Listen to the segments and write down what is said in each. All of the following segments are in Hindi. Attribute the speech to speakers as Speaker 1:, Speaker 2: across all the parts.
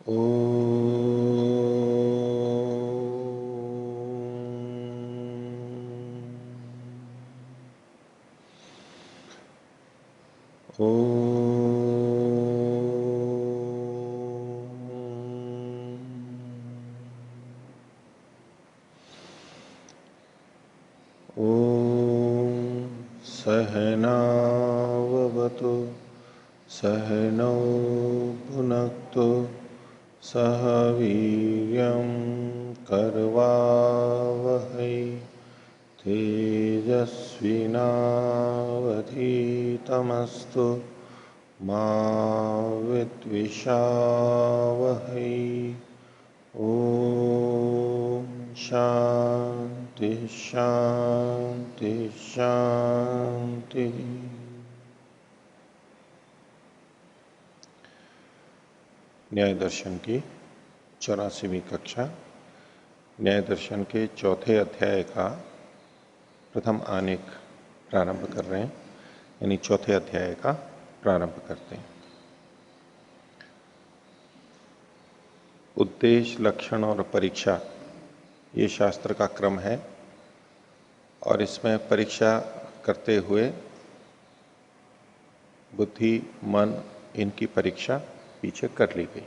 Speaker 1: ओ सहनावतु सहनौ भुनक्तु सह वीर्यं करवावहै तेजस्विनावधीतमस्तु मा विद्विषावहै। ओम शांति शांति शांति। न्याय दर्शन की 84वीं कक्षा न्याय दर्शन के चौथे अध्याय का प्रथम आनेक प्रारंभ कर रहे हैं, यानी चौथे अध्याय का प्रारंभ करते हैं। उद्देश्य, लक्षण और परीक्षा, ये शास्त्र का क्रम है और इसमें परीक्षा करते हुए बुद्धि, मन, इनकी परीक्षा पीछे कर ली गई।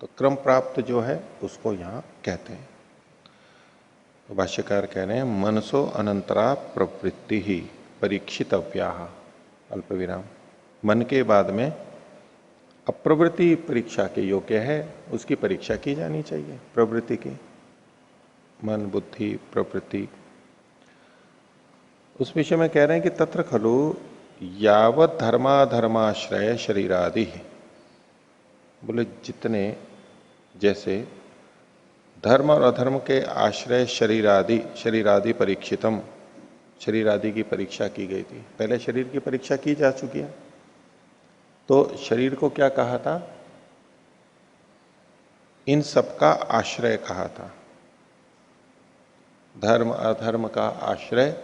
Speaker 1: तो क्रम प्राप्त जो है उसको यहां कहते हैं। तो भाष्यकार कह रहे हैं मनसो अनंतरा प्रवृत्ति ही परीक्षितव्या, अल्प विराम। मन के बाद में अप्रवृत्ति परीक्षा के योग्य है, उसकी परीक्षा की जानी चाहिए। प्रवृत्ति की, मन, बुद्धि, प्रवृत्ति, उस विषय में कह रहे हैं कि तत्र खलु यावत धर्माधर्माश्रय शरीरादि, बोले जितने जैसे धर्म और अधर्म के आश्रय शरीरादि परीक्षितम, शरीर आदि की परीक्षा की गई थी। पहले शरीर की परीक्षा की जा चुकी है। तो शरीर को क्या कहा था? इन सब का आश्रय कहा था। धर्म अधर्म का आश्रय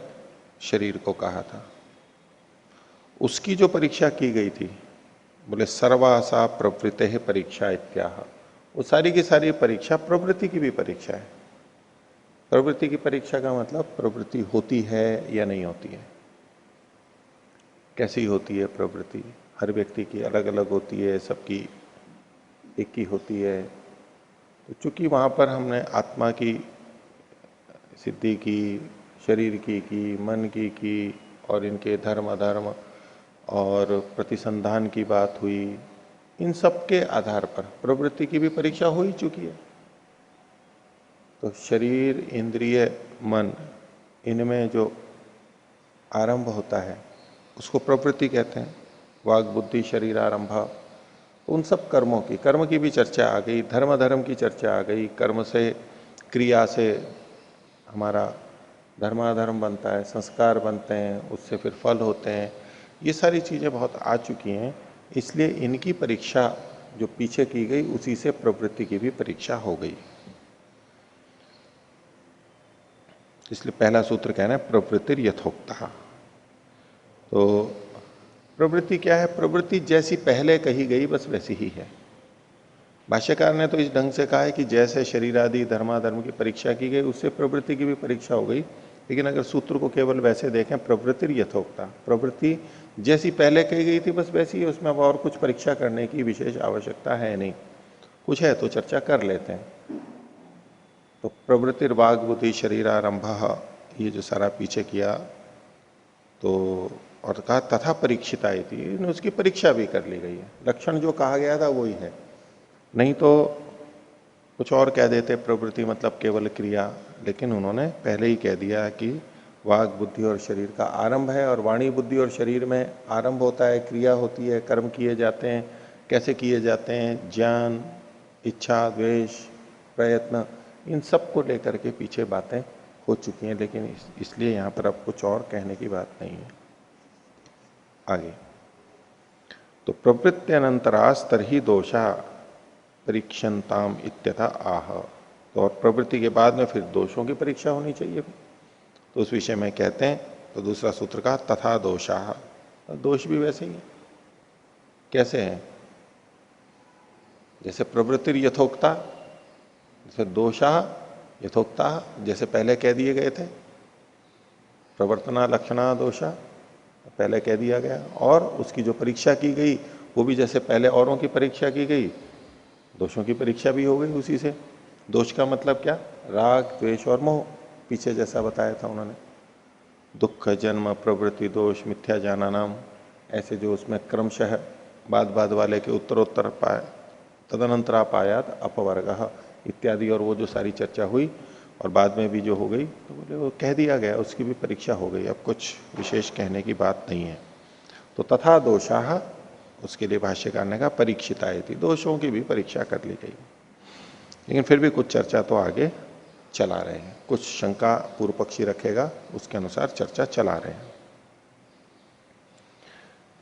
Speaker 1: शरीर को कहा था। उसकी जो परीक्षा की गई थी, बोले सर्वासा प्रवृत्ति है परीक्षा इत्याह, वो सारी की सारी परीक्षा प्रवृत्ति की भी परीक्षा है। प्रवृत्ति की परीक्षा का मतलब प्रवृत्ति होती है या नहीं होती है, कैसी होती है प्रवृत्ति। हर व्यक्ति की अलग अलग होती है, सबकी एक ही होती है। तो चूंकि वहां पर हमने आत्मा की सिद्धि की, शरीर की, मन की और इनके धर्म अधर्म और प्रतिसंधान की बात हुई, इन सब के आधार पर प्रवृत्ति की भी परीक्षा हो ही चुकी है। तो शरीर, इंद्रिय, मन, इनमें जो आरंभ होता है उसको प्रवृत्ति कहते हैं। वाग बुद्धि शरीर आरंभ, उन सब कर्मों की, कर्म की भी चर्चा आ गई, धर्म अधर्म की चर्चा आ गई। कर्म से, क्रिया से हमारा धर्माधर्म बनता है, संस्कार बनते हैं, उससे फिर फल होते हैं। ये सारी चीजें बहुत आ चुकी हैं, इसलिए इनकी परीक्षा जो पीछे की गई उसी से प्रवृत्ति की भी परीक्षा हो गई। इसलिए पहला सूत्र कहना है प्रवृत्ति यथोक्ता। तो प्रवृत्ति क्या है? प्रवृत्ति जैसी पहले कही गई बस वैसी ही है। भाष्यकार ने तो इस ढंग से कहा है कि जैसे शरीर आदि धर्माधर्म की परीक्षा की गई उससे प्रवृत्ति की भी परीक्षा हो गई। लेकिन अगर सूत्र को केवल वैसे देखें, प्रवृत्ति यथोक्ता, प्रवृत्ति जैसी पहले कही गई थी बस वैसी ही, उसमें अब और कुछ परीक्षा करने की विशेष आवश्यकता है नहीं। कुछ है तो चर्चा कर लेते हैं। तो प्रवृत्ति वाग बुद्धि शरीर आरंभ, ये जो सारा पीछे किया तो, और कहा तथा परीक्षित आई थी, उसकी परीक्षा भी कर ली गई है। लक्षण जो कहा गया था वही है, नहीं तो कुछ और कह देते प्रवृत्ति मतलब केवल क्रिया। लेकिन उन्होंने पहले ही कह दिया कि वाग बुद्धि और शरीर का आरंभ है, और वाणी बुद्धि और शरीर में आरंभ होता है, क्रिया होती है, कर्म किए जाते हैं। कैसे किए जाते हैं? ज्ञान, इच्छा, द्वेष, प्रयत्न, इन सब को लेकर के पीछे बातें हो चुकी हैं। लेकिन इसलिए यहां पर अब कुछ और कहने की बात नहीं है। आगे तो प्रवृत्ति अनंतरास्तर ही दोषा परीक्षंताम इत्यथा आह। तो और प्रवृत्ति के बाद में फिर दोषों की परीक्षा होनी चाहिए। तो उस विषय में कहते हैं, तो दूसरा सूत्र का तथा दोषा, दोष भी वैसे ही है। कैसे हैं? जैसे प्रवृत्ति यथोक्ता, जैसे दोषा यथोक्ता, जैसे पहले कह दिए गए थे, प्रवर्तना लक्षणा दोषा पहले कह दिया गया, और उसकी जो परीक्षा की गई वो भी जैसे पहले औरों की परीक्षा की गई, दोषों की परीक्षा भी हो गई उसी से। दोष का मतलब क्या? राग द्वेष और मोह, पीछे जैसा बताया था उन्होंने। दुख जन्म प्रवृत्ति दोष मिथ्या जाना नाम, ऐसे जो उसमें क्रमशः बाद बाद वाले के उत्तरोत्तर पाए, तदनंतरा पायात अपवर्ग इत्यादि, और वो जो सारी चर्चा हुई और बाद में भी जो हो गई, तो बोले वो कह दिया गया, उसकी भी परीक्षा हो गई, अब कुछ विशेष कहने की बात नहीं है। तो तथा दोषाः, उसके लिए भाष्यकार ने कहा परीक्षिताय थी, दोषों की भी परीक्षा कर ली गई। लेकिन फिर भी कुछ चर्चा तो आगे चला रहे हैं, कुछ शंका पूर्व पक्षी रखेगा, उसके अनुसार चर्चा चला रहे हैं।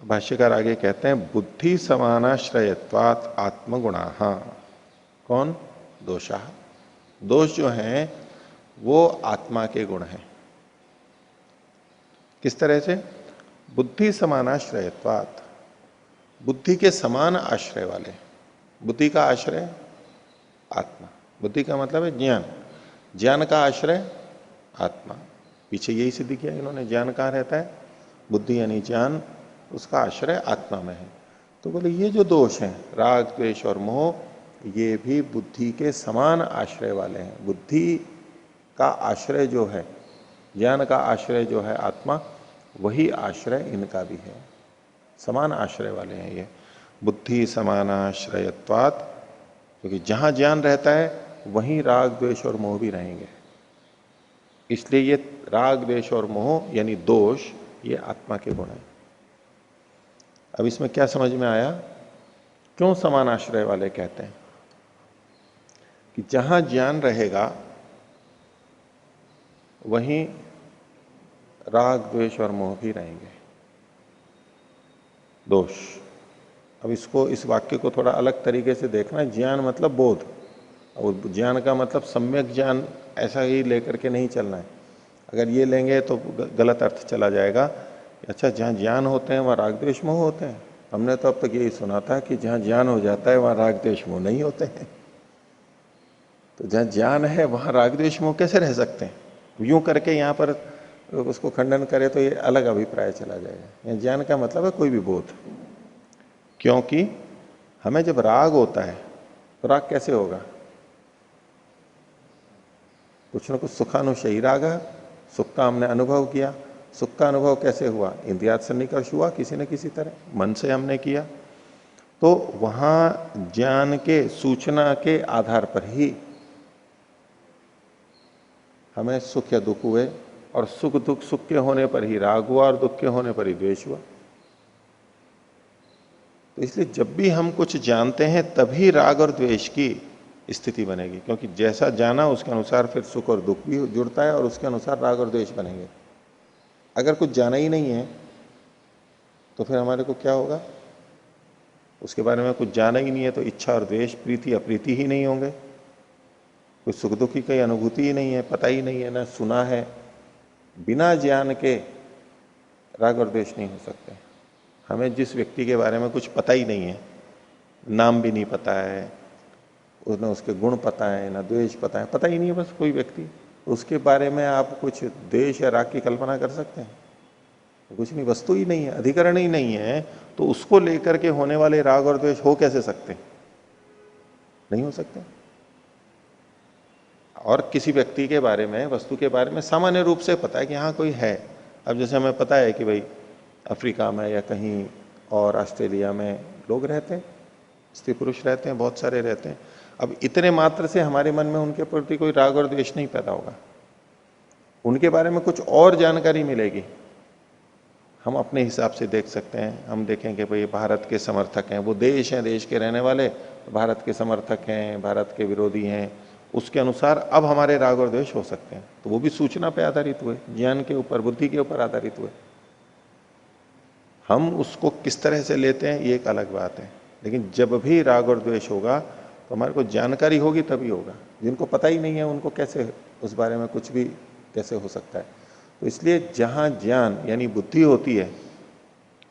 Speaker 1: भाष्यकार आगे कहते हैं बुद्धि समानाश्रयत्वात् आत्मगुणाः। कौन? दोषा। दोष जो हैं वो आत्मा के गुण हैं। किस तरह से? बुद्धि समानाश्रयत्वात्, बुद्धि के समान आश्रय वाले। बुद्धि का आश्रय आत्मा, बुद्धि का मतलब है ज्ञान, ज्ञान का आश्रय आत्मा। पीछे यही सिद्ध किया इन्होंने, ज्ञान कहाँ रहता है? बुद्धि यानी ज्ञान, उसका आश्रय आत्मा में है। तो बोले ये जो दोष हैं राग द्वेष और मोह, ये भी बुद्धि के समान आश्रय वाले हैं। बुद्धि का आश्रय जो है, ज्ञान का आश्रय जो है आत्मा, वही आश्रय इनका भी है, समान आश्रय वाले हैं ये। बुद्धि समानाश्रयत्वात्, क्योंकि जहां ज्ञान रहता है वहीं राग द्वेष और मोह भी रहेंगे, इसलिए ये राग द्वेष और मोह यानी दोष, ये आत्मा के गुण हैं। अब इसमें क्या समझ में आया, क्यों समान आश्रय वाले कहते हैं? कि जहां ज्ञान रहेगा वहीं राग द्वेष और मोह भी रहेंगे, दोष। अब इसको, इस वाक्य को थोड़ा अलग तरीके से देखना। ज्ञान मतलब बोध, और ज्ञान का मतलब सम्यक ज्ञान ऐसा ही लेकर के नहीं चलना है। अगर ये लेंगे तो गलत अर्थ चला जाएगा। अच्छा, जहाँ ज्ञान होते हैं वहाँ राग द्वेष मोह होते हैं। हमने तो अब तक यही सुना था कि जहाँ ज्ञान हो जाता है वहाँ राग द्वेष मोह नहीं होते हैं। तो जहाँ ज्ञान है वहाँ राग द्वेष मोह कैसे रह सकते हैं? यूं करके यहाँ पर उसको खंडन करे तो ये अलग अभिप्राय चला जाएगा। ज्ञान का मतलब है कोई भी बोध, क्योंकि हमें जब राग होता है तो राग कैसे होगा? कुछ न कुछ सुखानुशयी राग है, सुख का हमने अनुभव किया। सुख का अनुभव कैसे हुआ? इंद्रियार्थ सन्निकर्ष हुआ किसी न किसी तरह, मन से हमने किया। तो वहां ज्ञान के, सूचना के आधार पर ही हमें सुख या दुख हुए, और सुख दुख, सुख के होने पर ही राग हुआ और दुख के होने पर ही द्वेष हुआ। तो इसलिए जब भी हम कुछ जानते हैं तभी राग और द्वेष की स्थिति बनेगी, क्योंकि जैसा जाना उसके अनुसार फिर सुख और दुख भी जुड़ता है और उसके अनुसार राग और द्वेष बनेंगे। अगर कुछ जाना ही नहीं है तो फिर हमारे को क्या होगा? उसके बारे में कुछ जाना ही नहीं है तो इच्छा और द्वेष, प्रीति अप्रीति ही नहीं होंगे। कुछ सुख दुख की कोई अनुभूति ही नहीं है, पता ही नहीं है, ना सुना है। बिना ज्ञान के राग और द्वेष नहीं हो सकते। हमें जिस व्यक्ति के बारे में कुछ पता ही नहीं है, नाम भी नहीं पता है, ना उसके गुण पता है, ना द्वेष पता है, पता ही नहीं है बस कोई व्यक्ति, उसके बारे में आप कुछ द्वेष या राग की कल्पना कर सकते हैं? कुछ नहीं, वस्तु ही नहीं है, अधिकरण ही नहीं है, तो उसको लेकर के होने वाले राग और द्वेष हो कैसे सकते? नहीं हो सकते। और किसी व्यक्ति के बारे में, वस्तु के बारे में सामान्य रूप से पता है कि हाँ कोई है। अब जैसे हमें पता है कि भाई अफ्रीका में या कहीं और ऑस्ट्रेलिया में लोग रहते हैं, स्त्री पुरुष रहते हैं, बहुत सारे रहते हैं। अब इतने मात्र से हमारे मन में उनके प्रति कोई राग और द्वेष नहीं पैदा होगा। उनके बारे में कुछ और जानकारी मिलेगी, हम अपने हिसाब से देख सकते हैं। हम देखेंगे भाई भारत के समर्थक हैं, वो देश हैं, देश के रहने वाले भारत के समर्थक हैं, भारत के विरोधी हैं, उसके अनुसार अब हमारे राग और द्वेष हो सकते हैं। तो वो भी सूचना पे आधारित हुए, ज्ञान के ऊपर, बुद्धि के ऊपर आधारित हुए। हम उसको किस तरह से लेते हैं ये एक अलग बात है, लेकिन जब भी राग और द्वेष होगा तो हमारे को जानकारी होगी तभी होगा। जिनको पता ही नहीं है उनको कैसे उस बारे में कुछ भी कैसे हो सकता है? तो इसलिए जहां ज्ञान यानी बुद्धि होती है,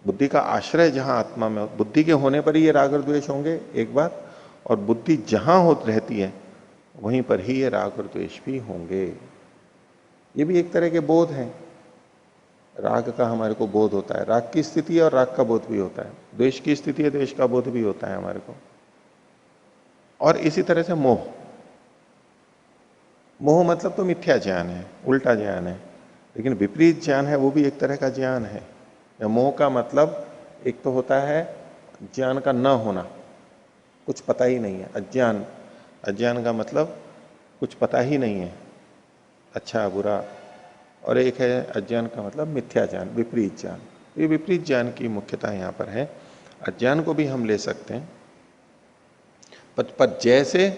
Speaker 1: बुद्धि का आश्रय जहां आत्मा में, बुद्धि के होने पर ही ये राग और द्वेष होंगे, एक बात। और बुद्धि जहां हो रहती है वहीं पर ही ये राग और द्वेष भी होंगे। ये भी एक तरह के बोध हैं। राग का हमारे को बोध होता है, राग की स्थिति है और राग का बोध भी होता है। द्वेष की स्थिति है, द्वेष का बोध भी होता है हमारे को। और इसी तरह से मोह, मोह मतलब तो मिथ्या ज्ञान है, उल्टा ज्ञान है। लेकिन विपरीत ज्ञान है वो भी एक तरह का ज्ञान है। या मोह का मतलब एक तो होता है ज्ञान का न होना, कुछ पता ही नहीं है, अज्ञान। अज्ञान का मतलब कुछ पता ही नहीं है, अच्छा बुरा। और एक है अज्ञान का मतलब मिथ्या ज्ञान, विपरीत ज्ञान। ये विपरीत ज्ञान की मुख्यता यहां पर है। अज्ञान को भी हम ले सकते हैं, पर जैसे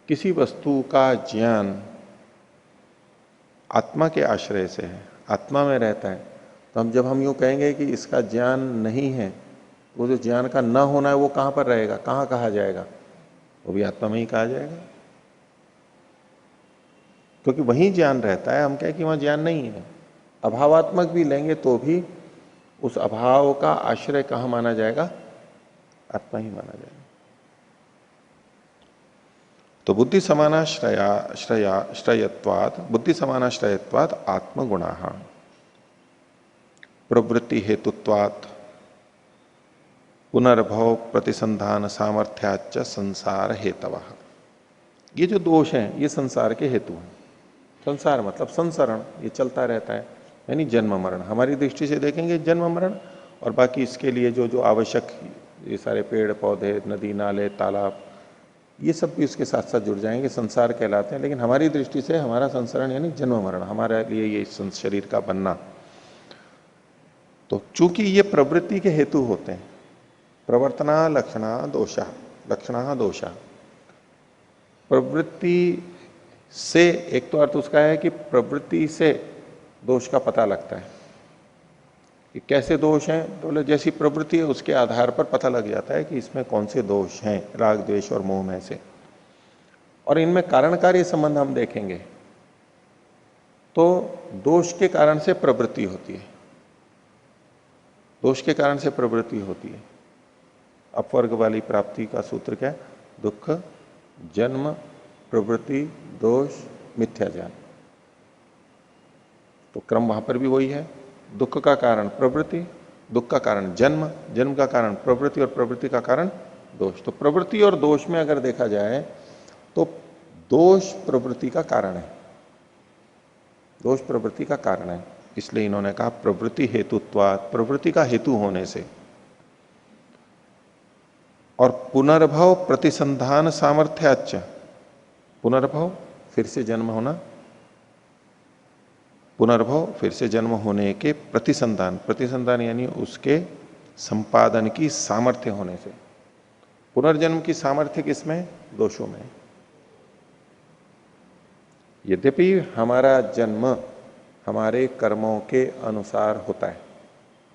Speaker 1: किसी वस्तु का ज्ञान आत्मा के आश्रय से है, आत्मा में रहता है, तो जब हम यूं कहेंगे कि इसका ज्ञान नहीं है, वो जो ज्ञान का न होना है वो कहां पर रहेगा, कहां कहा जाएगा? वो भी आत्मा में ही कहा जाएगा, क्योंकि वहीं ज्ञान रहता है। हम कहें कि वहां ज्ञान नहीं है, अभावात्मक भी लेंगे तो भी उस अभाव का आश्रय कहां माना जाएगा? आत्मा ही माना जाएगा। तो बुद्धि समानाश्रयत्वात्, बुद्धि समानाश्रयत्वात् आत्मगुणाः प्रवृत्ति हेतुत्वात् पुनर्भव प्रतिसंधान सामर्थ्याच्च संसार हेतवः। ये जो दोष हैं ये संसार के हेतु हैं। संसार मतलब संसरण, ये चलता रहता है, यानी जन्म मरण। हमारी दृष्टि से देखेंगे जन्म मरण, और बाकी इसके लिए जो जो आवश्यक ये सारे पेड़ पौधे, नदी नाले, तालाब, ये सब भी उसके साथ साथ जुड़ जाएंगे, संसार कहलाते हैं। लेकिन हमारी दृष्टि से हमारा संसरण यानी जन्म मरण, हमारे लिए ये शरीर का बनना। तो चूंकि ये प्रवृत्ति के हेतु होते हैं, प्रवर्तना लक्षणा दोषा, लक्षणा दोषा, प्रवृत्ति से एक तो अर्थ उसका है कि प्रवृत्ति से दोष का पता लगता है कि कैसे दोष हैं। तो जैसी प्रवृत्ति है उसके आधार पर पता लग जाता है कि इसमें कौन से दोष हैं, राग द्वेष और मोह में से। और इनमें कारण कार्य संबंध हम देखेंगे तो दोष के कारण से प्रवृत्ति होती है, दोष के कारण से प्रवृत्ति होती है। अपवर्ग वाली प्राप्ति का सूत्र क्या है? दुख, जन्म, प्रवृत्ति, दोष, मिथ्या ज्ञान। तो क्रम वहां पर भी वही है। दुख का कारण प्रवृत्ति, दुख का कारण जन्म, जन्म का कारण प्रवृत्ति और प्रवृत्ति का कारण दोष। तो प्रवृत्ति और दोष में अगर देखा जाए तो दोष प्रवृत्ति का कारण है, दोष प्रवृत्ति का कारण है। इसलिए इन्होंने कहा प्रवृत्ति हेतुत्वात्, प्रवृत्ति का हेतु होने से। और पुनर्भव प्रतिसंधान सामर्थ्याच्च, पुनर्भव फिर से जन्म होना, पुनर्भव फिर से जन्म होने के प्रतिसंधान, प्रतिसंधान यानी उसके संपादन की सामर्थ्य होने से। पुनर्जन्म की सामर्थ्य किसमें? दोषों में। यद्यपि हमारा जन्म हमारे कर्मों के अनुसार होता है,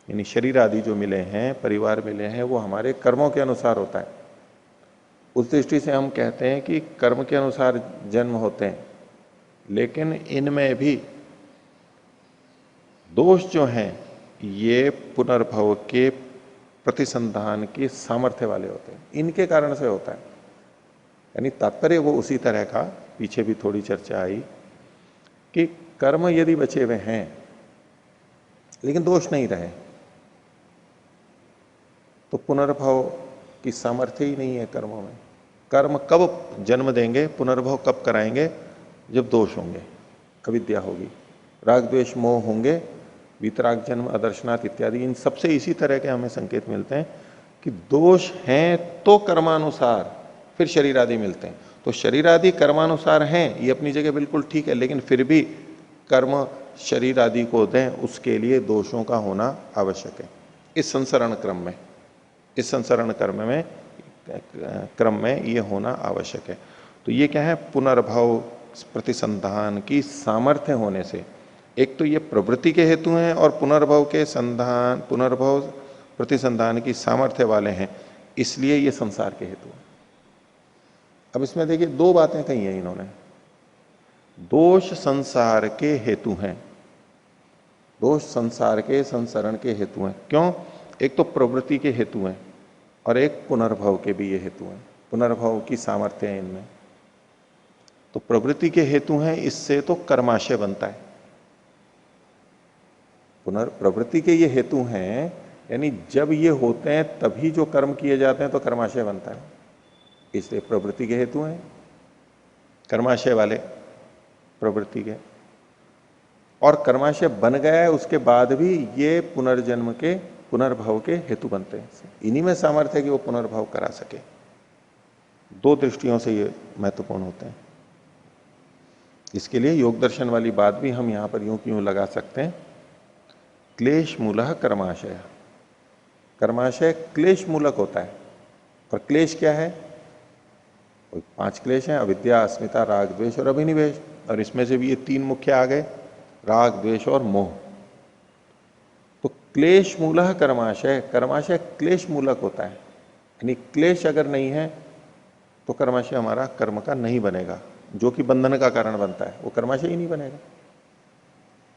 Speaker 1: यानी शरीर आदि जो मिले हैं, परिवार मिले हैं, वो हमारे कर्मों के अनुसार होता है। उस दृष्टि से हम कहते हैं कि कर्म के अनुसार जन्म होते हैं, लेकिन इनमें भी दोष जो हैं ये पुनर्भव के प्रतिसंधान की सामर्थ्य वाले होते हैं, इनके कारण से होता है। यानी तात्पर्य वो उसी तरह का, पीछे भी थोड़ी चर्चा आई कि कर्म यदि बचे हुए हैं लेकिन दोष नहीं रहे तो पुनर्भव की सामर्थ्य ही नहीं है कर्मों में। कर्म कब जन्म देंगे, पुनर्भव कब कराएंगे? जब दोष होंगे, अविद्या होगी, राग द्वेष मोह होंगे, वितराग जन्म अदर्शनाथ इत्यादि। इन सबसे इसी तरह के हमें संकेत मिलते हैं कि दोष हैं तो कर्मानुसार फिर शरीर आदि मिलते हैं। तो शरीर आदि कर्मानुसार हैं, ये अपनी जगह बिल्कुल ठीक है, लेकिन फिर भी कर्म शरीर आदि को दें उसके लिए दोषों का होना आवश्यक है। इस संसरण क्रम में, इस संसरण क्रम में ये होना आवश्यक है। तो ये क्या है? पुनर्भव प्रतिसंधान की सामर्थ्य होने से। एक तो ये प्रवृत्ति के हेतु हैं और पुनर्भव के संधान, पुनर्भव प्रतिसंधान की सामर्थ्य वाले हैं, इसलिए ये संसार के हेतु हैं। अब इसमें देखिए दो बातें कही हैं इन्होंने। दोष संसार के हेतु हैं, दोष संसार के संसरण के हेतु हैं। क्यों? एक तो प्रवृत्ति के हेतु हैं और एक पुनर्भव के भी ये हेतु हैं। पुनर्भव की सामर्थ्य है इनमें। तो प्रवृत्ति के हेतु हैं, इससे तो कर्माशय बनता है। प्रवृत्ति के ये हेतु हैं, यानी जब ये होते हैं तभी जो कर्म किए जाते हैं तो कर्माशय बनता है, इसलिए प्रवृत्ति के हेतु हैं कर्माशय वाले प्रवृत्ति के। और कर्माशय बन गया है उसके बाद भी ये पुनर्जन्म के पुनर्भव के हेतु बनते हैं। इन्हीं में सामर्थ्य है कि वो पुनर्भव करा सके। दो दृष्टियों से ये महत्वपूर्ण होते हैं। इसके लिए योग दर्शन वाली बात भी हम यहां पर यूं क्यों लगा सकते हैं, क्लेश मूलः कर्माशय। कर्माशय क्लेश मूलक होता है। और क्लेश क्या है? 5 क्लेश हैं, अविद्या, अस्मिता, राग, द्वेष और अभिनिवेश। और इसमें से भी ये 3 मुख्य आ गए, राग, द्वेष और मोह। तो क्लेश मूलः कर्माशय, कर्माशय क्लेश मूलक होता है। यानी क्लेश अगर नहीं है तो कर्माशय हमारा कर्म का नहीं बनेगा। जो कि बंधन का कारण बनता है वो कर्माशय ही नहीं बनेगा।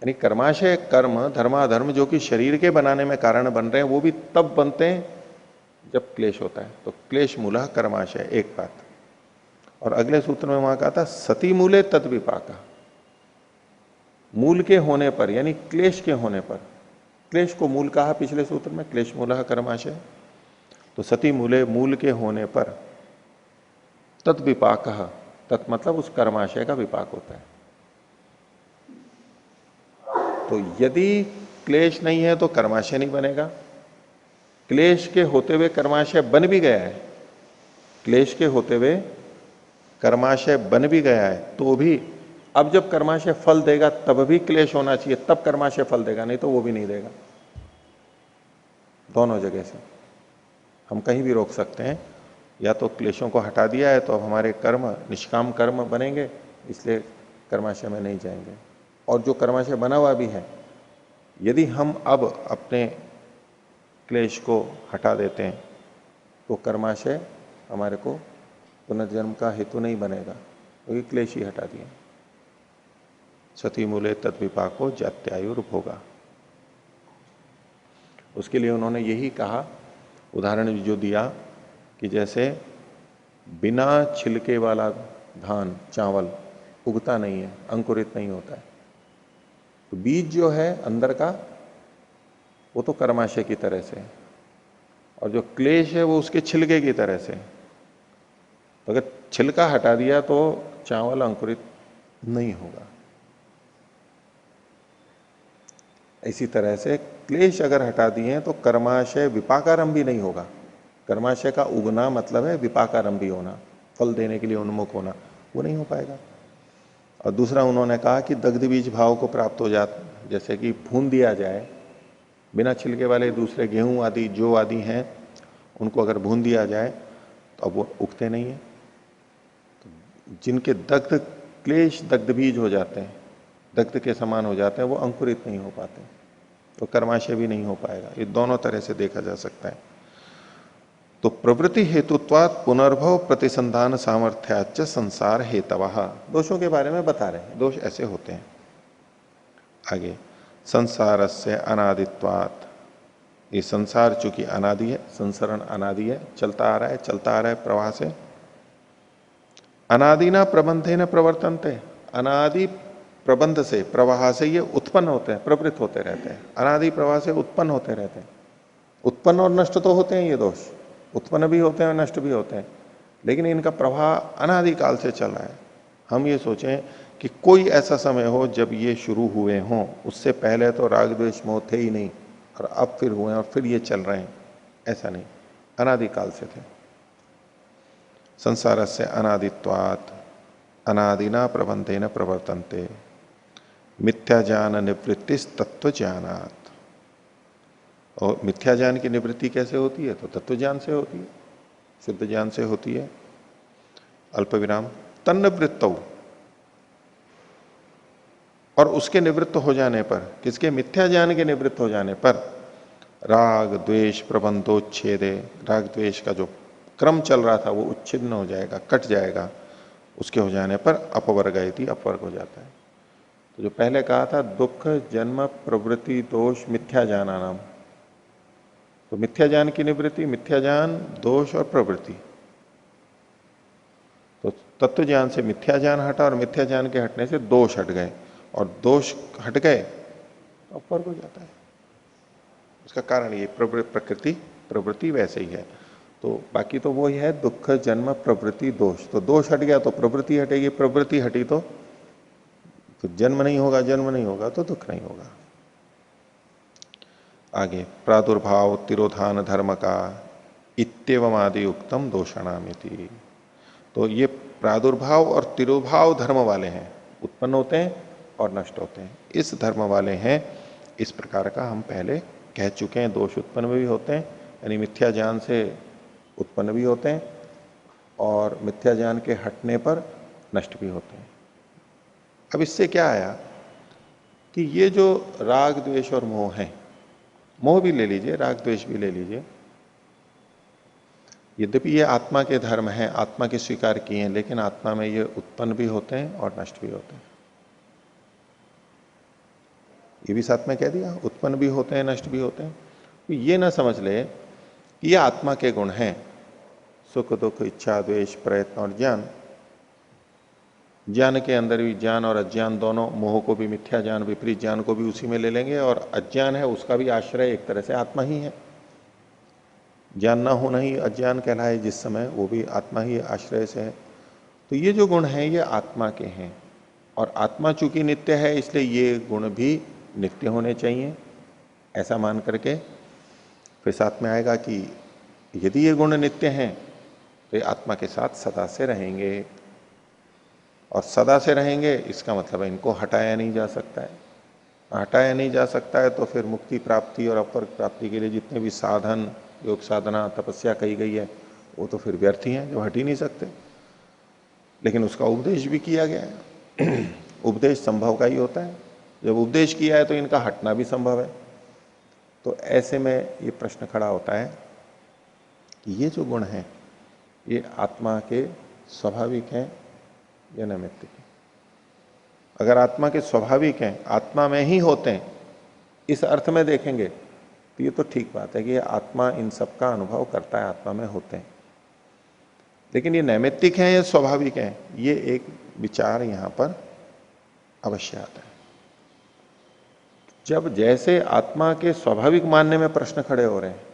Speaker 1: यानी कर्माशय कर्म, धर्माधर्म जो कि शरीर के बनाने में कारण बन रहे हैं, वो भी तब बनते हैं जब क्लेश होता है। तो क्लेश मूलः कर्माशय एक बात। और अगले सूत्र में वहां कहा था सती मूले तद विपाका। मूल के होने पर, यानी क्लेश के होने पर, क्लेश को मूल कहा पिछले सूत्र में, क्लेश मूलः कर्माशय। तो सती मूले, मूल के होने पर, तद विपाक, तत् मतलब उस कर्माशय का विपाक होता है। तो यदि क्लेश नहीं है तो कर्माशय नहीं बनेगा। क्लेश के होते हुए कर्माशय बन भी गया है, क्लेश के होते हुए कर्माशय बन भी गया है, तो भी अब जब कर्माशय फल देगा तब भी क्लेश होना चाहिए, तब कर्माशय फल देगा, नहीं तो वो भी नहीं देगा। दोनों जगह से हम कहीं भी रोक सकते हैं। या तो क्लेशों को हटा दिया है तो अब हमारे कर्म निष्काम कर्म बनेंगे, इसलिए कर्माशय में नहीं जाएंगे। और जो कर्माशय बना हुआ भी है, यदि हम अब अपने क्लेश को हटा देते हैं तो कर्माशय हमारे को पुनर्जन्म का हेतु नहीं बनेगा, क्योंकि क्लेश ही हटा दिए। सती मूले तद्विपाको जात्यायुर्भोगा। उसके लिए उन्होंने यही कहा, उदाहरण जो दिया कि जैसे बिना छिलके वाला धान, चावल उगता नहीं है, अंकुरित नहीं होता है। तो बीज जो है अंदर का वो तो कर्माशय की तरह से, और जो क्लेश है वो उसके छिलके की तरह से। तो अगर छिलका हटा दिया तो चावल अंकुरित नहीं होगा। इसी तरह से क्लेश अगर हटा दिए तो कर्माशय विपाकारंभी नहीं होगा। कर्माशय का उगना मतलब है विपाकारंभी होना, फल देने के लिए उन्मुख होना, वो नहीं हो पाएगा। और दूसरा उन्होंने कहा कि दग्ध बीज भाव को प्राप्त हो जाता, जैसे कि भून दिया जाए, बिना छिलके वाले दूसरे गेहूं आदि जो आदि हैं उनको अगर भून दिया जाए तो अब वो उगते नहीं है। तो जिनके दग्ध क्लेश दग्ध बीज हो जाते हैं, दग्ध के समान हो जाते हैं, वो अंकुरित नहीं हो पाते, तो कर्माशय भी नहीं हो पाएगा। ये दोनों तरह से देखा जा सकता है। तो प्रवृत्ति हेतुत्वात् पुनर्भव प्रतिसंधान सामर्थ्याच संसार हेतवः, दोषों के बारे में बता रहे हैं। दोष ऐसे होते हैं आगे, संसारस्य अनादित्वात्, ये संसार चूंकि अनादि है, संसरण अनादि है, चलता आ रहा है, चलता आ रहा है प्रवाह से। अनादिना प्रबंधे न प्रवर्तनते, अनादि प्रबंध से, प्रवाह से ये उत्पन्न होते हैं, प्रवृत्त होते रहते हैं। अनादि प्रवाह से उत्पन्न होते रहते हैं। उत्पन्न और नष्ट तो होते हैं ये दोष, उत्पन्न भी होते हैं और नष्ट भी होते हैं, लेकिन इनका प्रवाह अनादिकाल से चला है। हम ये सोचें कि कोई ऐसा समय हो जब ये शुरू हुए हों, उससे पहले तो राग द्वेष मोह थे ही नहीं, और अब फिर हुए और फिर ये चल रहे हैं, ऐसा नहीं, अनादिकाल से थे। संसारस्य अनादित्वात् अनादिना प्रबंधेन प्रवर्तन्ते मिथ्या ज्ञान निवृत्तिस तत्व ज्ञानात्। और मिथ्या ज्ञान की निवृत्ति कैसे होती है? तो तत्व ज्ञान से होती है, शुद्ध ज्ञान से होती है। अल्प विराम तन्निवृत्तौ, और उसके निवृत्त हो जाने पर, किसके? मिथ्या ज्ञान के निवृत्त हो जाने पर राग द्वेष प्रबंधोच्छेदे, राग द्वेष का जो क्रम चल रहा था वो उच्छिन्न हो जाएगा, कट जाएगा। उसके हो जाने पर अपवर्गयति, अपवर्ग हो जाता है। तो जो पहले कहा था दुख जन्म प्रवृत्ति दोष मिथ्या ज्ञाना नाम, तो मिथ्या ज्ञान की निवृत्ति, मिथ्या ज्ञान दोष और प्रवृत्ति, तो तत्व ज्ञान से मिथ्या ज्ञान हटा और मिथ्या ज्ञान के हटने से दोष हट गए, और दोष हट गए तो फर्क हो जाता है। उसका कारण ये प्रकृति प्रवृत्ति वैसे ही है। तो बाकी तो वो ही है, दुख जन्म प्रवृत्ति दोष। तो दोष हट गया तो प्रवृत्ति हटेगी, प्रवृत्ति हटी तो जन्म नहीं होगा, जन्म नहीं होगा तो दुख नहीं होगा। आगे प्रादुर्भाव तिरोधान धर्म का इत्येवम आदि उक्तम दोषणामिति। तो ये प्रादुर्भाव और तिरोभाव धर्म वाले हैं, उत्पन्न होते हैं और नष्ट होते हैं, इस धर्म वाले हैं, इस प्रकार का हम पहले कह चुके हैं। दोष उत्पन्न भी होते हैं, यानी मिथ्या ज्ञान से उत्पन्न भी होते हैं, और मिथ्या ज्ञान के हटने पर नष्ट भी होते हैं। अब इससे क्या आया कि ये जो राग द्वेष और मोह है, मोह भी ले लीजिए, राग द्वेष भी ले लीजिए, यद्यपि ये आत्मा के धर्म हैं, आत्मा के स्वीकार किए हैं, लेकिन आत्मा में ये उत्पन्न भी होते हैं और नष्ट भी होते हैं। ये भी साथ में कह दिया, उत्पन्न भी होते हैं नष्ट भी होते हैं। तो ये ना समझ ले कि ये आत्मा के गुण हैं, सुख दुख इच्छा द्वेष प्रयत्न और ज्ञान। ज्ञान के अंदर भी ज्ञान और अज्ञान दोनों, मोह को भी मिथ्या ज्ञान, विपरीत ज्ञान को भी उसी में ले लेंगे, और अज्ञान है उसका भी आश्रय एक तरह से आत्मा ही है। ज्ञान ना होना ही अज्ञान कहलाए जिस समय, वो भी आत्मा ही आश्रय से है। तो ये जो गुण हैं ये आत्मा के हैं, और आत्मा चूंकि नित्य है इसलिए ये गुण भी नित्य होने चाहिए, ऐसा मान करके फिर साथ में आएगा कि यदि ये गुण नित्य हैं तो ये आत्मा के साथ सदा से रहेंगे, और सदा से रहेंगे इसका मतलब है इनको हटाया नहीं जा सकता है। हटाया नहीं जा सकता है तो फिर मुक्ति प्राप्ति और अपर प्राप्ति के लिए जितने भी साधन, योग साधना, तपस्या कही गई है, वो तो फिर व्यर्थ ही हैं, जो हट ही नहीं सकते। लेकिन उसका उपदेश भी किया गया है। उपदेश संभव का ही होता है, जब उपदेश किया है तो इनका हटना भी संभव है। तो ऐसे में ये प्रश्न खड़ा होता है कि ये जो गुण हैं ये आत्मा के स्वाभाविक हैं या नैमित्तिक हैं। अगर आत्मा के स्वाभाविक हैं, आत्मा में ही होते हैं, इस अर्थ में देखेंगे तो ये तो ठीक बात है कि ये आत्मा इन सब का अनुभव करता है, आत्मा में होते हैं। लेकिन ये नैमित्तिक हैं या स्वाभाविक हैं, ये एक विचार यहां पर अवश्य आता है। जब जैसे आत्मा के स्वाभाविक मानने में प्रश्न खड़े हो रहे हैं,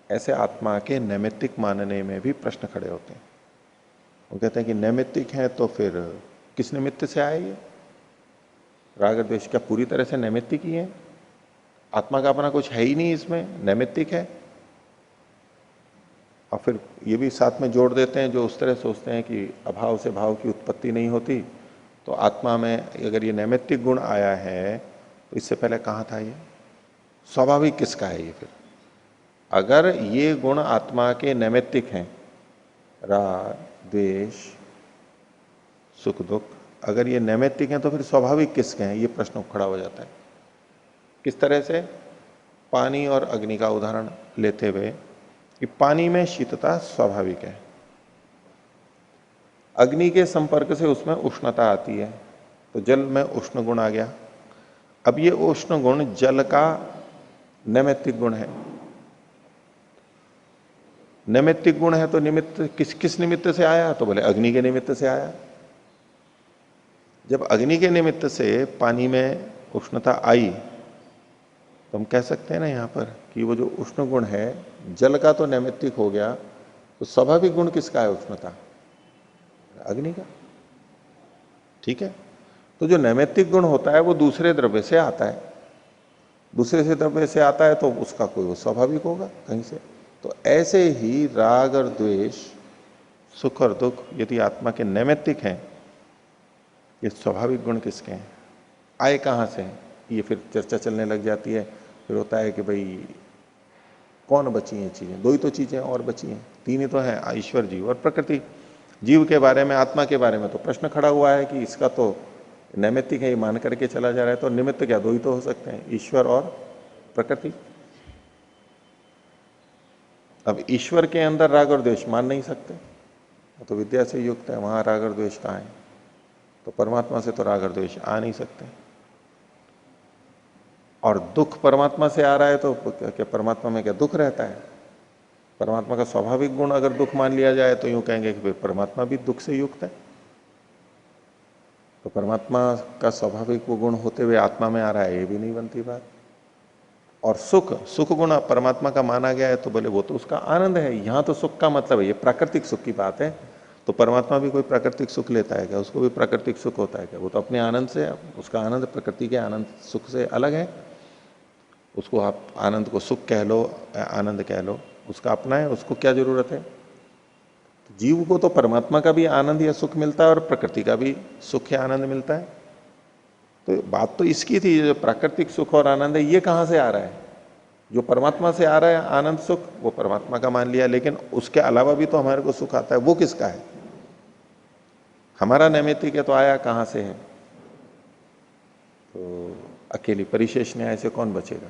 Speaker 1: ऐसे आत्मा के नैमित्तिक मानने में भी प्रश्न खड़े होते हैं। वो कहते हैं कि नैमित्तिक है तो फिर किस निमित्त से आए ये? राग द्वेष क्या पूरी तरह से नैमित्तिक ही है? आत्मा का अपना कुछ है ही नहीं इसमें, नैमित्तिक है। और फिर ये भी साथ में जोड़ देते हैं जो उस तरह सोचते हैं कि अभाव से भाव की उत्पत्ति नहीं होती, तो आत्मा में अगर ये नैमित्तिक गुण आया है तो इससे पहले कहाँ था ये? स्वाभाविक किसका है ये? फिर अगर ये गुण आत्मा के नैमित्तिक हैं, राग द्वेष सुख दुख, अगर ये नैमित्तिक हैं तो फिर स्वाभाविक किसके हैं? ये प्रश्न खड़ा हो जाता है। किस तरह से? पानी और अग्नि का उदाहरण लेते हुए कि पानी में शीतलता स्वाभाविक है, अग्नि के संपर्क से उसमें उष्णता आती है, तो जल में उष्ण गुण आ गया। अब ये उष्ण गुण जल का नैमित्तिक गुण है। नैमित्तिक गुण है तो निमित्त किस निमित्त से आया? तो बोले अग्नि के निमित्त से आया। जब अग्नि के निमित्त से पानी में उष्णता आई तो हम कह सकते हैं ना यहां पर कि वो जो उष्ण गुण है जल का तो नैमित्तिक हो गया, तो स्वाभाविक गुण किसका है? उष्णता, अग्नि का। ठीक है, तो जो नैमित्तिक गुण होता है वो दूसरे द्रव्य से आता है, दूसरे से द्रव्य से आता है तो उसका कोई स्वाभाविक होगा कहीं से। तो ऐसे ही राग और द्वेष, सुख और दुख यदि आत्मा के नैमित्तिक हैं, ये स्वाभाविक गुण किसके हैं? आए कहां से हैं? ये फिर चर्चा चलने लग जाती है। फिर होता है कि भाई कौन बची हैं चीजें? दो ही तो चीजें और बची हैं, तीन ही तो हैं, ईश्वर जीव और प्रकृति। जीव के बारे में, आत्मा के बारे में तो प्रश्न खड़ा हुआ है कि इसका तो नैमित्तिक है, ये मान करके चला जा रहा है, तो निमित्त क्या? दो ही तो हो सकते हैं, ईश्वर और प्रकृति। अब ईश्वर के अंदर राग और द्वेष मान नहीं सकते, तो विद्या से युक्त है, वहां राग और द्वेष कहाँ है? तो परमात्मा से तो राग और द्वेष आ नहीं सकते। और दुख परमात्मा से आ रहा है तो क्या परमात्मा में क्या दुख रहता है? परमात्मा का स्वाभाविक गुण अगर दुख मान लिया जाए तो यूं कहेंगे कि परमात्मा भी दुख से युक्त है। तो परमात्मा का स्वाभाविक वो गुण होते हुए आत्मा में आ रहा है, ये भी नहीं बनती बात। और सुख, सुख गुण परमात्मा का माना गया है तो बोले वो तो उसका आनंद है। यहां तो सुख का मतलब है, ये प्राकृतिक सुख की बात है। तो परमात्मा भी कोई प्राकृतिक सुख लेता है क्या? उसको भी प्राकृतिक सुख होता है क्या? वो तो अपने आनंद से, उसका आनंद प्रकृति के आनंद सुख से अलग है। उसको आप आनंद को सुख कह लो, आनंद कह लो, उसका अपना है, उसको क्या जरूरत है? जीव को तो परमात्मा का भी आनंद या सुख मिलता है और प्रकृति का भी सुख या आनंद मिलता है। तो बात तो इसकी थी, जो प्राकृतिक सुख और आनंद है ये कहां से आ रहा है? जो परमात्मा से आ रहा है आनंद सुख, वो परमात्मा का मान लिया, लेकिन उसके अलावा भी तो हमारे को सुख आता है, वो किसका है? हमारा नैमित्तिक है तो आया कहां से है? तो अकेली परिशेष न्याय से कौन बचेगा?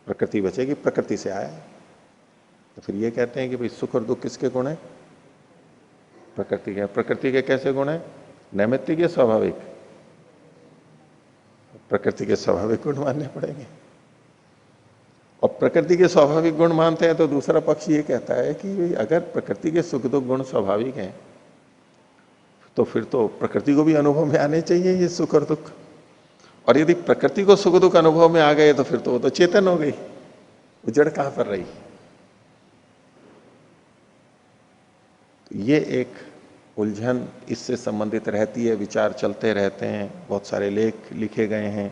Speaker 1: प्रकृति बचेगी, प्रकृति से आया। तो फिर ये कहते हैं कि भाई सुख और दुख किसके गुण है? प्रकृति के। प्रकृति के कैसे गुण है? नैमित्तिक या स्वाभाविक? प्रकृति के स्वाभाविक गुण मानने पड़ेंगे। और प्रकृति के स्वाभाविक गुण मानते हैं तो दूसरा पक्ष ये कहता है कि अगर प्रकृति के सुख दुख गुण स्वाभाविक हैं तो फिर तो प्रकृति को भी अनुभव में आने चाहिए ये सुख और दुख। और यदि प्रकृति को सुख दुख अनुभव में आ गए तो फिर तो वो तो चेतन हो गई, जड़ कहां पर रही? ये एक उलझन इससे संबंधित रहती है, विचार चलते रहते हैं, बहुत सारे लेख लिखे गए हैं।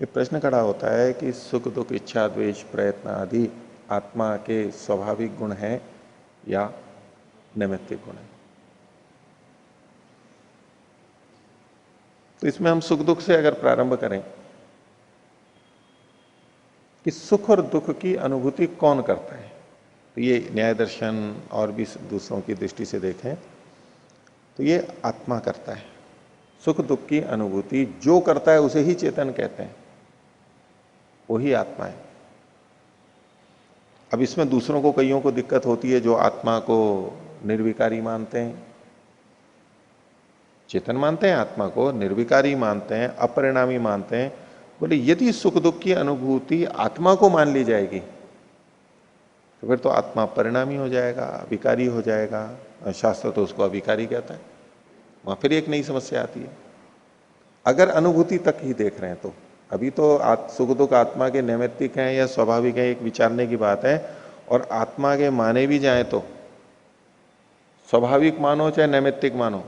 Speaker 1: ये प्रश्न खड़ा होता है कि सुख दुख इच्छा द्वेष प्रयत्न आदि आत्मा के स्वाभाविक गुण हैं या नैमित्तिक गुण है? तो इसमें हम सुख दुख से अगर प्रारंभ करें कि सुख और दुख की अनुभूति कौन करता है, तो ये न्याय दर्शन और भी दूसरों की दृष्टि से देखें तो ये आत्मा करता है। सुख दुख की अनुभूति जो करता है उसे ही चेतन कहते हैं, वही आत्मा है। अब इसमें दूसरों को, कईयों को दिक्कत होती है जो आत्मा को निर्विकारी मानते हैं, चेतन मानते हैं, आत्मा को निर्विकारी मानते हैं, अपरिणामी मानते हैं। बोले यदि सुख दुख की अनुभूति आत्मा को मान ली जाएगी तो फिर तो आत्मा परिणामी हो जाएगा, विकारी हो जाएगा। शास्त्र तो उसको अविकारी कहता है। वहां फिर एक नई समस्या आती है। अगर अनुभूति तक ही देख रहे हैं तो अभी तो सुख दुख आत्मा के नैमित्तिक हैं या स्वाभाविक है, एक विचारने की बात है। और आत्मा के माने भी जाए तो स्वाभाविक मानो चाहे नैमित्तिक मानो,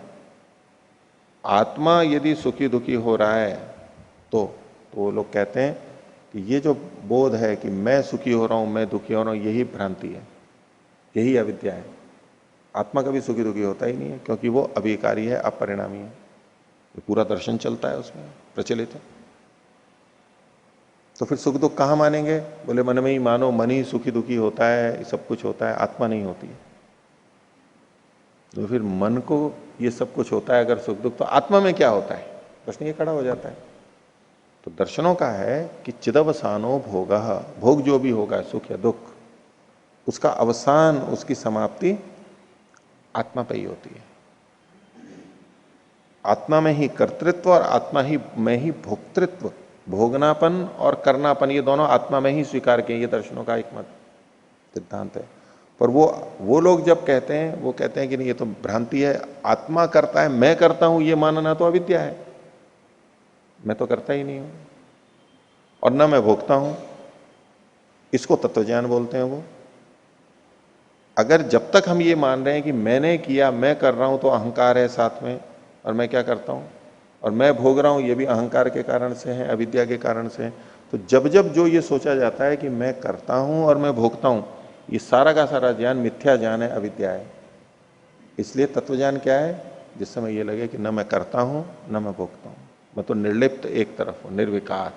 Speaker 1: आत्मा यदि सुखी दुखी हो रहा है तो वो लोग कहते हैं कि ये जो बोध है कि मैं सुखी हो रहा हूं, मैं दुखी हो रहा हूं, यही भ्रांति है, यही अविद्या है। आत्मा कभी सुखी दुखी होता ही नहीं है क्योंकि वो अविकारी है, अपरिणामी है। ये पूरा दर्शन चलता है उसमें, प्रचलित है। तो फिर सुख दुख कहां मानेंगे? बोले मन में ही मानो, मन ही सुखी दुखी होता है, सब कुछ होता है, आत्मा नहीं होती है। तो फिर मन को ये सब कुछ होता है अगर सुख दुख, तो आत्मा में क्या होता है? प्रश्न ये खड़ा हो जाता है। तो दर्शनों का है कि चिदवसानो भोग, भोग जो भी होगा सुख या दुख, उसका अवसान, उसकी समाप्ति आत्मा पे ही होती है। आत्मा में ही कर्तृत्व और आत्मा ही में ही भोक्तृत्व, भोगनापन और करनापन, ये दोनों आत्मा में ही स्वीकार किए। ये दर्शनों का एक मत सिद्धांत है। पर वो लोग जब कहते हैं, वो कहते हैं कि नहीं ये तो भ्रांति है, आत्मा करता है, मैं करता हूं, ये मानना तो अविद्या है। मैं तो करता ही नहीं हूं और ना मैं भोगता हूं, इसको तत्वज्ञान बोलते हैं वो। अगर जब तक हम ये मान रहे हैं कि मैंने किया, मैं कर रहा हूं, तो अहंकार है साथ में, और मैं क्या करता हूं और मैं भोग रहा हूं, ये भी अहंकार के कारण से है, अविद्या के कारण से है। तो जब जब जो ये सोचा जाता है कि मैं करता हूं और मैं भोगता हूं, ये सारा का सारा ज्ञान मिथ्या ज्ञान है, अविद्या है। इसलिए तत्वज्ञान क्या है? जिस समय ये लगे कि न मैं करता हूं न मैं भोगता हूं, मैं तो निर्लिप्त एक तरफ हूं, निर्विकार,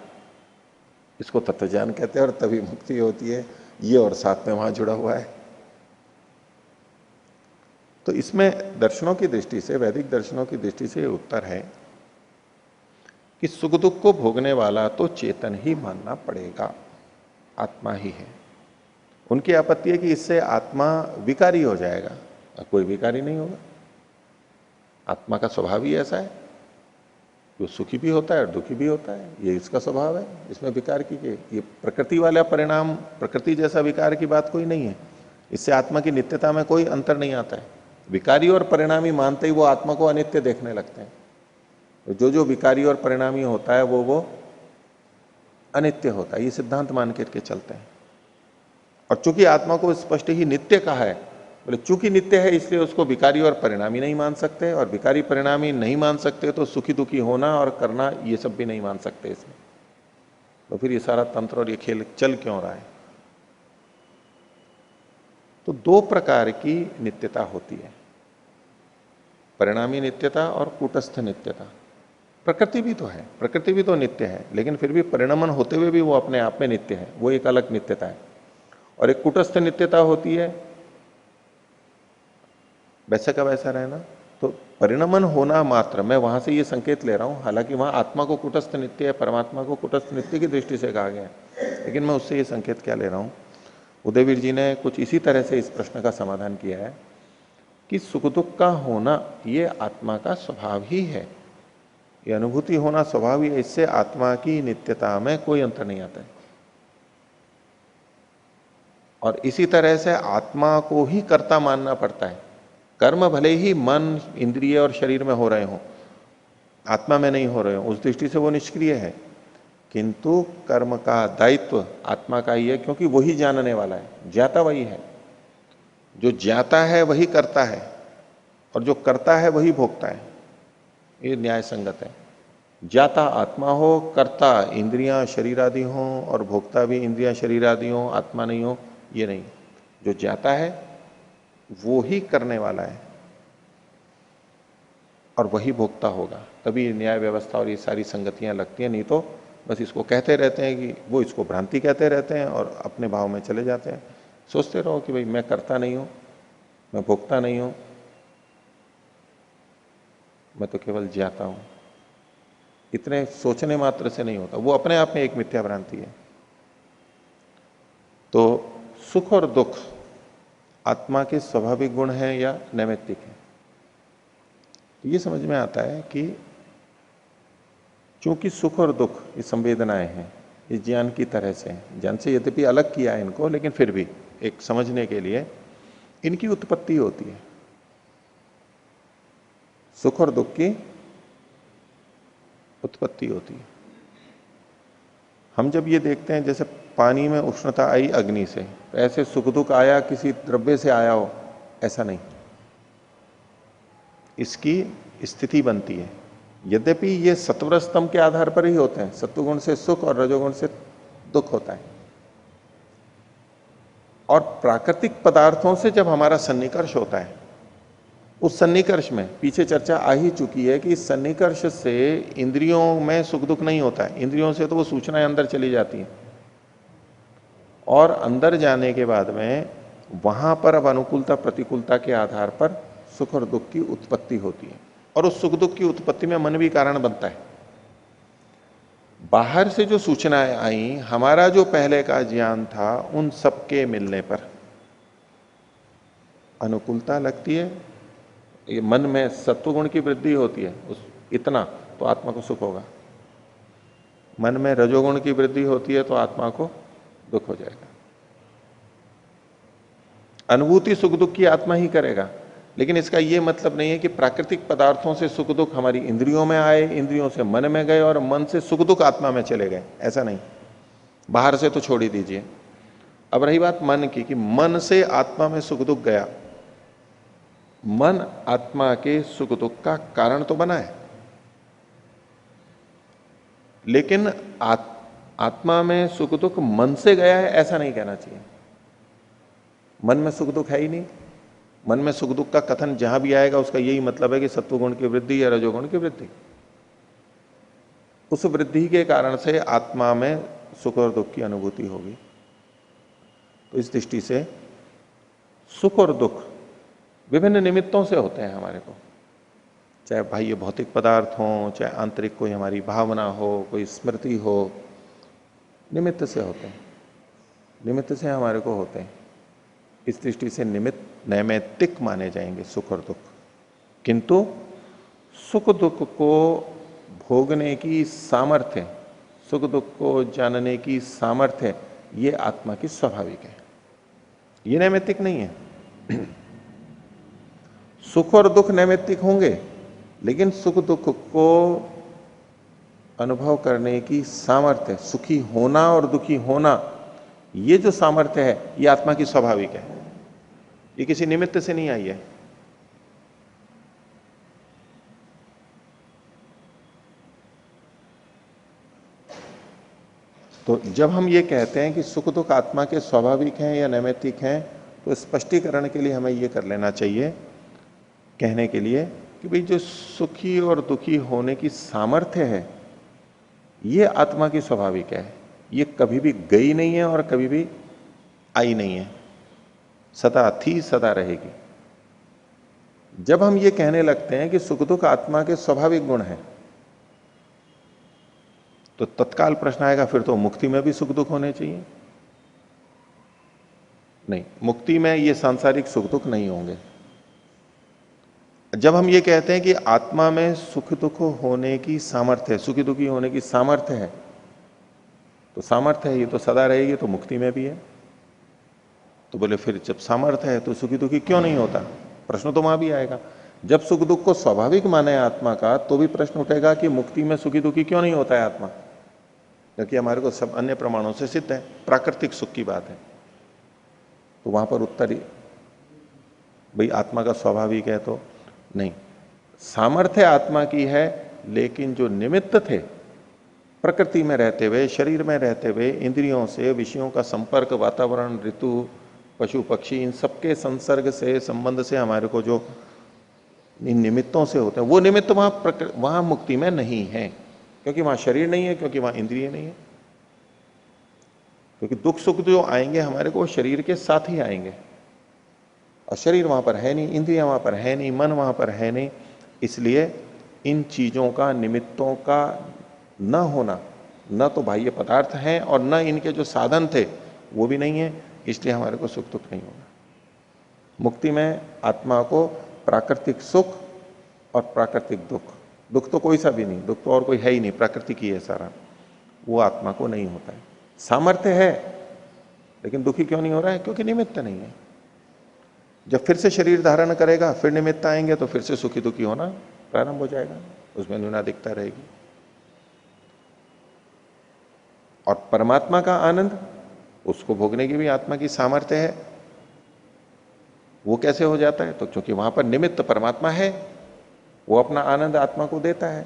Speaker 1: इसको तत्वज्ञान कहते हैं। और तभी मुक्ति होती है। ये और साथ में वहां जुड़ा हुआ है। तो इसमें दर्शनों की दृष्टि से, वैदिक दर्शनों की दृष्टि से उत्तर है कि सुख दुख को भोगने वाला तो चेतन ही मानना पड़ेगा, आत्मा ही है। उनकी आपत्ति है कि इससे आत्मा विकारी हो जाएगा। कोई विकारी नहीं होगा, आत्मा का स्वभाव ही ऐसा है। वो सुखी भी होता है और दुखी भी होता है, ये इसका स्वभाव है। इसमें विकार की ये प्रकृति वाला परिणाम, प्रकृति जैसा विकार की बात कोई नहीं है। इससे आत्मा की नित्यता में कोई अंतर नहीं आता है। विकारी और परिणामी मानते ही वो आत्मा को अनित्य देखने लगते हैं। तो जो जो विकारी और परिणामी होता है वो अनित्य होता है, ये सिद्धांत मान करके चलते हैं। और चूंकि आत्मा को स्पष्ट ही नित्य कहा है, बोले चूंकि नित्य है इसलिए उसको विकारी और परिणामी नहीं मान सकते, और विकारी परिणामी नहीं मान सकते तो सुखी दुखी होना और करना ये सब भी नहीं मान सकते इसमें। तो फिर ये सारा तंत्र और ये खेल चल क्यों रहा है? तो दो प्रकार की नित्यता होती है, परिणामी नित्यता और कूटस्थ नित्यता। प्रकृति भी तो है, प्रकृति भी तो नित्य है, लेकिन फिर भी परिणमन होते हुए भी वो अपने आप में नित्य है, वो एक अलग नित्यता है। और एक कूटस्थ नित्यता होती है, वैसा का वैसा रहना। तो परिणमन होना मात्र, मैं वहां से ये संकेत ले रहा हूं, हालांकि वहां आत्मा को कूटस्थ नित्य है, परमात्मा को कूटस्थ नित्य की दृष्टि से कहा गया है, लेकिन मैं उससे ये संकेत क्या ले रहा हूं, उदयवीर जी ने कुछ इसी तरह से इस प्रश्न का समाधान किया है कि सुख दुख का होना ये आत्मा का स्वभाव ही है, ये अनुभूति होना स्वभाव ही है, इससे आत्मा की नित्यता में कोई अंतर नहीं आता है। और इसी तरह से आत्मा को ही कर्ता मानना पड़ता है। कर्म भले ही मन, इंद्रिय और शरीर में हो रहे हों, आत्मा में नहीं हो रहे हो, उस दृष्टि से वो निष्क्रिय है, किंतु कर्म का दायित्व आत्मा का ही है, क्योंकि वही जानने वाला है, ज्ञाता वही है। जो ज्ञाता है वही करता है, और जो करता है वही भोगता है। ये न्याय संगत है। ज्ञाता आत्मा हो, कर्ता इंद्रियां शरीर आदि हो, और भोक्ता भी इंद्रियां शरीर आदि हो, आत्मा नहीं हो, ये नहीं। जो ज्ञाता है वो ही करने वाला है और वही भोक्ता होगा, तभी न्याय व्यवस्था और ये सारी संगतियां लगती हैं। नहीं तो बस इसको कहते रहते हैं कि वो इसको भ्रांति कहते रहते हैं और अपने भाव में चले जाते हैं। सोचते रहो कि भाई मैं करता नहीं हूं, मैं भोक्ता नहीं हूं, मैं तो केवल ज्ञाता हूं। इतने सोचने मात्र से नहीं होता, वो अपने आप में एक मिथ्या भ्रांति है। तो सुख और दुख आत्मा के स्वाभाविक गुण हैं या नैमित्तिक है? तो ये समझ में आता है कि क्योंकि सुख और दुख ये संवेदनाएं हैं, ये ज्ञान की तरह से हैं, ज्ञान से यद्यपि अलग किया है इनको, लेकिन फिर भी एक समझने के लिए इनकी उत्पत्ति होती है। सुख और दुख की उत्पत्ति होती है। हम जब ये देखते हैं जैसे पानी में उष्णता आई अग्नि से, तो ऐसे सुख दुख आया किसी द्रव्य से आया हो, ऐसा नहीं। इसकी स्थिति बनती है। यद्यपि ये सत्वर स्तंभ के आधार पर ही होते हैं, सत्वगुण से सुख और रजोगुण से दुख होता है। और प्राकृतिक पदार्थों से जब हमारा सन्निकर्ष होता है, उस सन्निकर्ष में पीछे चर्चा आ ही चुकी है कि इस सन्निकर्ष से इंद्रियों में सुख दुख नहीं होता है। इंद्रियों से तो वो सूचनाएं अंदर चली जाती हैं, और अंदर जाने के बाद में वहां पर अब अनुकूलता प्रतिकूलता के आधार पर सुख और दुख की उत्पत्ति होती है। और उस सुख दुख की उत्पत्ति में मन भी कारण बनता है। बाहर से जो सूचनाएं आई, हमारा जो पहले का ज्ञान था, उन सबके मिलने पर अनुकूलता लगती है। ये मन में सत्वगुण की वृद्धि होती है उस इतना, तो आत्मा को सुख होगा। मन में रजोगुण की वृद्धि होती है तो आत्मा को दुख हो जाएगा। अनुभूति सुख दुख की आत्मा ही करेगा, लेकिन इसका यह मतलब नहीं है कि प्राकृतिक पदार्थों से सुख दुख हमारी इंद्रियों में आए, इंद्रियों से मन में गए और मन से सुख दुख आत्मा में चले गए, ऐसा नहीं। बाहर से तो छोड़ ही दीजिए। अब रही बात मन की, कि मन से आत्मा में सुख दुख गया। मन आत्मा के सुख दुख का कारण तो बना है, लेकिन आत्मा में सुख दुख मन से गया है ऐसा नहीं कहना चाहिए। मन में सुख दुख है ही नहीं। मन में सुख दुख का कथन जहां भी आएगा उसका यही मतलब है कि सत्वगुण की वृद्धि या रजोगुण की वृद्धि, उस वृद्धि के कारण से आत्मा में सुख और दुख की अनुभूति होगी। तो इस दृष्टि से सुख और दुख विभिन्न निमित्तों से होते हैं हमारे को, चाहे बाह्य भौतिक पदार्थ हो, चाहे आंतरिक कोई हमारी भावना हो, कोई स्मृति हो, निमित्त से होते हैं, निमित्त से हमारे को होते हैं। इस दृष्टि से निमित्त नैमित्तिक माने जाएंगे सुख और दुख। किंतु सुख दुख को भोगने की सामर्थ्य, सुख दुख को जानने की सामर्थ्य, ये आत्मा की स्वाभाविक है, ये नैमित्तिक नहीं है। सुख और दुख नैमित्तिक होंगे, लेकिन सुख दुख को अनुभव करने की सामर्थ्य, सुखी होना और दुखी होना, ये जो सामर्थ्य है, ये आत्मा की स्वाभाविक है, ये किसी निमित्त से नहीं आई है। तो जब हम ये कहते हैं कि सुख दुख आत्मा के स्वाभाविक हैं या नैमित्तिक हैं, तो स्पष्टीकरण के लिए हमें ये कर लेना चाहिए, कहने के लिए कि भाई जो सुखी और दुखी होने की सामर्थ्य है, ये आत्मा की स्वाभाविक है, ये कभी भी गई नहीं है और कभी भी आई नहीं है, सदा थी, सदा रहेगी। जब हम ये कहने लगते हैं कि सुख दुख आत्मा के स्वाभाविक गुण हैं, तो तत्काल प्रश्न आएगा, फिर तो मुक्ति में भी सुख दुख होने चाहिए। नहीं, मुक्ति में ये सांसारिक सुख दुख नहीं होंगे। जब हम ये कहते हैं कि आत्मा में सुख दुख होने की सामर्थ्य है, सुखी दुखी होने की सामर्थ्य है, तो सामर्थ्य है, ये तो सदा रहेगी, तो मुक्ति में भी है। तो बोले फिर जब सामर्थ्य है तो सुखी दुखी क्यों नहीं होता? प्रश्न तो वहां भी आएगा। जब सुख दुख को स्वाभाविक माने आत्मा का, तो भी प्रश्न उठेगा कि मुक्ति में सुखी दुखी क्यों नहीं होता है आत्मा? क्योंकि हमारे को सब अन्य प्रमाणों से सिद्ध है, प्राकृतिक सुख की बात है। तो वहां पर उत्तर भाई आत्मा का स्वाभाविक है, तो नहीं, सामर्थ्य आत्मा की है, लेकिन जो निमित्त थे प्रकृति में रहते हुए, शरीर में रहते हुए, इंद्रियों से विषयों का संपर्क, वातावरण, ऋतु, पशु पक्षी, इन सबके संसर्ग से, संबंध से हमारे को जो इन निमित्तों से होते हैं, वो निमित्त वहां मुक्ति में नहीं है, क्योंकि वहां शरीर नहीं है, क्योंकि वहां इंद्रिय नहीं है। क्योंकि दुख सुख जो आएंगे हमारे को शरीर के साथ ही आएंगे, और शरीर वहां पर है नहीं, इंद्रियां वहां पर है नहीं, मन वहां पर है नहीं। इसलिए इन चीजों का, निमित्तों का न होना, न तो बाह्य पदार्थ हैं और न इनके जो साधन थे वो भी नहीं है, इसलिए हमारे को सुख दुख नहीं होगा। मुक्ति में आत्मा को प्राकृतिक सुख और प्राकृतिक दुख, दुख तो कोई सा भी नहीं, दुख तो और कोई है ही नहीं, प्राकृतिक ही है सारा, वो आत्मा को नहीं होता है। सामर्थ्य है, लेकिन दुखी क्यों नहीं हो रहा है? क्योंकि निमित्त नहीं है। जब फिर से शरीर धारण करेगा, फिर निमित्त आएंगे, तो फिर से सुखी दुखी होना प्रारंभ हो जाएगा, उसमें न्यूनाधिकता रहेगी। और परमात्मा का आनंद, उसको भोगने की भी आत्मा की सामर्थ्य है। वो कैसे हो जाता है? तो क्योंकि वहां पर निमित्त परमात्मा है, वो अपना आनंद आत्मा को देता है,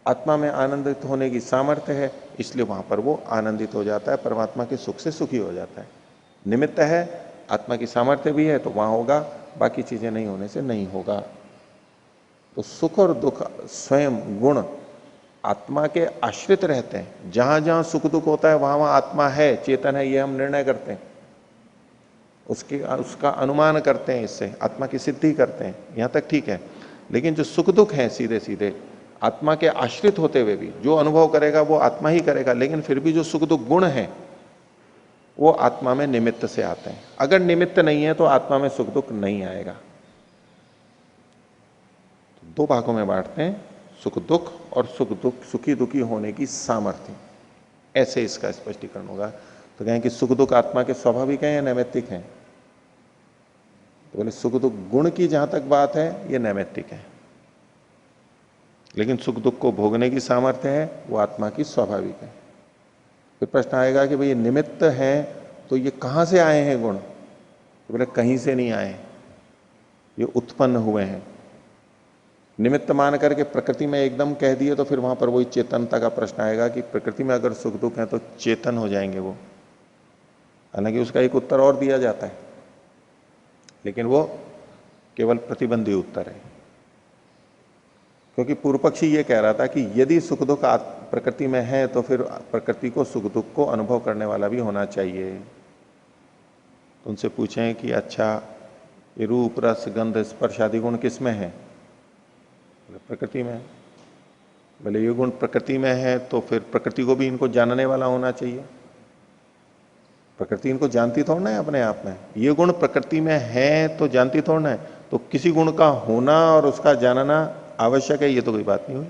Speaker 1: आत्मा में आनंदित होने की सामर्थ्य है, इसलिए वहां पर वो आनंदित हो जाता है, परमात्मा के सुख से सुखी हो जाता है। निमित्त है, आत्मा की सामर्थ्य भी है, तो वहां होगा, बाकी चीजें नहीं होने से नहीं होगा। तो सुख और दुख स्वयं गुण आत्मा के आश्रित रहते हैं। जहां जहां सुख दुख होता है वहां वहां आत्मा है, चेतन है, ये हम निर्णय करते हैं, उसका अनुमान करते हैं, इससे आत्मा की सिद्धि करते हैं, यहां तक ठीक है। लेकिन जो सुख दुख है सीधे सीधे आत्मा के आश्रित होते हुए भी जो अनुभव करेगा वो आत्मा ही करेगा, लेकिन फिर भी जो सुख दुख गुण है वो आत्मा में निमित्त से आते हैं। अगर निमित्त नहीं है तो आत्मा में सुख दुख नहीं आएगा। तो दो भागों में बांटते हैं, सुख दुख और सुख दुख, सुखी दुखी होने की सामर्थ्य, ऐसे इसका स्पष्टीकरण होगा। तो कहें कि सुख दुख आत्मा के स्वाभाविक है या नैमित्तिक है? तो बोले सुख दुख गुण की जहां तक बात है ये नैमित्तिक है, लेकिन सुख दुख को भोगने की सामर्थ्य है वो आत्मा की स्वाभाविक है। फिर प्रश्न आएगा कि भाई ये निमित्त है, तो ये कहां से आए हैं गुण? तो बोले कहीं से नहीं आए, ये उत्पन्न हुए हैं। निमित्त मान करके प्रकृति में एकदम कह दिए तो फिर वहां पर वही चेतनता का प्रश्न आएगा कि प्रकृति में अगर सुख दुख है तो चेतन हो जाएंगे वो। हालांकि उसका एक उत्तर और दिया जाता है, लेकिन वो केवल प्रतिबंधी उत्तर है, क्योंकि पूर्व पक्षी ये कह रहा था कि यदि सुख दुख प्रकृति में है तो फिर प्रकृति को सुख दुख को अनुभव करने वाला भी होना चाहिए। तो उनसे पूछें कि अच्छा ये रूप रस गंध स्पर्श आदि गुण किस में है? प्रकृति में। भले ये गुण प्रकृति में है तो फिर प्रकृति को भी इनको जानने वाला होना चाहिए। प्रकृति इनको जानती थोड़ा है अपने आप में, ये गुण प्रकृति में है तो जानती थोड़ा है, तो किसी गुण का होना और उसका जानना आवश्यक है, ये तो कोई बात नहीं हुई।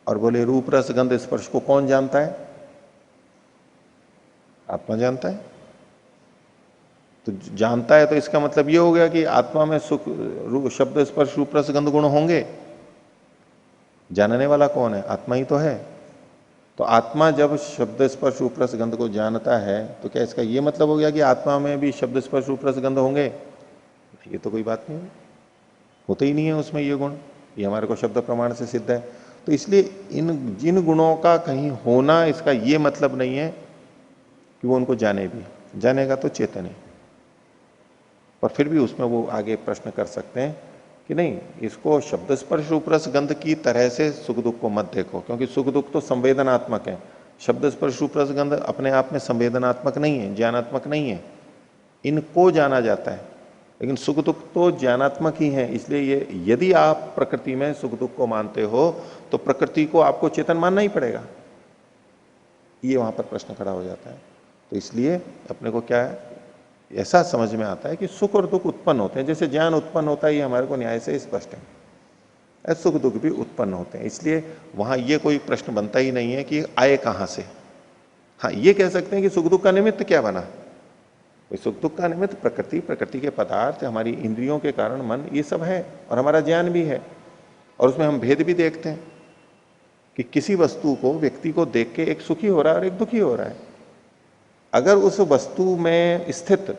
Speaker 1: और बोले रूप रस गंध स्पर्श को कौन जानता है? आत्मा जानता है। तो जानता है तो इसका मतलब ये हो गया कि आत्मा में सुख शब्द स्पर्श रूप रस गंध गुण होंगे। जानने वाला कौन है? आत्मा ही तो है। तो आत्मा जब शब्द स्पर्श रूप रस गंध को जानता है तो क्या इसका ये मतलब हो गया कि आत्मा में भी शब्द स्पर्श रूप रस गंध होंगे? ये तो कोई बात नहीं है, होते ही नहीं है उसमें ये गुण। ये हमारे को शब्द प्रमाण से सिद्ध है। तो इसलिए इन जिन गुणों का कहीं होना इसका ये मतलब नहीं है कि वो उनको जाने भी। जानेगा तो चेतन है। पर फिर भी उसमें वो आगे प्रश्न कर सकते हैं कि नहीं, इसको शब्द स्पर्श रूप रस गंध की तरह से सुख दुख को मत देखो, क्योंकि सुख दुख तो संवेदनात्मक है। शब्द स्पर्श रूप रस गंध अपने आप में संवेदनात्मक नहीं है, ज्ञानात्मक नहीं है। इनको जाना जाता है, लेकिन सुख दुख तो ज्ञानात्मक ही है। इसलिए ये यदि आप प्रकृति में सुख दुख को मानते हो तो प्रकृति को आपको चेतन मानना ही पड़ेगा। ये वहां पर प्रश्न खड़ा हो जाता है। तो इसलिए अपने को क्या है, ऐसा समझ में आता है कि सुख और दुख उत्पन्न होते हैं, जैसे ज्ञान उत्पन्न होता है, ये हमारे को न्याय से स्पष्ट है। सुख दुख भी उत्पन्न होते हैं। इसलिए वहां ये कोई प्रश्न बनता ही नहीं है कि आए कहां से। हाँ, ये कह सकते हैं कि सुख दुख का निमित्त क्या बना। सुख दुख का निमित्त प्रकृति, प्रकृति के पदार्थ, हमारी इंद्रियों के कारण मन, ये सब है और हमारा ज्ञान भी है। और उसमें हम भेद भी देखते हैं कि किसी वस्तु को, व्यक्ति को देख के एक सुखी हो रहा है और एक दुखी हो रहा है। अगर उस वस्तु में स्थित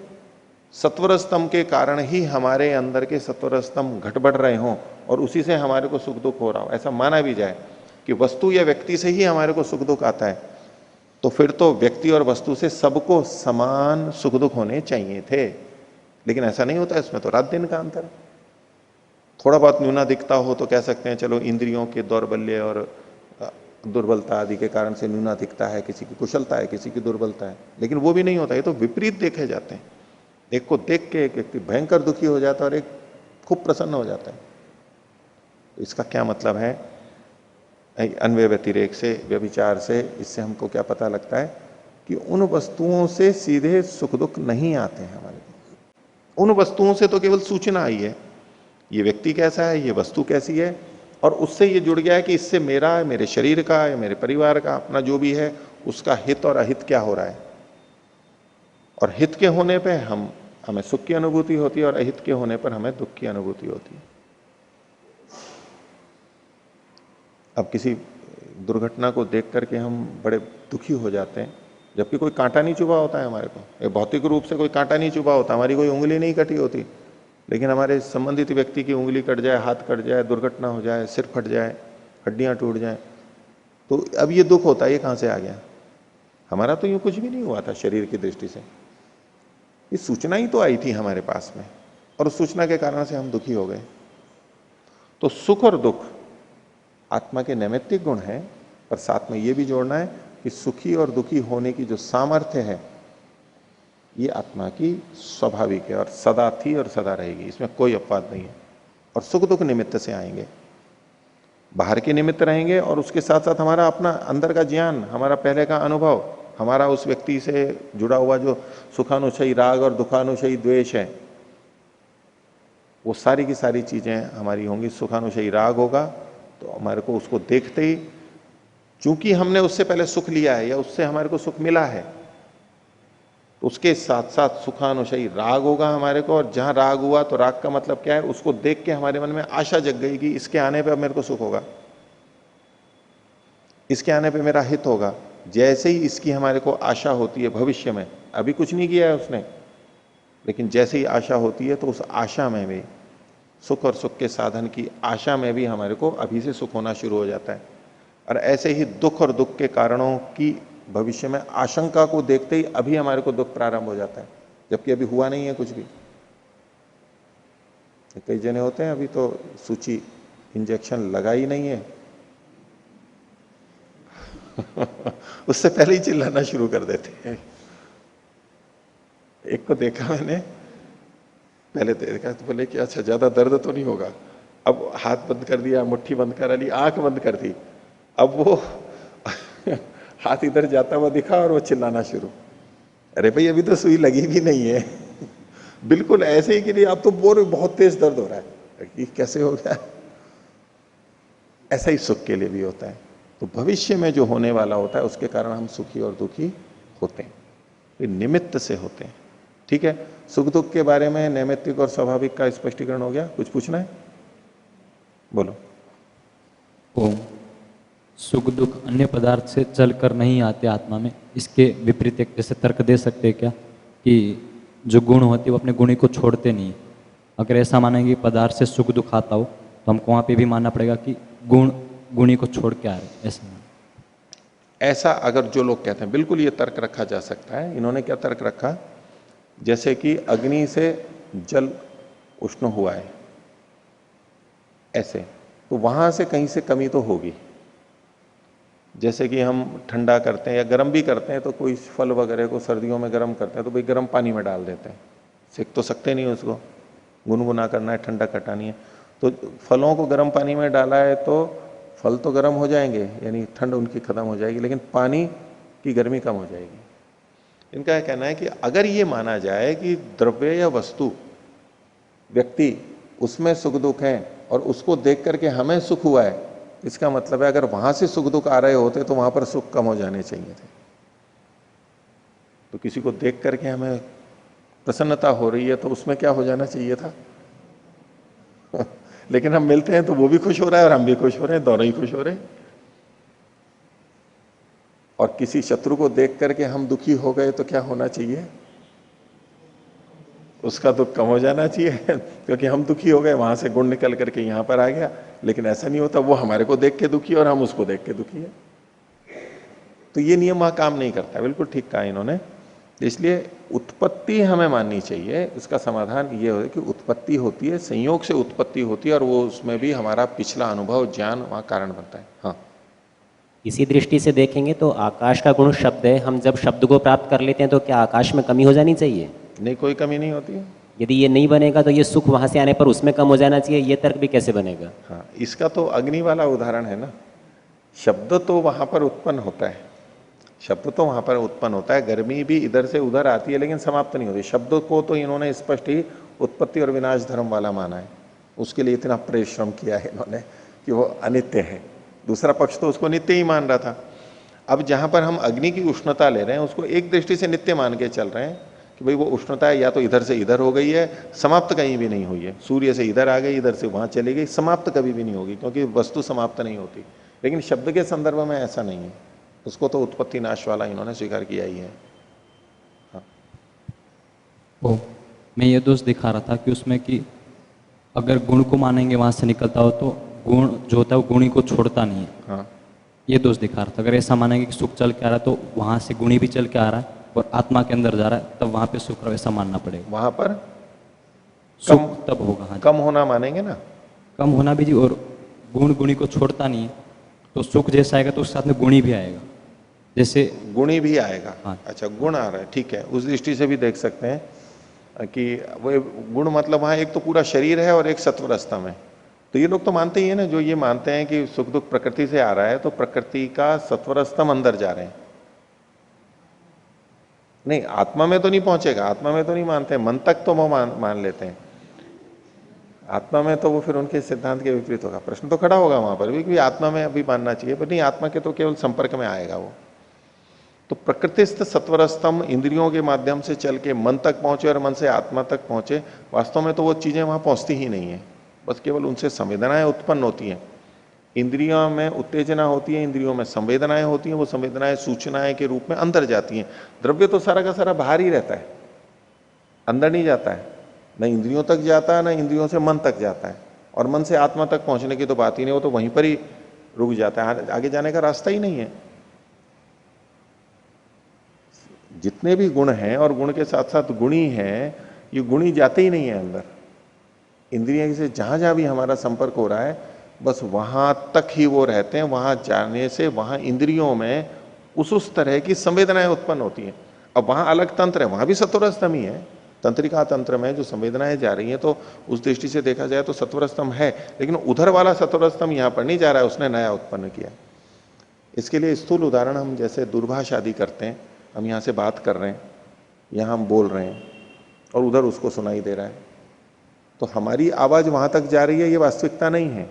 Speaker 1: सत्वर स्तंभ के कारण ही हमारे अंदर के सत्वर स्तंभ घट बढ़ रहे हों और उसी से हमारे को सुख दुख हो रहा हो, ऐसा माना भी जाए कि वस्तु या व्यक्ति से ही हमारे को सुख दुख आता है, तो फिर तो व्यक्ति और वस्तु से सबको समान सुख दुख होने चाहिए थे। लेकिन ऐसा नहीं होता, इसमें तो रात दिन का अंतर। थोड़ा बहुत न्यूनाधिकता हो तो कह सकते हैं चलो इंद्रियों के दौर्बल्य और दुर्बलता आदि के कारण से न्यूनाधिकता है, किसी की कुशलता है, किसी की दुर्बलता है, लेकिन वो भी नहीं होता। ये तो विपरीत देखे जाते हैं। एक को देख के एक व्यक्ति भयंकर दुखी हो जाता है और एक खूब प्रसन्न हो जाता है। तो इसका क्या मतलब है? अन्वय व्यतिरेक से, व्यभिचार से, इससे हमको क्या पता लगता है कि उन वस्तुओं से सीधे सुख दुख नहीं आते हैं हमारे को। उन वस्तुओं से तो केवल सूचना आई है, ये व्यक्ति कैसा है, ये वस्तु कैसी है, और उससे ये जुड़ गया है कि इससे मेरा, मेरे शरीर का या मेरे परिवार का, अपना जो भी है, उसका हित और अहित क्या हो रहा है। और हित के होने पे हमें सुख की अनुभूति होती है और अहित के होने पर हमें दुख की अनुभूति होती है। अब किसी दुर्घटना को देख करके हम बड़े दुखी हो जाते हैं, जबकि कोई कांटा नहीं चुभा होता है हमारे को। भौतिक रूप से कोई कांटा नहीं चुभा होता, हमारी कोई उंगली नहीं कटी होती, लेकिन हमारे संबंधित व्यक्ति की उंगली कट जाए, हाथ कट जाए, दुर्घटना हो जाए, सिर फट जाए, हड्डियां टूट जाए, तो अब ये दुख होता है। ये कहां से आ गया? हमारा तो यूं कुछ भी नहीं हुआ था शरीर की दृष्टि से, ये सूचना ही तो आई थी हमारे पास में, और उस सूचना के कारण से हम दुखी हो गए। तो सुख और दुख आत्मा के नैमित्तिक गुण है, पर साथ में ये भी जोड़ना है कि सुखी और दुखी होने की जो सामर्थ्य है, ये आत्मा की स्वाभाविक है और सदा थी और सदा रहेगी, इसमें कोई अपवाद नहीं है। और सुख दुख निमित्त से आएंगे, बाहर के निमित्त रहेंगे, और उसके साथ साथ हमारा अपना अंदर का ज्ञान, हमारा पहले का अनुभव, हमारा उस व्यक्ति से जुड़ा हुआ जो सुखानुशयी राग और दुखानुशयी द्वेष है, वो सारी की सारी चीजें हमारी होंगी। सुखानुशयी राग होगा तो हमारे को उसको देखते ही, चूंकि हमने उससे पहले सुख लिया है या उससे हमारे को सुख मिला है, तो उसके साथ साथ सुखानुशयी राग होगा हमारे को। और जहां राग हुआ तो राग का मतलब क्या है, उसको देख के हमारे मन में आशा जग गई कि इसके आने पे अब मेरे को सुख होगा, इसके आने पे मेरा हित होगा। जैसे ही इसकी हमारे को आशा होती है भविष्य में, अभी कुछ नहीं किया है उसने, लेकिन जैसे ही आशा होती है तो उस आशा में भी, सुख और सुख के साधन की आशा में भी हमारे को अभी से सुख होना शुरू हो जाता है। और ऐसे ही दुख और दुख के कारणों की भविष्य में आशंका को देखते ही अभी हमारे को दुख प्रारंभ हो जाता है, जबकि अभी हुआ नहीं है कुछ भी। कई जने होते हैं अभी तो सूची इंजेक्शन लगा ही नहीं है उससे पहले ही चिल्लाना शुरू कर देते हैं। एक को देखा मैंने, पहले तो देखा तो बोले कि अच्छा ज्यादा दर्द तो नहीं होगा, अब हाथ बंद कर दिया, मुट्ठी बंद कर ली, आंख बंद कर दी, अब वो हाथ इधर जाता हुआ दिखा और वो चिल्लाना शुरू, अरे भाई अभी तो सुई लगी भी नहीं है बिल्कुल ऐसे ही कि नहीं, अब तो बहुत तेज दर्द हो रहा है। कि कैसे हो गया? ऐसा ही सुख के लिए भी होता है। तो भविष्य में जो होने वाला होता है उसके कारण हम सुखी और दुखी होते हैं, ये निमित्त से होते हैं। ठीक है, सुख दुख के बारे में नैमित्तिक और स्वाभाविक का स्पष्टीकरण हो गया। कुछ पूछना है, बोलो।
Speaker 2: ओम। सुख दुख अन्य पदार्थ से चलकर नहीं आते आत्मा में, इसके विपरीत एक जैसे तर्क दे सकते हैं क्या कि जो गुण होते हैं वो अपने गुणी को छोड़ते नहीं है? अगर ऐसा मानेंगे कि पदार्थ से सुख दुख आता हो तो हमको वहाँ पे भी मानना पड़ेगा कि गुण गुणी को छोड़ के आ रहे,
Speaker 1: ऐसा अगर जो लोग कहते हैं, बिल्कुल ये तर्क रखा जा सकता है। इन्होंने क्या तर्क रखा, जैसे कि अग्नि से जल उष्ण हुआ है ऐसे, तो वहां से कहीं से कमी तो होगी। जैसे कि हम ठंडा करते हैं या गर्म भी करते हैं, तो कोई फल वगैरह को सर्दियों में गर्म करते हैं तो भाई गर्म पानी में डाल देते हैं, सेक तो सकते नहीं उसको, गुनगुना करना है, ठंडा कटानी है। तो फलों को गर्म पानी में डाला है तो फल तो गर्म हो जाएंगे, यानी ठंड उनकी खत्म हो जाएगी, लेकिन पानी की गर्मी कम हो जाएगी। इनका यह कहना है कि अगर ये माना जाए कि द्रव्य या वस्तु, व्यक्ति, उसमें सुख दुख है और उसको देख करके हमें सुख हुआ है, इसका मतलब है अगर वहां से सुख दुख आ रहे होते तो वहां पर सुख कम हो जाने चाहिए थे। तो किसी को देख करके हमें प्रसन्नता हो रही है तो उसमें क्या हो जाना चाहिए था लेकिन हम मिलते हैं तो वो भी खुश हो रहा है और हम भी खुश हो रहे हैं, दोनों ही खुश हो रहे हैं। और किसी शत्रु को देख करके हम दुखी हो गए तो क्या होना चाहिए, उसका दुख कम हो जाना चाहिए क्योंकि हम दुखी हो गए, वहां से गुण निकल करके यहां पर आ गया। लेकिन ऐसा नहीं होता, वो हमारे को देख के दुखी है और हम उसको देख के दुखी है। तो ये नियम वहां काम नहीं करता। बिल्कुल ठीक कहा इन्होंने। इसलिए उत्पत्ति हमें माननी चाहिए। इसका समाधान ये हो कि उत्पत्ति होती है, संयोग से उत्पत्ति होती है, और वो उसमें भी हमारा पिछला अनुभव ज्ञान वहां कारण बनता है। हाँ,
Speaker 3: इसी दृष्टि से देखेंगे तो आकाश का गुण शब्द है, हम जब शब्द को प्राप्त कर लेते हैं तो क्या आकाश में कमी हो जानी चाहिए?
Speaker 1: नहीं, कोई कमी नहीं होती है।
Speaker 3: यदि ये नहीं बनेगा तो ये सुख वहां से आने पर उसमें कम हो जाना चाहिए, ये तर्क भी कैसे बनेगा?
Speaker 1: हाँ, इसका तो अग्नि वाला उदाहरण है ना। शब्द तो वहां पर उत्पन्न होता है, शब्द तो वहां पर उत्पन्न होता है, गर्मी भी इधर से उधर आती है लेकिन समाप्त नहीं होती। शब्द को तो इन्होंने स्पष्ट ही उत्पत्ति और विनाश धर्म वाला माना है, उसके लिए इतना परिश्रम किया है इन्होंने कि वो अनित्य है। दूसरा पक्ष तो उसको नित्य ही मान रहा था। अब जहां पर हम अग्नि की उष्णता ले रहे हैं उसको एक दृष्टि से नित्य मान के चल रहे हैं कि भाई वो उष्णता या तो इधर से इधर हो गई है, समाप्त कहीं भी नहीं हुई है। सूर्य से इधर आ गई, इधर से वहां चली गई, समाप्त कभी भी नहीं होगी क्योंकि वस्तु समाप्त नहीं होती। लेकिन शब्द के संदर्भ में ऐसा नहीं है, उसको तो उत्पत्ति नाश वाला इन्होंने स्वीकार किया ही है। हाँ।
Speaker 2: ओ, मैं ये दोष दिखा रहा था कि उसमें कि अगर गुण को मानेंगे वहां से निकलता हो तो गुण जो होता है वो गुणी को छोड़ता नहीं है।
Speaker 1: हाँ,
Speaker 2: ये दोष दिखा रहा था। अगर ऐसा मानेंगे कि सुख चल के आ रहा है तो वहां से गुणी भी चल के आ रहा है और आत्मा के अंदर जा रहा है, तब वहां पे सुख ऐसा मानना पड़ेगा।
Speaker 1: वहां पर
Speaker 2: सुख तब होगा। हाँ,
Speaker 1: कम होना मानेंगे ना,
Speaker 2: कम होना भी जी, और गुण गुणी को छोड़ता नहीं है तो सुख जैसा आएगा तो उसके साथ में गुणी भी आएगा, जैसे
Speaker 1: गुणी भी आएगा।
Speaker 2: हाँ।
Speaker 1: अच्छा, गुण आ रहा है, ठीक है, उस दृष्टि से भी देख सकते हैं कि वो गुण मतलब वहां एक तो पूरा शरीर है और एक सत्वर स्तंभ है। तो ये लोग तो मानते ही है ना, जो ये मानते हैं कि सुख दुख प्रकृति से आ रहा है तो प्रकृति का सत्वर स्तंभ अंदर जा रहे हैं। नहीं, आत्मा में तो नहीं पहुंचेगा, आत्मा में तो नहीं मानते हैं, मन तक तो वो मान लेते हैं। आत्मा में तो वो फिर उनके सिद्धांत के विपरीत होगा। प्रश्न तो खड़ा होगा वहां पर भी कि आत्मा में अभी मानना चाहिए, पर नहीं, आत्मा के तो केवल संपर्क में आएगा वो। तो प्रकृतिस्थ सत्वर स्तंभ इंद्रियों के माध्यम से चल के मन तक पहुंचे और मन से आत्मा तक पहुंचे, वास्तव में तो वो चीजें वहां पहुंचती ही नहीं है, बस केवल उनसे संवेदनाएं उत्पन्न होती हैं। इंद्रियों में उत्तेजना होती है, इंद्रियों में संवेदनाएं होती हैं, वो संवेदनाएं सूचनाएं के रूप में अंदर जाती हैं। द्रव्य तो सारा का सारा बाहर ही रहता है, अंदर नहीं जाता है, न इंद्रियों तक जाता है, न इंद्रियों से मन तक जाता है। और मन से आत्मा तक पहुंचने की तो बात ही नहीं, वो तो वहीं पर ही रुक जाता है, आगे जाने का रास्ता ही नहीं है। जितने भी गुण हैं और गुण के साथ साथ गुणी हैं, ये गुणी जाते ही नहीं है अंदर। इंद्रिय से जहां जहां भी हमारा संपर्क हो रहा है बस वहां तक ही वो रहते हैं। वहां जाने से वहां इंद्रियों में उस तरह की संवेदनाएं उत्पन्न होती हैं। अब वहां अलग तंत्र है, वहां भी सत्वर स्तंभ ही है। तंत्रिका तंत्र में जो संवेदनाएं जा रही हैं, तो उस दृष्टि से देखा जाए तो सत्वर स्तंभ है, लेकिन उधर वाला सत्वर स्तंभ यहां पर नहीं जा रहा है, उसने नया उत्पन्न किया। इसके लिए स्थूल उदाहरण, हम जैसे दूरभाष आदि करते हैं, हम यहां से बात कर रहे हैं, यहां हम बोल रहे हैं और उधर उसको सुनाई दे रहा है, तो हमारी आवाज वहां तक जा रही है, ये वास्तविकता नहीं है।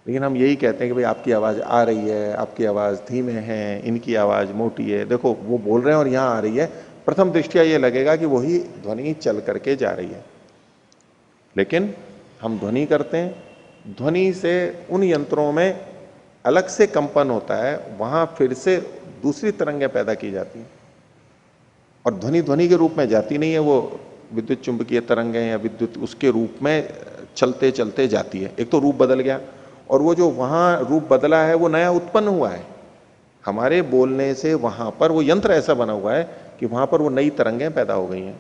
Speaker 1: लेकिन हम यही कहते हैं कि भाई आपकी आवाज आ रही है, आपकी आवाज धीमे है, इनकी आवाज मोटी है, देखो वो बोल रहे हैं और यहां आ रही है, प्रथम दृष्टया ये लगेगा कि वही ध्वनि चल करके जा रही है। लेकिन हम ध्वनि करते हैं, ध्वनि से उन यंत्रों में अलग से कंपन होता है, वहां फिर से दूसरी तरंगें पैदा की जाती हैं और ध्वनि ध्वनि के रूप में जाती नहीं है, वो विद्युत चुंबकीय तरंगें या विद्युत उसके रूप में चलते चलते जाती है। एक तो रूप बदल गया और वो जो वहां रूप बदला है वो नया उत्पन्न हुआ है हमारे बोलने से, वहां पर वो यंत्र ऐसा बना हुआ है कि वहां पर वो नई तरंगें पैदा हो गई हैं।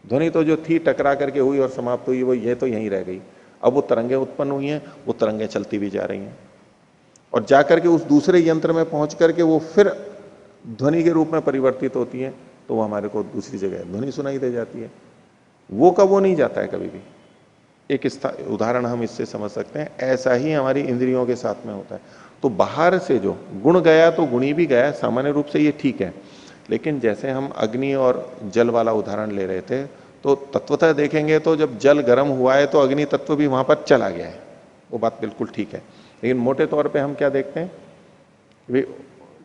Speaker 1: ध्वनि तो जो थी टकरा करके हुई और समाप्त हुई, वो ये तो यहीं रह गई। अब वो तरंगें उत्पन्न हुई हैं, वो तरंगें चलती भी जा रही हैं और जाकर के उस दूसरे यंत्र में पहुंच करके वो फिर ध्वनि के रूप में परिवर्तित होती है, तो वो हमारे को दूसरी जगह ध्वनि सुनाई दे जाती है। वो का वो नहीं जाता है कभी भी। एक उदाहरण हम इससे समझ सकते हैं, ऐसा ही हमारी इंद्रियों के साथ में होता है। तो बाहर से जो गुण गया तो गुणी भी गया, सामान्य रूप से ये ठीक है। लेकिन जैसे हम अग्नि और जल वाला उदाहरण ले रहे थे, तो तत्वतः देखेंगे तो जब जल गर्म हुआ है तो अग्नि तत्व भी वहां पर चला गया है, वो बात बिल्कुल ठीक है। लेकिन मोटे तौर पे हम क्या देखते हैं, वे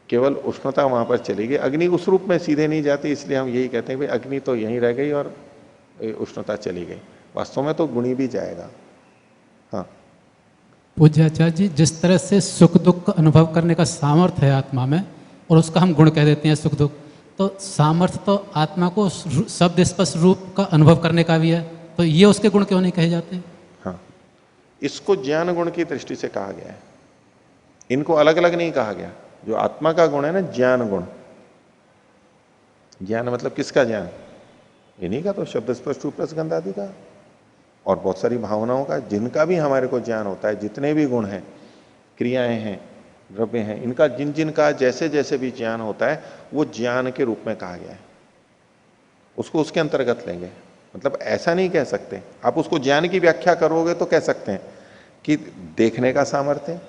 Speaker 1: केवल उष्णता वहां पर चली गई, अग्नि उस रूप में सीधे नहीं जाती, इसलिए हम यही कहते हैं भाई अग्नि तो यहीं रह गई और उष्णता चली गई। वास्तव में तो गुणी भी जाएगा। हाँ
Speaker 4: पूज्य आचार्य जी, जिस तरह से सुख दुख का अनुभव करने का सामर्थ्य है आत्मा में, और उसका हम गुण कह देते हैं सुख दुख, तो सामर्थ्य तो आत्मा को शब्द स्पर्श रूप का अनुभव करने का भी है, तो ये उसके गुण क्यों नहीं कहे जाते?
Speaker 1: हाँ, इसको ज्ञान गुण की दृष्टि से कहा गया है, इनको अलग अलग नहीं कहा गया। जो आत्मा का गुण है ना, ज्ञान गुण, ज्ञान मतलब किसका ज्ञान? इन्हीं का, तो शब्द स्पर्श रूप रस गंध आदि का और बहुत सारी भावनाओं का, जिनका भी हमारे को ज्ञान होता है, जितने भी गुण हैं, क्रियाएं हैं, द्रव्य हैं, इनका जिन जिन का जैसे जैसे भी ज्ञान होता है, वो ज्ञान के रूप में कहा गया है। उसको उसके अंतर्गत लेंगे। मतलब ऐसा नहीं कह सकते, आप उसको ज्ञान की व्याख्या करोगे तो कह सकते हैं कि देखने का सामर्थ्य,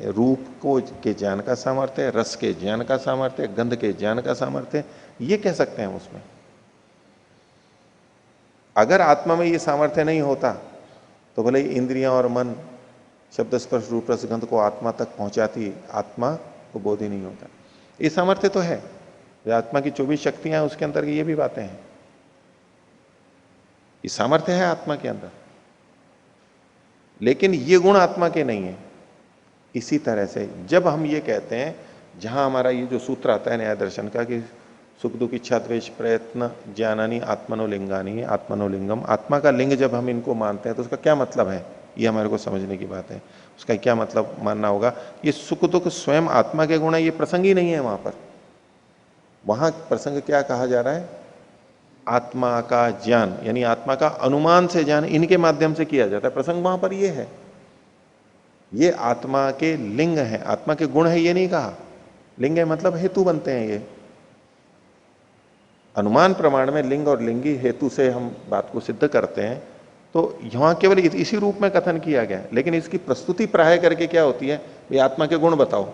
Speaker 1: रूप को के ज्ञान का सामर्थ्य, रस के ज्ञान का सामर्थ्य, गंध के ज्ञान का सामर्थ्य, ये कह सकते हैं उसमें। अगर आत्मा में ये सामर्थ्य नहीं होता तो भले इंद्रियां और मन शब्द स्पर्श रूप रस गंध को आत्मा तक पहुंचाती, आत्मा को बोध ही नहीं होता। ये सामर्थ्य तो है, आत्मा की 24 शक्तियां हैं, उसके अंदर ये भी बातें हैं, ये सामर्थ्य है आत्मा के अंदर, लेकिन ये गुण आत्मा के नहीं है। इसी तरह से जब हम ये कहते हैं, जहां हमारा ये जो सूत्र आता है न्याय दर्शन का कि सुख दुख इच्छा द्वेष प्रयत्न ज्ञानानी आत्मनोलिंगानी, आत्मनोलिंगम, आत्मा का लिंग जब हम इनको मानते हैं तो उसका क्या मतलब है, ये हमारे को समझने की बात है। उसका क्या मतलब मानना होगा? ये सुख दुख स्वयं आत्मा के गुण है, ये प्रसंग ही नहीं है वहां पर। वहां प्रसंग क्या कहा जा रहा है? आत्मा का ज्ञान, यानी आत्मा का अनुमान से ज्ञान इनके माध्यम से किया जाता है। प्रसंग वहां पर ये है, ये आत्मा के लिंग है, आत्मा के गुण है, ये नहीं कहा। लिंग है मतलब हेतु बनते हैं। ये अनुमान प्रमाण में लिंग और लिंगी हेतु से हम बात को सिद्ध करते हैं, तो यहां केवल इसी रूप में कथन किया गया है। लेकिन इसकी प्रस्तुति प्राय करके क्या होती है, भाई आत्मा के गुण बताओ,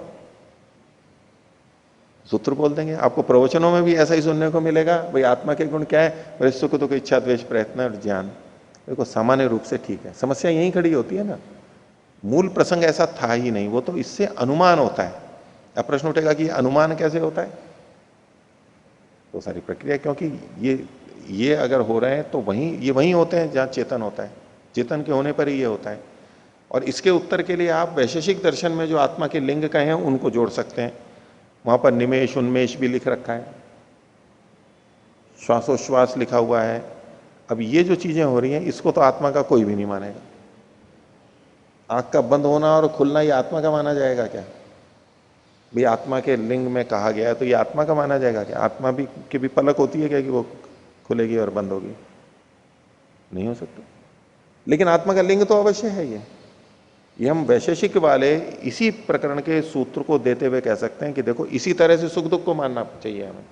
Speaker 1: सूत्र बोल देंगे। आपको प्रवचनों में भी ऐसा ही सुनने को मिलेगा, भाई आत्मा के गुण क्या है, भाई सुख दुख इच्छा द्वेष प्रयत्न और ज्ञान। देखो सामान्य रूप से ठीक है, समस्या यहीं खड़ी होती है ना, मूल प्रसंग ऐसा था ही नहीं, वो तो इससे अनुमान होता है। अब प्रश्न उठेगा कि अनुमान कैसे होता है? तो सारी प्रक्रिया, क्योंकि ये अगर हो रहे हैं तो ये वहीं होते हैं जहां चेतन होता है, चेतन के होने पर ही ये होता है। और इसके उत्तर के लिए आप वैशेषिक दर्शन में जो आत्मा के लिंग कहे हैं उनको जोड़ सकते हैं। वहां पर निमेश उन्मेष भी लिख रखा है, श्वासोश्वास लिखा हुआ है। अब ये जो चीजें हो रही हैं, इसको तो आत्मा का कोई भी नहीं मानेगा। आंख का बंद होना और खुलना ये आत्मा का माना जाएगा क्या? भाई आत्मा के लिंग में कहा गया है तो ये आत्मा का माना जाएगा क्या? आत्मा भी की भी पलक होती है क्या कि वो खुलेगी और बंद होगी? नहीं हो सकता। लेकिन आत्मा का लिंग तो अवश्य है। ये हम वैशेषिक वाले इसी प्रकरण के सूत्र को देते हुए कह सकते हैं कि देखो इसी तरह से सुख दुख को मानना चाहिए हमें,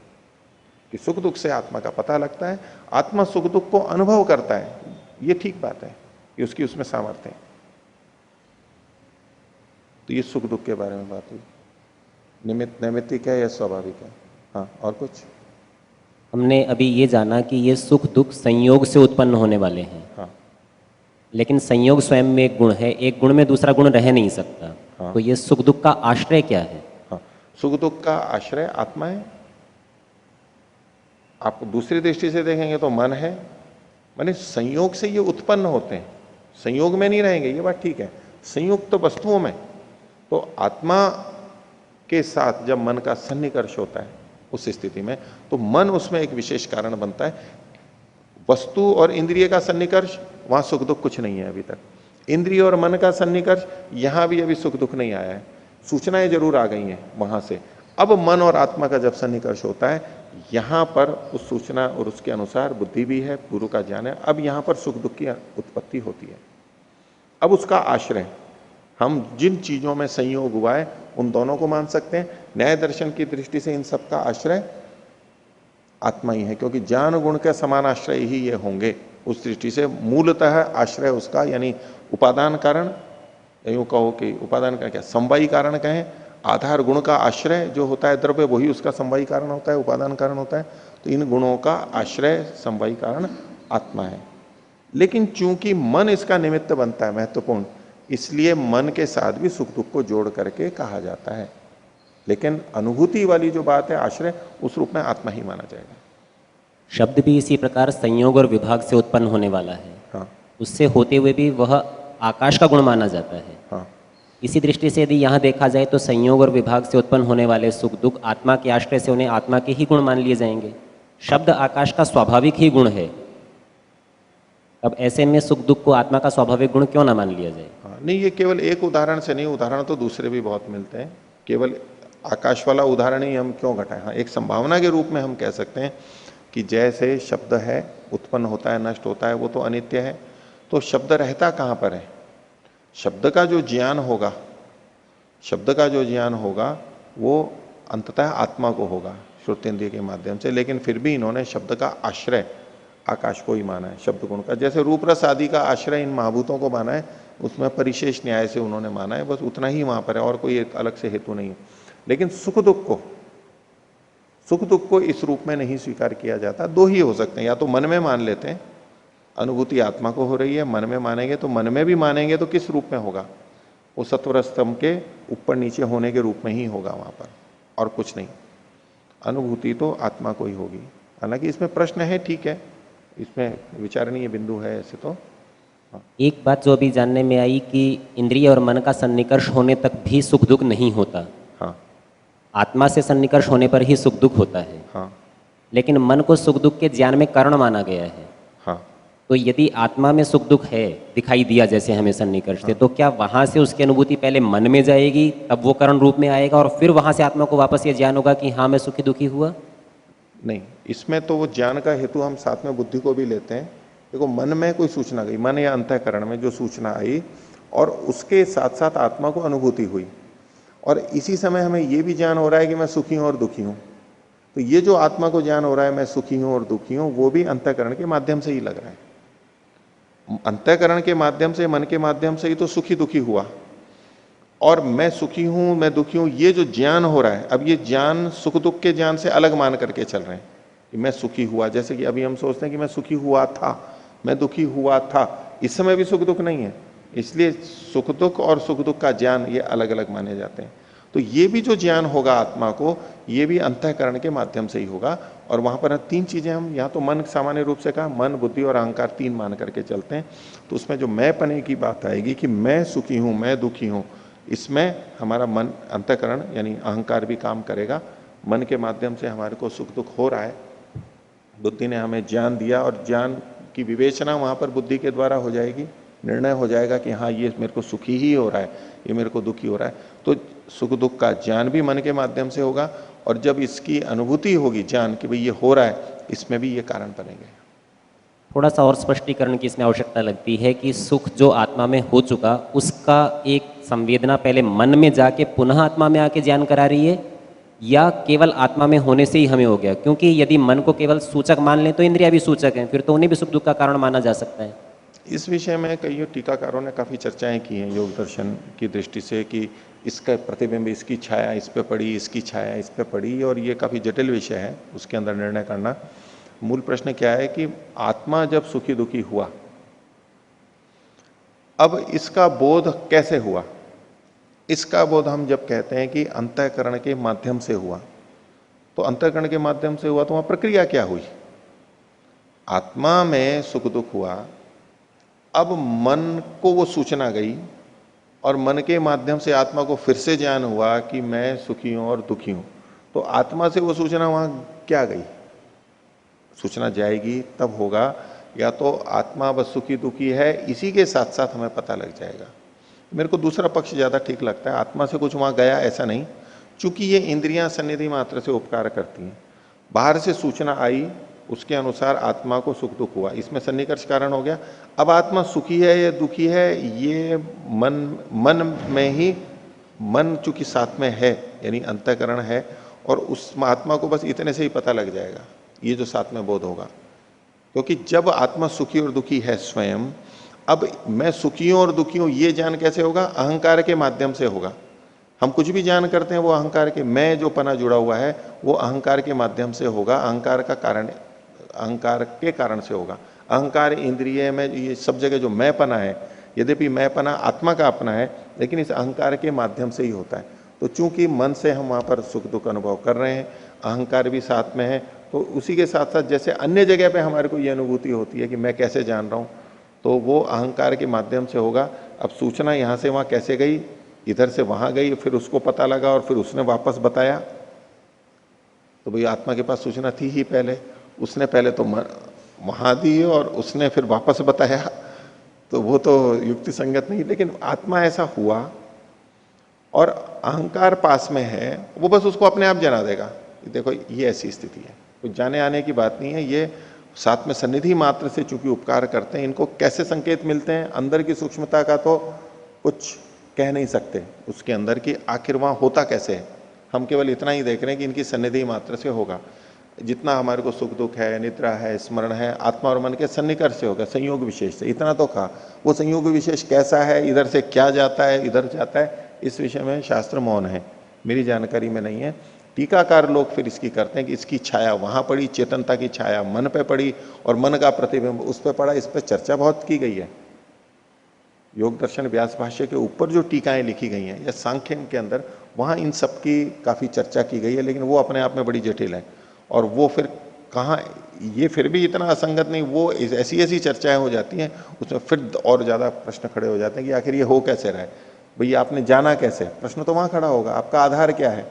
Speaker 1: कि सुख दुख से आत्मा का पता लगता है, आत्मा सुख दुख को अनुभव करता है। ये ठीक बात है कि उसकी उसमें सामर्थ्य है। तो ये सुख दुख के बारे में बात हुई। निमित्त नैमित्तिक है या स्वाभाविक है? हाँ, और कुछ?
Speaker 3: हमने अभी ये जाना कि ये सुख दुख संयोग से उत्पन्न होने वाले हैं।
Speaker 1: हाँ,
Speaker 3: लेकिन संयोग स्वयं में एक गुण है, एक गुण में दूसरा गुण रह नहीं सकता।
Speaker 1: हाँ।
Speaker 3: तो ये सुख दुख का आश्रय क्या है?
Speaker 1: हाँ, सुख दुख का आश्रय आत्मा है। आप दूसरी दृष्टि से देखेंगे तो मन है, माने संयोग से ये उत्पन्न होते हैं, संयोग में नहीं रहेंगे, ये बात ठीक है। संयुक्त तो वस्तुओं में, तो आत्मा के साथ जब मन का सन्निकर्ष होता है उस स्थिति में, तो मन उसमें एक विशेष कारण बनता है। वस्तु और इंद्रिय का सन्निकर्ष, वहां सुख दुख कुछ नहीं है अभी तक। इंद्रिय और मन का सन्निकर्ष, यहां भी अभी सुख दुख नहीं आया है, सूचनाएं जरूर आ गई हैं वहां से। अब मन और आत्मा का जब सन्निकर्ष होता है, यहां पर उस सूचना और उसके अनुसार बुद्धि भी है, पूर्व का ज्ञान है, अब यहां पर सुख दुख की उत्पत्ति होती है। अब उसका आश्रय हम जिन चीजों में संयोग हुआ है उन दोनों को मान सकते हैं। न्याय दर्शन की दृष्टि से इन सबका आश्रय आत्मा ही है, क्योंकि ज्ञान गुण के समान आश्रय ही ये होंगे। उस दृष्टि से मूलतः आश्रय उसका, यानी उपादान कारण, यूं कहो कि उपादान का क्या समवायी कारण कहें, आधार गुण का आश्रय जो होता है द्रव्य, वही उसका समवायी कारण होता है, उपादान कारण होता है। तो इन गुणों का आश्रय समवायी कारण आत्मा है। लेकिन चूंकि मन इसका निमित्त बनता है महत्वपूर्ण, इसलिए मन के साथ भी सुख दुख को जोड़ करके कहा जाता है। लेकिन अनुभूति वाली जो बात है आश्रय, उस रूप में आत्मा ही माना जाएगा।
Speaker 3: शब्द भी इसी प्रकार संयोग और विभाग से उत्पन्न होने वाला है।
Speaker 1: हाँ
Speaker 3: उससे होते हुए भी वह आकाश का गुण माना जाता है।
Speaker 1: हाँ,
Speaker 3: इसी दृष्टि से यदि यहाँ देखा जाए तो संयोग और विभाग से उत्पन्न होने वाले सुख दुख आत्मा के आश्रय से उन्हें आत्मा के ही गुण मान लिए जाएंगे। शब्द आकाश का स्वाभाविक ही गुण है, अब ऐसे में सुख दुख को आत्मा का स्वाभाविक गुण क्यों ना मान लिया जाए?
Speaker 1: हाँ, नहीं, ये केवल एक उदाहरण से नहीं, उदाहरण तो दूसरे भी बहुत मिलते हैं। केवल आकाश वाला उदाहरण ही हम क्यों घटाएं? हाँ, एक संभावना के रूप में हम कह सकते हैं कि जैसे शब्द है, उत्पन्न होता है, नष्ट होता है, वो तो अनित्य है। तो शब्द रहता कहाँ पर है? शब्द का जो ज्ञान होगा, शब्द का जो ज्ञान होगा वो अंततः आत्मा को होगा श्रुतेंद्रिय के माध्यम से। लेकिन फिर भी इन्होंने शब्द का आश्रय आकाश को ही माना है, शब्द गुण का। जैसे रूप रस आदि का आश्रय इन महाभूतों को माना है, उसमें परिशेष न्याय से उन्होंने माना है, बस उतना ही वहां पर है, और कोई अलग से हेतु नहीं है। लेकिन सुख दुख को इस रूप में नहीं स्वीकार किया जाता। दो ही हो सकते हैं, या तो मन में मान लेते हैं, अनुभूति आत्मा को हो रही है, मन में मानेंगे, तो मन में भी मानेंगे तो किस रूप में होगा? वो सत्वर स्तंभ के ऊपर नीचे होने के रूप में ही होगा वहां पर, और कुछ नहीं। अनुभूति तो आत्मा को ही होगी। हालांकि इसमें प्रश्न है, ठीक है, इसमें विचारणीय बिंदु है ऐसे तो।
Speaker 3: एक बात जो अभी जानने में आई कि इंद्रिय और मन का सन्निकर्ष होने तक भी सुख दुख नहीं होता,
Speaker 1: हाँ
Speaker 3: आत्मा से सन्निकर्ष होने पर ही सुख दुख होता है।
Speaker 1: हाँ
Speaker 3: लेकिन मन को सुख दुख के ज्ञान में कारण माना गया है।
Speaker 1: हाँ,
Speaker 3: तो यदि आत्मा में सुख दुख है, दिखाई दिया जैसे हमें सन्निकर्ष से, तो क्या वहां से उसकी अनुभूति पहले मन में जाएगी, तब वो कारण रूप में आएगा, और फिर वहां से आत्मा को वापस ये ज्ञान होगा कि हाँ मैं सुखी दुखी हुआ?
Speaker 1: नहीं, इसमें तो वो ज्ञान का हेतु हम साथ में बुद्धि को भी लेते हैं। देखो, मन में कोई सूचना गई, मन या अंतःकरण में जो सूचना आई, और उसके साथ साथ आत्मा को अनुभूति हुई, और इसी समय हमें ये भी ज्ञान हो रहा है कि मैं सुखी हूं और दुखी हूं। तो ये जो आत्मा को ज्ञान हो रहा है मैं सुखी हूं और दुखी हूं, वो भी अंतःकरण के माध्यम से ही लग रहा है। अंतःकरण के माध्यम से, मन के माध्यम से ही तो सुखी दुखी हुआ, और मैं सुखी हूं मैं दुखी हूं, ये जो ज्ञान हो रहा है, अब ये ज्ञान सुख दुख के ज्ञान से अलग मान करके चल रहे हैं कि मैं सुखी हुआ। जैसे कि अभी हम सोचते हैं कि मैं सुखी हुआ था, मैं दुखी हुआ था, इस समय भी सुख दुख नहीं है, इसलिए सुख दुख और सुख दुख का ज्ञान ये अलग अलग माने जाते हैं। तो ये भी जो ज्ञान होगा आत्मा को, ये भी अंतःकरण के माध्यम से ही होगा। और वहां पर तीन चीजें, हम यहाँ तो मन सामान्य रूप से कहा, मन बुद्धि और अहंकार तीन मान करके चलते हैं। तो उसमें जो मैं पने की बात आएगी कि मैं सुखी हूं मैं दुखी हूं, इसमें हमारा मन अंतःकरण यानी अहंकार भी काम करेगा। मन के माध्यम से हमारे को सुख दुख हो रहा है, बुद्धि ने हमें ज्ञान दिया, और ज्ञान की विवेचना वहां पर बुद्धि के द्वारा हो जाएगी, निर्णय हो जाएगा कि हाँ ये मेरे को सुखी ही हो रहा है, ये मेरे को दुखी हो रहा है। तो सुख दुख का ज्ञान भी मन के माध्यम से होगा, और जब इसकी अनुभूति होगी ज्ञान कि भाई ये हो रहा है, इसमें भी ये कारण बनेंगे।
Speaker 3: थोड़ा सा और स्पष्टीकरण की इसमें आवश्यकता लगती है कि सुख जो आत्मा में हो चुका, उसका एक संवेदना पहले मन में जाके पुनः आत्मा में आके ज्ञान करा रही है, या केवल आत्मा में होने से ही हमें हो गया? क्योंकि यदि मन को केवल सूचक मान लें तो इंद्रिया भी सूचक हैं, फिर तो उन्हें भी सुख दुख का कारण माना जा सकता है।
Speaker 1: इस विषय में कई टीकाकारों ने काफी चर्चाएं की हैं योग दर्शन की दृष्टि से, कि इसका प्रतिबिंब, इसकी छाया इस पे पड़ी, इसकी छाया इस पे पड़ी, और ये काफी जटिल विषय है उसके अंदर निर्णय करना। मूल प्रश्न क्या है कि आत्मा जब सुखी दुखी हुआ, अब इसका बोध कैसे हुआ? इसका बोध हम जब कहते हैं कि अंतःकरण के माध्यम से हुआ, तो अंतःकरण के माध्यम से हुआ तो वहां प्रक्रिया क्या हुई? आत्मा में सुख दुख हुआ, अब मन को वो सूचना गई और मन के माध्यम से आत्मा को फिर से ज्ञान हुआ कि मैं सुखी हूं और दुखी हूं। तो आत्मा से वो सूचना वहां क्या गई? सूचना जाएगी तब होगा, या तो आत्मा बस सुखी दुखी है, इसी के साथ साथ हमें पता लग जाएगा। मेरे को दूसरा पक्ष ज्यादा ठीक लगता है, आत्मा से कुछ वहां गया ऐसा नहीं, चूंकि ये इंद्रियां सन्निधि मात्र से उपकार करती हैं, बाहर से सूचना आई, उसके अनुसार आत्मा को सुख दुख हुआ, इसमें सन्निकर्ष कारण हो गया। अब आत्मा सुखी है या दुखी है, ये मन में ही, मन चूंकि साथ में है यानी अंतःकरण है, और उस आत्मा को बस इतने से ही पता लग जाएगा, ये जो साथ में बोध होगा। क्योंकि जब आत्मा सुखी और दुखी है स्वयं, अब मैं सुखी हूं और दुखी हूं ये ज्ञान कैसे होगा? अहंकार के माध्यम से होगा। हम कुछ भी ज्ञान करते हैं वो अहंकार के, मैं जो पना जुड़ा हुआ है वो अहंकार के माध्यम से होगा, अहंकार का कारण, अहंकार के कारण से होगा। अहंकार इंद्रिय में ये सब जगह जो मैं पना है, यद्यपि मैं पना आत्मा का अपना है, लेकिन इस अहंकार के माध्यम से ही होता है। तो चूंकि मन से हम वहां पर सुख दुख अनुभव कर रहे हैं, अहंकार भी साथ में है, तो उसी के साथ साथ जैसे अन्य जगह पे हमारे को ये अनुभूति होती है कि मैं कैसे जान रहा हूं, तो वो अहंकार के माध्यम से होगा। अब सूचना यहां से वहां कैसे गई, इधर से वहां गई, फिर उसको पता लगा और फिर उसने वापस बताया। तो भाई आत्मा के पास सूचना थी ही पहले, उसने पहले तो वहां दी और उसने फिर वापस बताया, तो वो तो युक्ति संगत नहीं। लेकिन आत्मा ऐसा हुआ और अहंकार पास में है, वो बस उसको अपने आप जना देगा। देखो ये ऐसी स्थिति है, कुछ जाने आने की बात नहीं है, ये साथ में सन्निधि मात्र से चूंकि उपकार करते हैं। इनको कैसे संकेत मिलते हैं, अंदर की सूक्ष्मता का तो कुछ कह नहीं सकते, उसके अंदर की आखिर वहां होता कैसे है, हम केवल इतना ही देख रहे हैं कि इनकी सन्निधि मात्र से होगा। जितना हमारे को सुख दुख है, निद्रा है, स्मरण है, आत्मा और मन के सन्निकर्ष से होगा, संयोग विशेष से, इतना तो कहा। वो संयोग विशेष कैसा है, इधर से क्या जाता है, इधर जाता है, इस विषय में शास्त्र मौन है, मेरी जानकारी में नहीं है। टीकाकार लोग फिर इसकी करते हैं कि इसकी छाया वहां पड़ी, चेतनता की छाया मन पे पड़ी और मन का प्रतिबिंब उस पर पड़ा। इस पर चर्चा बहुत की गई है, योग दर्शन व्यास भाष्य के ऊपर जो टीकाएं लिखी गई हैं या सांख्य के अंदर, वहां इन सब की काफी चर्चा की गई है, लेकिन वो अपने आप में बड़ी जटिल है। और वो फिर कहाँ, ये फिर भी इतना असंगत नहीं, वो ऐसी ऐसी चर्चाएं हो जाती हैं, उसमें फिर और ज्यादा प्रश्न खड़े हो जाते हैं कि आखिर ये हो कैसे रहा है, भैया आपने जाना कैसे, प्रश्न तो वहां खड़ा होगा, आपका आधार क्या है।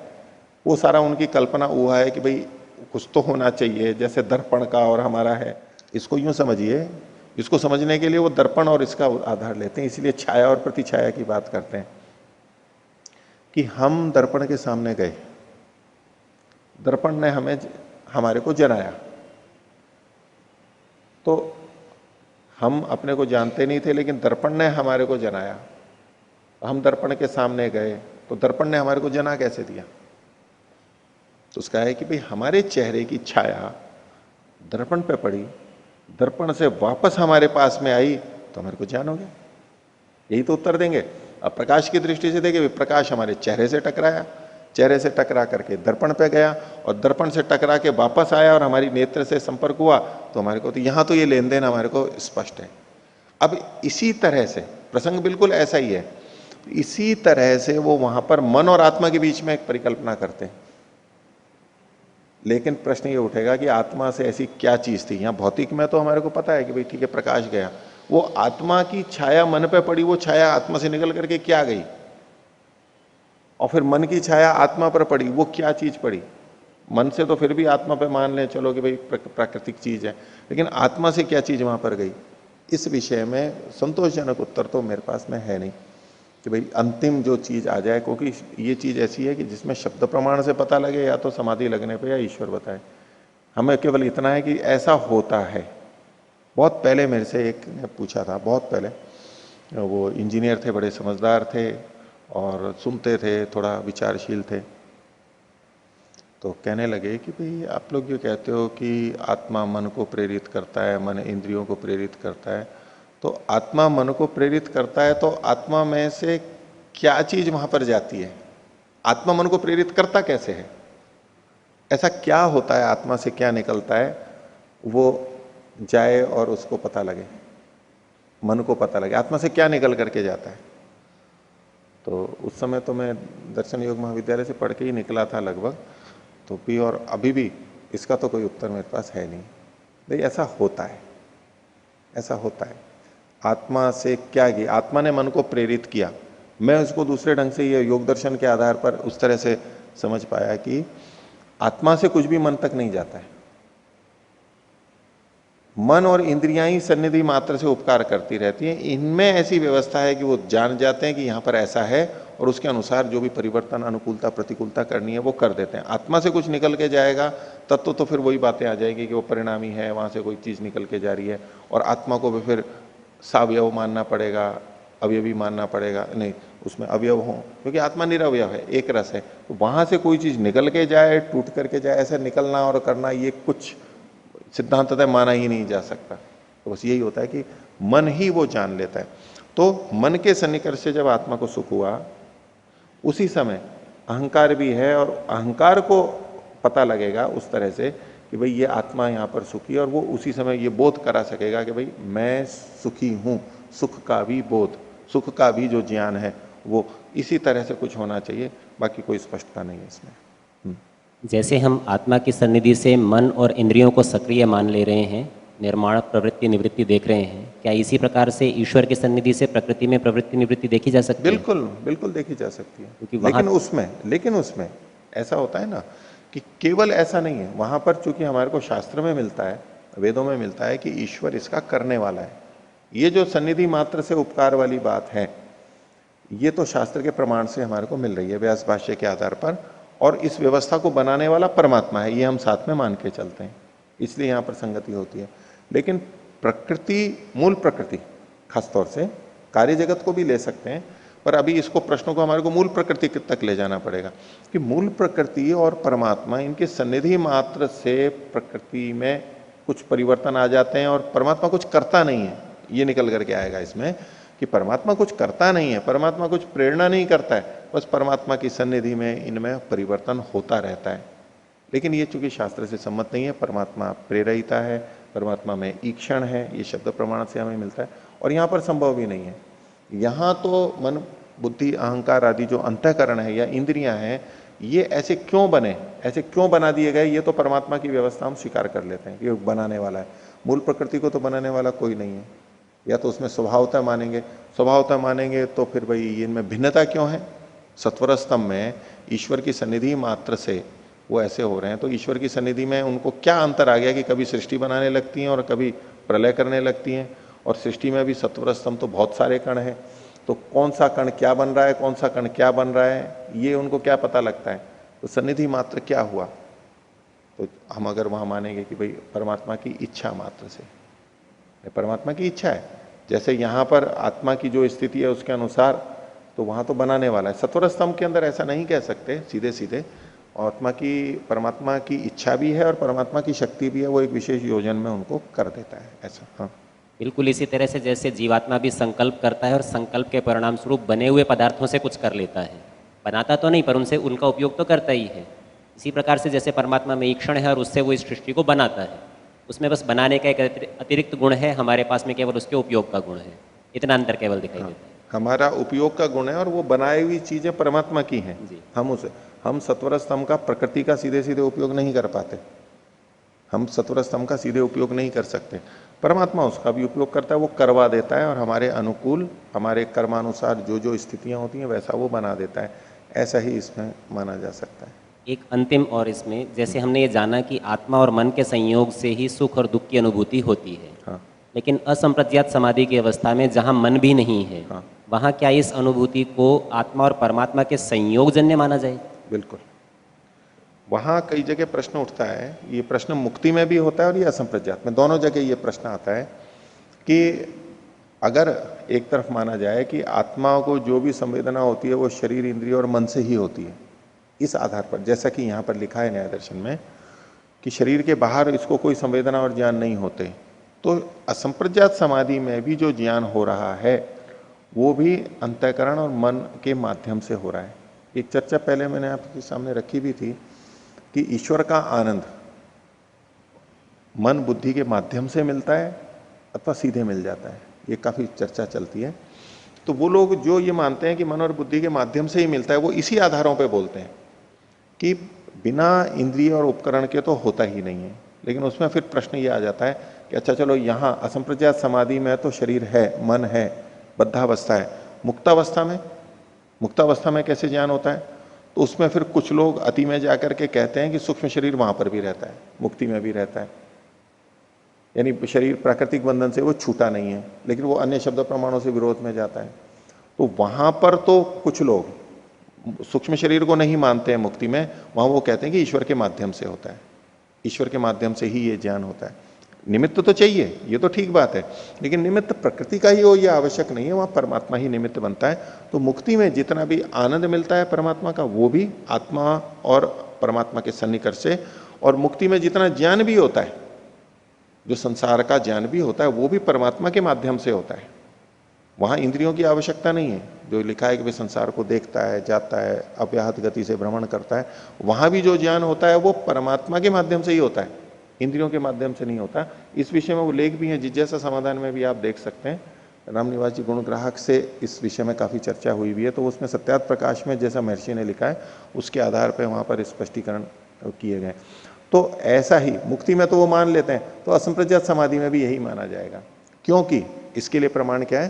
Speaker 1: वो सारा उनकी कल्पना हुआ है कि भाई कुछ तो होना चाहिए, जैसे दर्पण का और हमारा है, इसको यूं समझिए, इसको समझने के लिए वो दर्पण और इसका आधार लेते हैं। इसलिए छाया और प्रतिछाया की बात करते हैं कि हम दर्पण के सामने गए, दर्पण ने हमें, हमारे को जनाया, तो हम अपने को जानते नहीं थे, लेकिन दर्पण ने हमारे को जनाया। हम दर्पण के सामने गए तो दर्पण ने हमारे को जना कैसे दिया? तो उसका है कि भाई हमारे चेहरे की छाया दर्पण पे पड़ी, दर्पण से वापस हमारे पास में आई, तो हमारे को ज्ञान हो गया। यही तो उत्तर देंगे। अब प्रकाश की दृष्टि से देखें, प्रकाश हमारे चेहरे से टकराया, चेहरे से टकरा करके दर्पण पे गया और दर्पण से टकरा के वापस आया और हमारी नेत्र से संपर्क हुआ, तो हमारे को, तो यहां तो ये लेन देन हमारे को स्पष्ट है। अब इसी तरह से प्रसंग बिल्कुल ऐसा ही है, इसी तरह से वो वहां पर मन और आत्मा के बीच में एक परिकल्पना करते हैं। लेकिन प्रश्न ये उठेगा कि आत्मा से ऐसी क्या चीज थी? यहां भौतिक में तो हमारे को पता है कि भाई ठीक है प्रकाश गया, वो आत्मा की छाया मन पे पड़ी, वो छाया आत्मा से निकल करके क्या गई, और फिर मन की छाया आत्मा पर पड़ी, वो क्या चीज पड़ी? मन से तो फिर भी आत्मा पे मान लें चलो कि भाई प्राकृतिक चीज है, लेकिन आत्मा से क्या चीज वहां पर गई? इस विषय में संतोषजनक उत्तर तो मेरे पास में है नहीं कि भाई अंतिम जो चीज आ जाए, क्योंकि ये चीज ऐसी है कि जिसमें शब्द प्रमाण से पता लगे या तो समाधि लगने पे या ईश्वर बताए। हमें केवल इतना है कि ऐसा होता है। बहुत पहले मेरे से एक ने पूछा था, बहुत पहले, वो इंजीनियर थे, बड़े समझदार थे और सुनते थे, थोड़ा विचारशील थे, तो कहने लगे कि भाई आप लोग जो कहते हो कि आत्मा मन को प्रेरित करता है, मन इंद्रियों को प्रेरित करता है, तो आत्मा मन को प्रेरित करता है तो आत्मा में से क्या चीज वहां पर जाती है? आत्मा मन को प्रेरित करता कैसे है? ऐसा क्या होता है, आत्मा से क्या निकलता है वो जाए और उसको पता लगे? मन को पता लगे आत्मा से क्या निकल करके जाता है। तो उस समय तो मैं दर्शन योग महाविद्यालय से पढ़ के ही निकला था लगभग, तो भी और अभी भी इसका तो कोई उत्तर मेरे पास है नहीं। नहीं, ऐसा होता है, ऐसा होता है। आत्मा से क्या किया, आत्मा ने मन को प्रेरित किया। मैं उसको दूसरे ढंग से ये योग दर्शन के आधार पर उस तरह से समझ पाया कि आत्मा से कुछ भी मन तक नहीं जाता है। मन और इंद्रियां ही सन्निधि मात्र से उपकार करती रहती हैं। इनमें ऐसी व्यवस्था है कि वो जान जाते हैं कि यहां पर ऐसा है और उसके अनुसार जो भी परिवर्तन, अनुकूलता, प्रतिकूलता करनी है वो कर देते हैं। आत्मा से कुछ निकल के जाएगा तब तो फिर वही बातें आ जाएगी कि वो परिणामी है, वहां से कोई चीज निकल के जा रही है और आत्मा को भी फिर सावयव मानना पड़ेगा, अवयवी मानना पड़ेगा। नहीं, उसमें अवयव हो, क्योंकि आत्मा निरवयव है, एक रस है। तो वहां से कोई चीज निकल के जाए, टूट करके जाए, ऐसा निकलना और करना ये कुछ सिद्धांततः माना ही नहीं जा सकता। तो बस यही होता है कि मन ही वो जान लेता है। तो मन के सन्निकर्ष से जब आत्मा को सुख हुआ, उसी समय अहंकार भी है और अहंकार को पता लगेगा उस तरह से कि भाई ये आत्मा यहाँ पर सुखी है, और वो उसी समय ये बोध करा सकेगा कि भाई मैं सुखी हूं। सुख का भी बोध, सुख का भी जो ज्ञान है वो इसी तरह से कुछ होना चाहिए, बाकी कोई स्पष्टता नहीं है इसमें।
Speaker 3: जैसे हम आत्मा की सन्निधि से मन और इंद्रियों को सक्रिय मान ले रहे हैं, निर्माण प्रवृत्ति निवृत्ति देख रहे हैं, क्या इसी प्रकार से ईश्वर की सन्निधि से प्रकृति में प्रवृत्ति निवृत्ति देखी जा सकती है?
Speaker 1: बिल्कुल बिल्कुल देखी जा सकती है।
Speaker 3: क्योंकि
Speaker 1: लेकिन उसमें ऐसा होता है ना कि केवल ऐसा नहीं है। वहां पर चूंकि हमारे को शास्त्र में मिलता है, वेदों में मिलता है कि ईश्वर इसका करने वाला है। ये जो सन्निधि मात्र से उपकार वाली बात है, ये तो शास्त्र के प्रमाण से हमारे को मिल रही है, व्यास भाष्य के आधार पर। और इस व्यवस्था को बनाने वाला परमात्मा है, ये हम साथ में मान के चलते हैं, इसलिए यहां पर संगति होती है। लेकिन प्रकृति, मूल प्रकृति, खासतौर से कार्य जगत को भी ले सकते हैं, पर अभी इसको प्रश्नों को हमारे को मूल प्रकृति तक ले जाना पड़ेगा कि मूल प्रकृति और परमात्मा, इनके सन्निधि मात्र से प्रकृति में कुछ परिवर्तन आ जाते हैं और परमात्मा कुछ करता नहीं है। ये निकल करके आएगा इसमें कि परमात्मा कुछ करता नहीं है, परमात्मा कुछ प्रेरणा नहीं करता है, बस परमात्मा की सन्निधि में इनमें परिवर्तन होता रहता है। लेकिन ये चूंकि शास्त्र से सम्मत नहीं है, परमात्मा प्रेरिता है, परमात्मा में ईक्षण है, ये शब्द प्रमाण से हमें मिलता है, और यहाँ पर संभव भी नहीं है। यहाँ तो मन, बुद्धि, अहंकार आदि जो अंतःकरण है या इंद्रियां हैं, ये ऐसे क्यों बने, ऐसे क्यों बना दिए गए, ये तो परमात्मा की व्यवस्था हम स्वीकार कर लेते हैं कि वो बनाने वाला है। मूल प्रकृति को तो बनाने वाला कोई नहीं है। या तो उसमें स्वभावतः मानेंगे, स्वभावतः मानेंगे तो फिर भाई इनमें भिन्नता क्यों है। सत्वर स्तंभ में ईश्वर की सन्निधि मात्र से वो ऐसे हो रहे हैं, तो ईश्वर की सन्निधि में उनको क्या अंतर आ गया कि कभी सृष्टि बनाने लगती हैं और कभी प्रलय करने लगती हैं। और सृष्टि में भी सत्वर स्तंभ तो बहुत सारे कण हैं, तो कौन सा कण क्या बन रहा है, कौन सा कण क्या बन रहा है, ये उनको क्या पता लगता है। तो सन्निधि मात्र क्या हुआ, तो हम अगर वहां मानेंगे कि भाई परमात्मा की इच्छा मात्र से, परमात्मा की इच्छा है, जैसे यहां पर आत्मा की जो स्थिति है उसके अनुसार, तो वहां तो बनाने वाला है। सत्वर स्तंभ के अंदर ऐसा नहीं कह सकते सीधे सीधे, आत्मा की, परमात्मा की इच्छा भी है और परमात्मा की शक्ति भी है, वो एक विशेष योजन में उनको कर देता है ऐसा। हाँ,
Speaker 3: बिल्कुल इसी तरह से जैसे जीवात्मा भी संकल्प करता है और संकल्प के परिणाम स्वरूप बने हुए पदार्थों से कुछ कर लेता है, बनाता तो नहीं पर उनसे उनका उपयोग तो करता ही है। इसी प्रकार से जैसे परमात्मा में ईक्षण है और उससे वो इस सृष्टि को बनाता है, उसमें बस बनाने का एक अतिरिक्त गुण है, हमारे पास में केवल उसके उपयोग का गुण है। इतना अंतर केवल दिखाई देता है।
Speaker 1: हमारा उपयोग का गुण है और वो बनाई हुई चीजें परमात्मा की हैं। हम सत्वर स्तंभ का प्रकृति का सीधे सीधे उपयोग नहीं कर पाते, हम सत्वर स्तंभ का सीधे उपयोग नहीं कर सकते। परमात्मा उसका भी उपयोग करता है, वो करवा देता है और हमारे अनुकूल, हमारे कर्मानुसार जो जो स्थितियां होती हैं वैसा वो बना देता है। ऐसा ही इसमें माना जा सकता है।
Speaker 3: एक अंतिम और इसमें, जैसे हमने ये जाना कि आत्मा और मन के संयोग से ही सुख और दुख की अनुभूति होती है।
Speaker 1: हाँ।
Speaker 3: लेकिन असंप्रज्ञात समाधि की अवस्था में जहाँ मन भी नहीं है,
Speaker 1: हाँ।
Speaker 3: वहाँ क्या इस अनुभूति को आत्मा और परमात्मा के संयोगजन्य माना जाए?
Speaker 1: बिल्कुल, वहां कई जगह प्रश्न उठता है। ये प्रश्न मुक्ति में भी होता है और ये असंप्रज्ञात में, दोनों जगह ये प्रश्न आता है कि अगर एक तरफ माना जाए कि आत्मा को जो भी संवेदना होती है वो शरीर, इंद्रिय और मन से ही होती है, इस आधार पर, जैसा कि यहाँ पर लिखा है न्याय दर्शन में कि शरीर के बाहर इसको कोई संवेदना और ज्ञान नहीं होते, तो असंप्रज्ञात समाधि में भी जो ज्ञान हो रहा है वो भी अंतःकरण और मन के माध्यम से हो रहा है। एक चर्चा पहले मैंने आपके सामने रखी भी थी कि ईश्वर का आनंद मन बुद्धि के माध्यम से मिलता है अथवा सीधे मिल जाता है। ये काफी चर्चा चलती है। तो वो लोग जो ये मानते हैं कि मन और बुद्धि के माध्यम से ही मिलता है, वो इसी आधारों पे बोलते हैं कि बिना इंद्रिय और उपकरण के तो होता ही नहीं है। लेकिन उसमें फिर प्रश्न ये आ जाता है कि अच्छा चलो यहां असंप्रज्ञात समाधि में तो शरीर है, मन है, बद्धावस्था है, मुक्तावस्था में कैसे ज्ञान होता है? तो उसमें फिर कुछ लोग अति में जाकर के कहते हैं कि सूक्ष्म शरीर वहां पर भी रहता है, मुक्ति में भी रहता है, यानी शरीर प्राकृतिक बंधन से वो छूटा नहीं है, लेकिन वो अन्य शब्द प्रमाणों से विरोध में जाता है। तो वहां पर तो कुछ लोग सूक्ष्म शरीर को नहीं मानते हैं मुक्ति में, वहां वो कहते हैं कि ईश्वर के माध्यम से होता है, ईश्वर के माध्यम से ही ये ज्ञान होता है। निमित्त तो चाहिए, ये तो ठीक बात है, लेकिन निमित्त प्रकृति का ही हो ये आवश्यक नहीं है, वहां परमात्मा ही निमित्त बनता है। तो मुक्ति में जितना भी आनंद मिलता है परमात्मा का, वो भी आत्मा और परमात्मा के सन्निकर्ष से, और मुक्ति में जितना ज्ञान भी होता है, जो संसार का ज्ञान भी होता है, वो भी परमात्मा के माध्यम से होता है। वहां इंद्रियों की आवश्यकता नहीं है। जो लिखा है कि वे संसार को देखता है, जाता है, अव्याहत गति से भ्रमण करता है, वहां भी जो ज्ञान होता है वो परमात्मा के माध्यम से ही होता है, इंद्रियों के माध्यम से नहीं होता। इस विषय में वो लेख भी है, जिज्ञासा समाधान में भी आप देख सकते हैं। रामनिवास जी गुणग्राहक से इस विषय में काफी चर्चा हुई भी है, तो उसमें सत्यार्थ प्रकाश में जैसा महर्षि ने लिखा है उसके आधार पर वहां पर स्पष्टीकरण किए गए। तो ऐसा ही मुक्ति में तो वो मान लेते हैं, तो असंप्रज्ञात समाधि में भी यही माना जाएगा। क्योंकि इसके लिए प्रमाण क्या है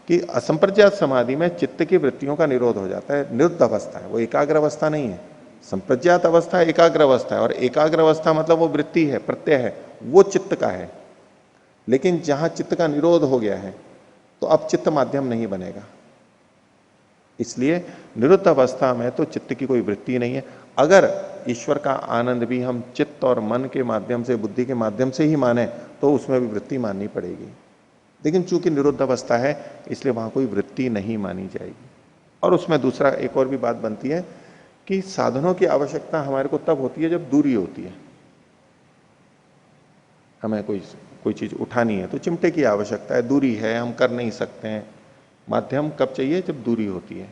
Speaker 1: कि असंप्रज्ञात समाधि में चित्त की वृत्तियों का निरोध हो जाता है, निरुद्ध अवस्था है, वो एकाग्र अवस्था नहीं है। संप्रज्ञात अवस्था एकाग्र अवस्था है, और एकाग्र अवस्था मतलब वो वृत्ति है, प्रत्यय है, वो चित्त का है। लेकिन जहां चित्त का निरोध हो गया है तो अब चित्त माध्यम नहीं बनेगा, इसलिए निरुद्ध अवस्था में तो चित्त की कोई वृत्ति नहीं है। अगर ईश्वर का आनंद भी हम चित्त और मन के माध्यम से, बुद्धि के माध्यम से ही माने, तो उसमें भी वृत्ति माननी पड़ेगी। लेकिन चूंकि निरुद्ध अवस्था है इसलिए वहां कोई वृत्ति नहीं मानी जाएगी। और उसमें दूसरा एक और भी बात बनती है कि साधनों की आवश्यकता हमारे को तब होती है जब दूरी होती है। हमें कोई चीज उठानी है तो चिमटे की आवश्यकता है, दूरी है, हम कर नहीं सकते हैं। माध्यम कब चाहिए? जब दूरी होती है।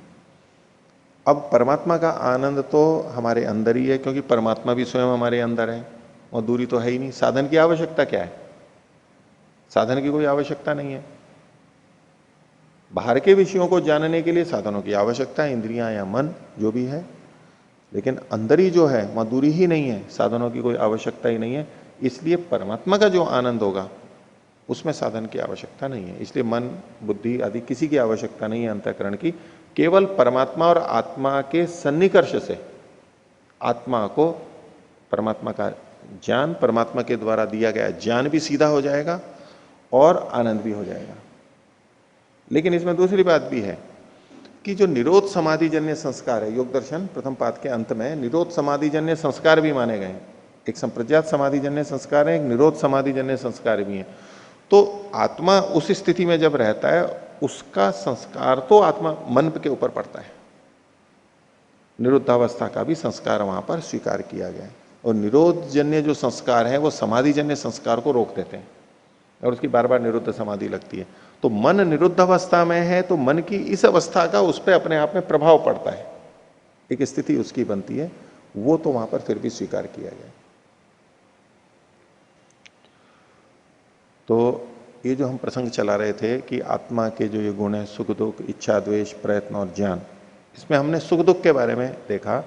Speaker 1: अब परमात्मा का आनंद तो हमारे अंदर ही है, क्योंकि परमात्मा भी स्वयं हमारे अंदर है, और दूरी तो है ही नहीं। साधन की आवश्यकता क्या है? साधन की कोई आवश्यकता नहीं है। बाहर के विषयों को जानने के लिए साधनों की आवश्यकता है, इंद्रियां या मन जो भी है, लेकिन अंदर ही जो है वहां दूरी ही नहीं है, साधनों की कोई आवश्यकता ही नहीं है। इसलिए परमात्मा का जो आनंद होगा उसमें साधन की आवश्यकता नहीं है। इसलिए मन, बुद्धि आदि किसी की आवश्यकता नहीं है अंतःकरण की। केवल परमात्मा और आत्मा के सन्निकर्ष से आत्मा को परमात्मा का ज्ञान, परमात्मा के द्वारा दिया गया ज्ञान भी सीधा हो जाएगा और आनंद भी हो जाएगा। लेकिन इसमें दूसरी बात भी है कि जो निरोध समाधि जन्य संस्कार है, योग दर्शन प्रथम पाद के अंत में निरोध समाधि जन्य संस्कार भी माने गए हैं। एक संप्रज्ञात समाधि जन्य संस्कार है, एक निरोध समाधि जन्य संस्कार भी है। तो आत्मा उस स्थिति में जब रहता है उसका संस्कार तो आत्मा मन के ऊपर पड़ता है। निरुद्धावस्था का भी संस्कार वहां पर स्वीकार किया गया है। और निरोध जन्य जो संस्कार है वो समाधि जन्य संस्कार को रोक देते हैं और उसकी बार बार निरुद्ध समाधि लगती है। तो मन निरुद्ध अवस्था में है तो मन की इस अवस्था का उस पर अपने आप में प्रभाव पड़ता है, एक स्थिति उसकी बनती है, वो तो वहां पर फिर भी स्वीकार किया गया। तो ये जो हम प्रसंग चला रहे थे कि आत्मा के जो ये गुण है, सुख दुख, इच्छा द्वेष, प्रयत्न और ज्ञान, इसमें हमने सुख दुख के बारे में देखा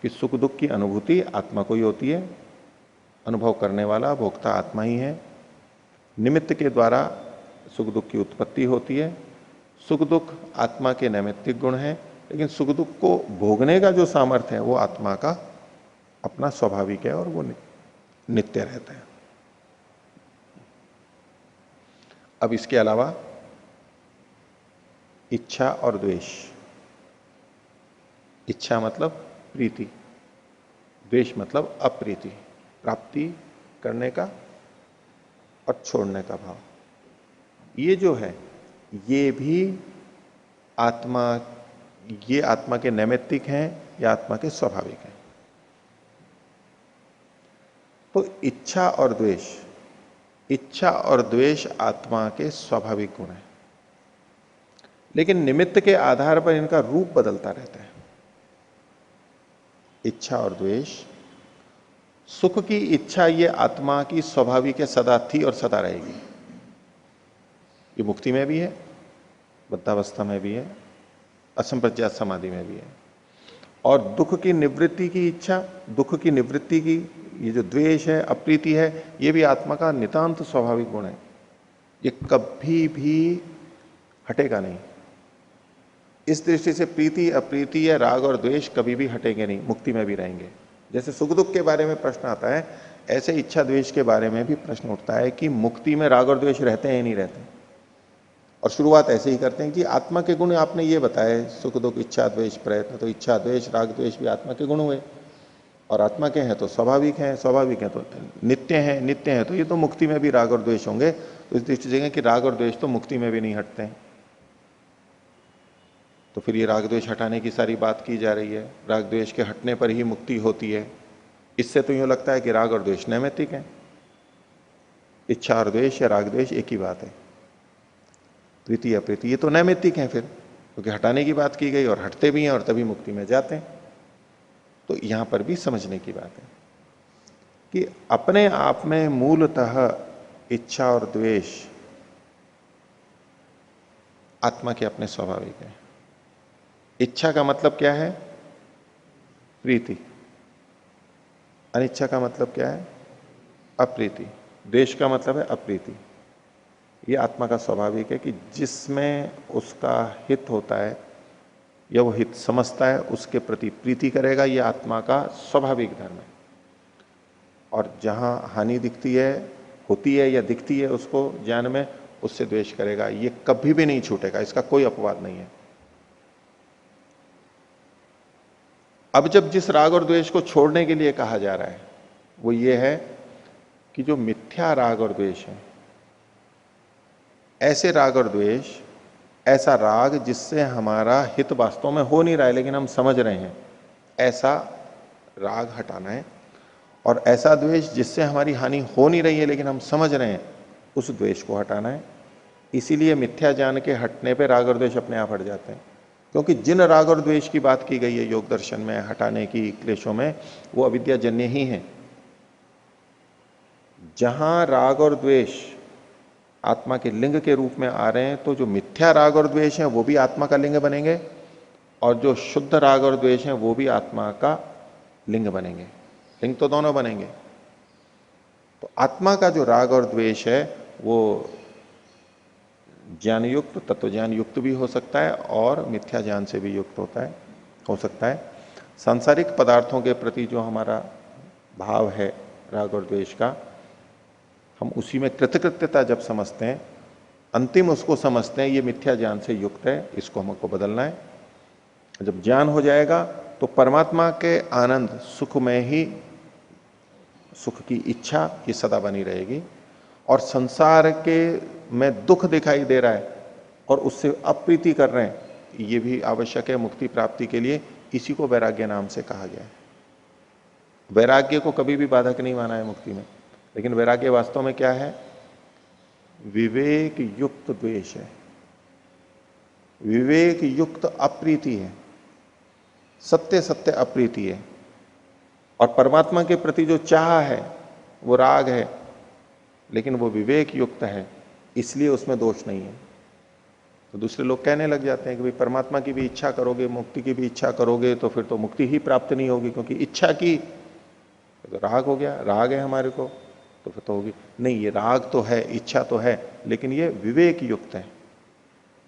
Speaker 1: कि सुख दुख की अनुभूति आत्मा को ही होती है, अनुभव करने वाला भोक्ता आत्मा ही है। निमित्त के द्वारा सुख दुख की उत्पत्ति होती है। सुख दुख आत्मा के नैमित्तिक गुण है, लेकिन सुख दुख को भोगने का जो सामर्थ्य है वो आत्मा का अपना स्वाभाविक है और वो नित्य रहता है। अब इसके अलावा इच्छा और द्वेष। इच्छा मतलब प्रीति, द्वेष मतलब अप्रीति, प्राप्ति करने का और छोड़ने का भाव। ये जो है ये भी आत्मा, ये आत्मा के नैमित्तिक हैं या आत्मा के स्वाभाविक हैं। तो इच्छा और द्वेष, इच्छा और द्वेष आत्मा के स्वाभाविक गुण हैं, लेकिन निमित्त के आधार पर इनका रूप बदलता रहता है। इच्छा और द्वेष, सुख की इच्छा ये आत्मा की स्वाभाविक है, सदा थी और सदा रहेगी। ये मुक्ति में भी है, बद्धावस्था में भी है, असंप्रज्ञात समाधि में भी है। और दुख की निवृत्ति की इच्छा, दुख की निवृत्ति की ये जो द्वेष है, अप्रीति है, ये भी आत्मा का नितांत स्वाभाविक गुण है। ये कभी भी हटेगा नहीं। इस दृष्टि से प्रीति अप्रीति या राग और द्वेष कभी भी हटेंगे नहीं, मुक्ति में भी रहेंगे। जैसे सुख दुख के बारे में प्रश्न आता है, ऐसे इच्छा द्वेष के बारे में भी प्रश्न उठता है कि मुक्ति में राग और द्वेष रहते हैं या नहीं रहते। और शुरुआत ऐसे ही करते हैं कि आत्मा के गुण आपने ये बताए, सुख दुख इच्छा द्वेष प्रयत्न, तो इच्छा द्वेष राग द्वेष भी आत्मा के गुण हुए, और आत्मा के हैं तो स्वाभाविक हैं, स्वाभाविक हैं तो नित्य हैं, नित्य हैं तो ये तो मुक्ति में भी राग और द्वेष होंगे। तो इस दृष्टि से कि राग और द्वेष तो मुक्ति में भी नहीं हटते हैं। तो फिर ये राग द्वेष हटाने की सारी बात की जा रही है, राग द्वेष के हटने पर ही मुक्ति होती है। इससे तो यूं लगता है कि राग और द्वेष नैमित्तिक है, इच्छा और द्वेष या राग द्वेष एक ही बात है, प्रीति अप्रीति ये तो नैमित्तिक है फिर, क्योंकि हटाने की बात की गई और हटते भी हैं और तभी मुक्ति में जाते हैं। तो यहां पर भी समझने की बात है कि अपने आप में मूलतः इच्छा और द्वेष आत्मा के अपने स्वाभाविक है। इच्छा का मतलब क्या है? प्रीति। अनिच्छा का मतलब क्या है? अप्रीति। द्वेष का मतलब है अप्रीति। ये आत्मा का स्वाभाविक है कि जिसमें उसका हित होता है या वो हित समझता है उसके प्रति प्रीति करेगा, ये आत्मा का स्वाभाविक धर्म है। और जहां हानि दिखती है, होती है या दिखती है उसको ज्ञान में, उससे द्वेष करेगा। ये कभी भी नहीं छूटेगा, इसका कोई अपवाद नहीं है। अब जब जिस राग और द्वेष को छोड़ने के लिए कहा जा रहा है वो ये है कि जो मिथ्या राग और द्वेष है, ऐसे राग और द्वेष, ऐसा राग जिससे हमारा हित वास्तव में हो नहीं रहा है लेकिन हम समझ रहे हैं, ऐसा राग हटाना है। और ऐसा द्वेष जिससे हमारी हानि हो नहीं रही है लेकिन हम समझ रहे हैं, उस द्वेष को हटाना है। इसीलिए मिथ्या ज्ञान के हटने पे राग और द्वेष अपने आप हट जाते हैं, क्योंकि जिन राग और द्वेष की बात की गई है योग दर्शन में हटाने की क्लेशों में, वो अविद्याजन्य ही है। जहां राग और द्वेष आत्मा के लिंग के रूप में आ रहे हैं, तो जो मिथ्या राग और द्वेष हैं वो भी आत्मा का लिंग बनेंगे, और जो शुद्ध राग और द्वेष हैं वो भी आत्मा का लिंग बनेंगे। लिंग तो दोनों बनेंगे। तो आत्मा का जो राग और द्वेष है वो ज्ञान युक्त, तत्व ज्ञान युक्त भी हो सकता है और मिथ्या ज्ञान से भी युक्त हो सकता है। सांसारिक पदार्थों के प्रति जो हमारा भाव है राग और द्वेष का, हम उसी में कृतकृत्यता जब समझते हैं, अंतिम उसको समझते हैं, ये मिथ्या ज्ञान से युक्त है, इसको हमको बदलना है। जब ज्ञान हो जाएगा तो परमात्मा के आनंद सुख में ही, सुख की इच्छा ये सदा बनी रहेगी। और संसार के में दुख दिखाई दे रहा है और उससे अप्रीति कर रहे हैं, ये भी आवश्यक है मुक्ति प्राप्ति के लिए। इसी को वैराग्य नाम से कहा गया है। वैराग्य को कभी भी बाधक नहीं माना है मुक्ति में, लेकिन वैराग्य वास्तव में क्या है? विवेक युक्त द्वेष है, विवेक युक्त अप्रीति है, सत्य सत्य अप्रीति है। और परमात्मा के प्रति जो चाह है वो राग है, लेकिन वो विवेक युक्त है, इसलिए उसमें दोष नहीं है। तो दूसरे लोग कहने लग जाते हैं कि भाई परमात्मा की भी इच्छा करोगे, मुक्ति की भी इच्छा करोगे तो फिर तो मुक्ति ही प्राप्त नहीं होगी, क्योंकि इच्छा की तो राग हो गया, राग है हमारे को तो फिर तो होगी नहीं। ये राग तो है, इच्छा तो है, लेकिन ये विवेक युक्त है,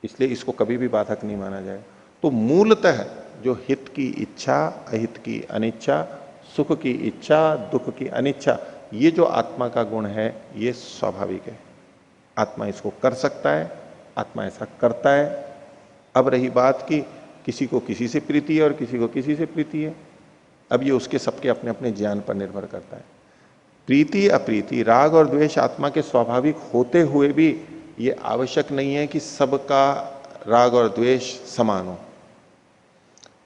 Speaker 1: इसलिए इसको कभी भी बाधक नहीं माना जाए। तो मूलतः जो हित की इच्छा, अहित की अनिच्छा, सुख की इच्छा, दुख की अनिच्छा, ये जो आत्मा का गुण है ये स्वाभाविक है। आत्मा इसको कर सकता है, आत्मा ऐसा करता है। अब रही बात कि किसी को किसी से प्रीति है और किसी को किसी से प्रीति है, अब ये उसके सबके अपने अपने ज्ञान पर निर्भर करता है। प्रीति अप्रीति, राग और द्वेष आत्मा के स्वाभाविक होते हुए भी ये आवश्यक नहीं है कि सबका राग और द्वेष समान हो।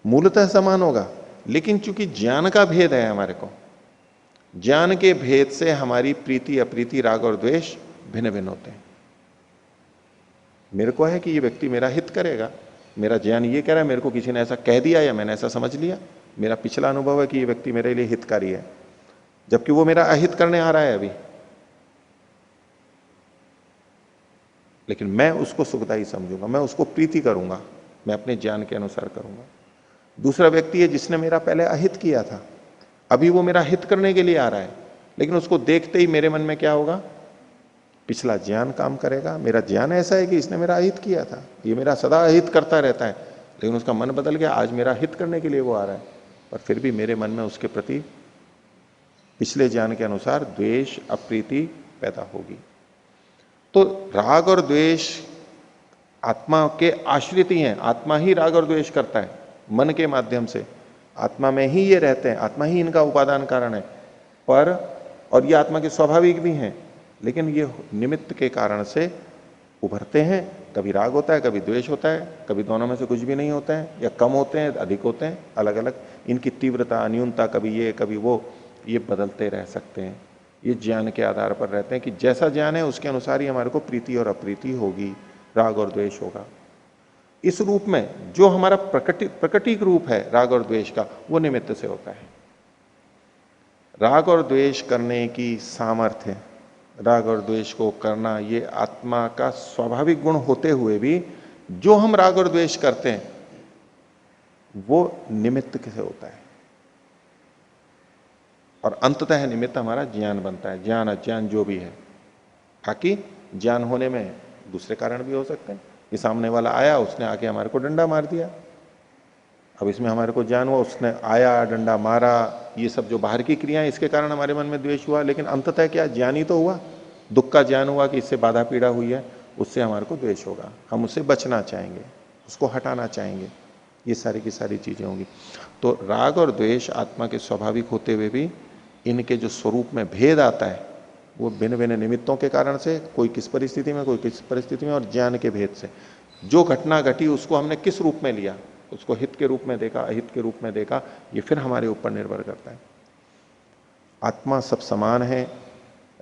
Speaker 1: मूलतः समान होगा, लेकिन चूंकि ज्ञान का भेद है हमारे को, ज्ञान के भेद से हमारी प्रीति अप्रीति राग और द्वेष भिन्न भिन्न होते हैं। मेरे को है कि ये व्यक्ति मेरा हित करेगा, मेरा ज्ञान ये कह रहा है, मेरे को किसी ने ऐसा कह दिया या मैंने ऐसा समझ लिया, मेरा पिछला अनुभव है कि ये व्यक्ति मेरे लिए हितकारी है, जबकि वो मेरा अहित करने आ रहा है अभी। लेकिन मैं उसको सुखदायी समझूंगा, मैं उसको प्रीति करूंगा, मैं अपने ज्ञान के अनुसार करूंगा। दूसरा व्यक्ति है जिसने मेरा पहले अहित किया था, अभी वो मेरा हित करने के लिए आ रहा है, लेकिन उसको देखते ही मेरे मन में क्या होगा, पिछला ज्ञान काम करेगा। मेरा ज्ञान ऐसा है कि इसने मेरा अहित किया था, ये मेरा सदा अहित करता रहता है, लेकिन उसका मन बदल गया, आज मेरा हित करने के लिए वो आ रहा है, पर फिर भी मेरे मन में उसके प्रति पिछले ज्ञान के अनुसार द्वेष, अप्रीति पैदा होगी। तो राग और द्वेष आत्मा के आश्रित ही हैं, आत्मा ही राग और द्वेष करता है मन के माध्यम से, आत्मा में ही ये रहते हैं, आत्मा ही इनका उपादान कारण है। पर और ये आत्मा के स्वाभाविक भी हैं, लेकिन ये निमित्त के कारण से उभरते हैं। कभी राग होता है, कभी द्वेष होता है, कभी दोनों में से कुछ भी नहीं होता है, या कम होते हैं, अधिक होते हैं, अलग अलग इनकी तीव्रता, न्यूनता, कभी ये कभी वो, ये बदलते रह सकते हैं। ये ज्ञान के आधार पर रहते हैं कि जैसा ज्ञान है उसके अनुसार ही हमारे को प्रीति और अप्रीति होगी, राग और द्वेष होगा। इस रूप में जो हमारा प्रकटीक रूप है राग और द्वेष का, वो निमित्त से होता है। राग और द्वेष करने की सामर्थ्य, राग और द्वेष को करना, ये आत्मा का स्वाभाविक गुण होते हुए भी जो हम राग और द्वेष करते हैं वो निमित्त से होता है, और अंततः निमित्त हमारा ज्ञान बनता है, ज्ञान अज्ञान जो भी है। बाकी ज्ञान होने में दूसरे कारण भी हो सकते हैं, कि सामने वाला आया, उसने आके हमारे को डंडा मार दिया, अब इसमें हमारे को ज्ञान हुआ, उसने आया, डंडा मारा, ये सब जो बाहर की क्रियाएं, इसके कारण हमारे मन में द्वेष हुआ, लेकिन अंततः क्या, ज्ञान ही तो हुआ, दुख का ज्ञान हुआ कि इससे बाधा पीड़ा हुई है, उससे हमारे को द्वेष होगा, हम उससे बचना चाहेंगे, उसको हटाना चाहेंगे, ये सारी की सारी चीजें होंगी। तो राग और द्वेष आत्मा के स्वाभाविक होते हुए भी इनके जो स्वरूप में भेद आता है वो भिन्न भिन्न निमित्तों के कारण से, कोई किस परिस्थिति में, कोई किस परिस्थिति में, और ज्ञान के भेद से। जो घटना घटी उसको हमने किस रूप में लिया, उसको हित के रूप में देखा, अहित के रूप में देखा, ये फिर हमारे ऊपर निर्भर करता है। आत्मा सब समान है,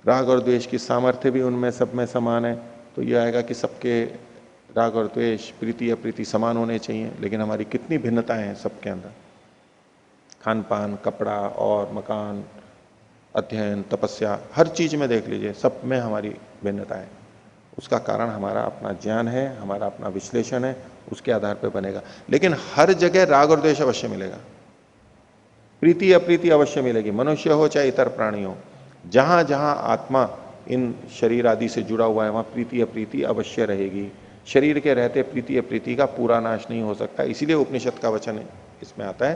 Speaker 1: राग और द्वेष की सामर्थ्य भी उनमें सब में समान है, तो यह आएगा कि सबके राग और द्वेष, प्रीति अप्रीति समान होने चाहिए, लेकिन हमारी कितनी भिन्नताएं हैं सबके अंदर, खान पान, कपड़ा और मकान, अध्ययन, तपस्या, हर चीज में देख लीजिए, सब में हमारी भिन्नता है। उसका कारण हमारा अपना ज्ञान है, हमारा अपना विश्लेषण है, उसके आधार पर बनेगा। लेकिन हर जगह राग और द्वेष अवश्य मिलेगा, प्रीति अप्रीति अवश्य मिलेगी, मनुष्य हो चाहे इतर प्राणी हो। जहां जहां आत्मा इन शरीर आदि से जुड़ा हुआ है वहां प्रीति अप्रीति अवश्य रहेगी। शरीर के रहते प्रीति अप्रीति का पूरा नाश नहीं हो सकता। इसीलिए उपनिषद का वचन इसमें आता है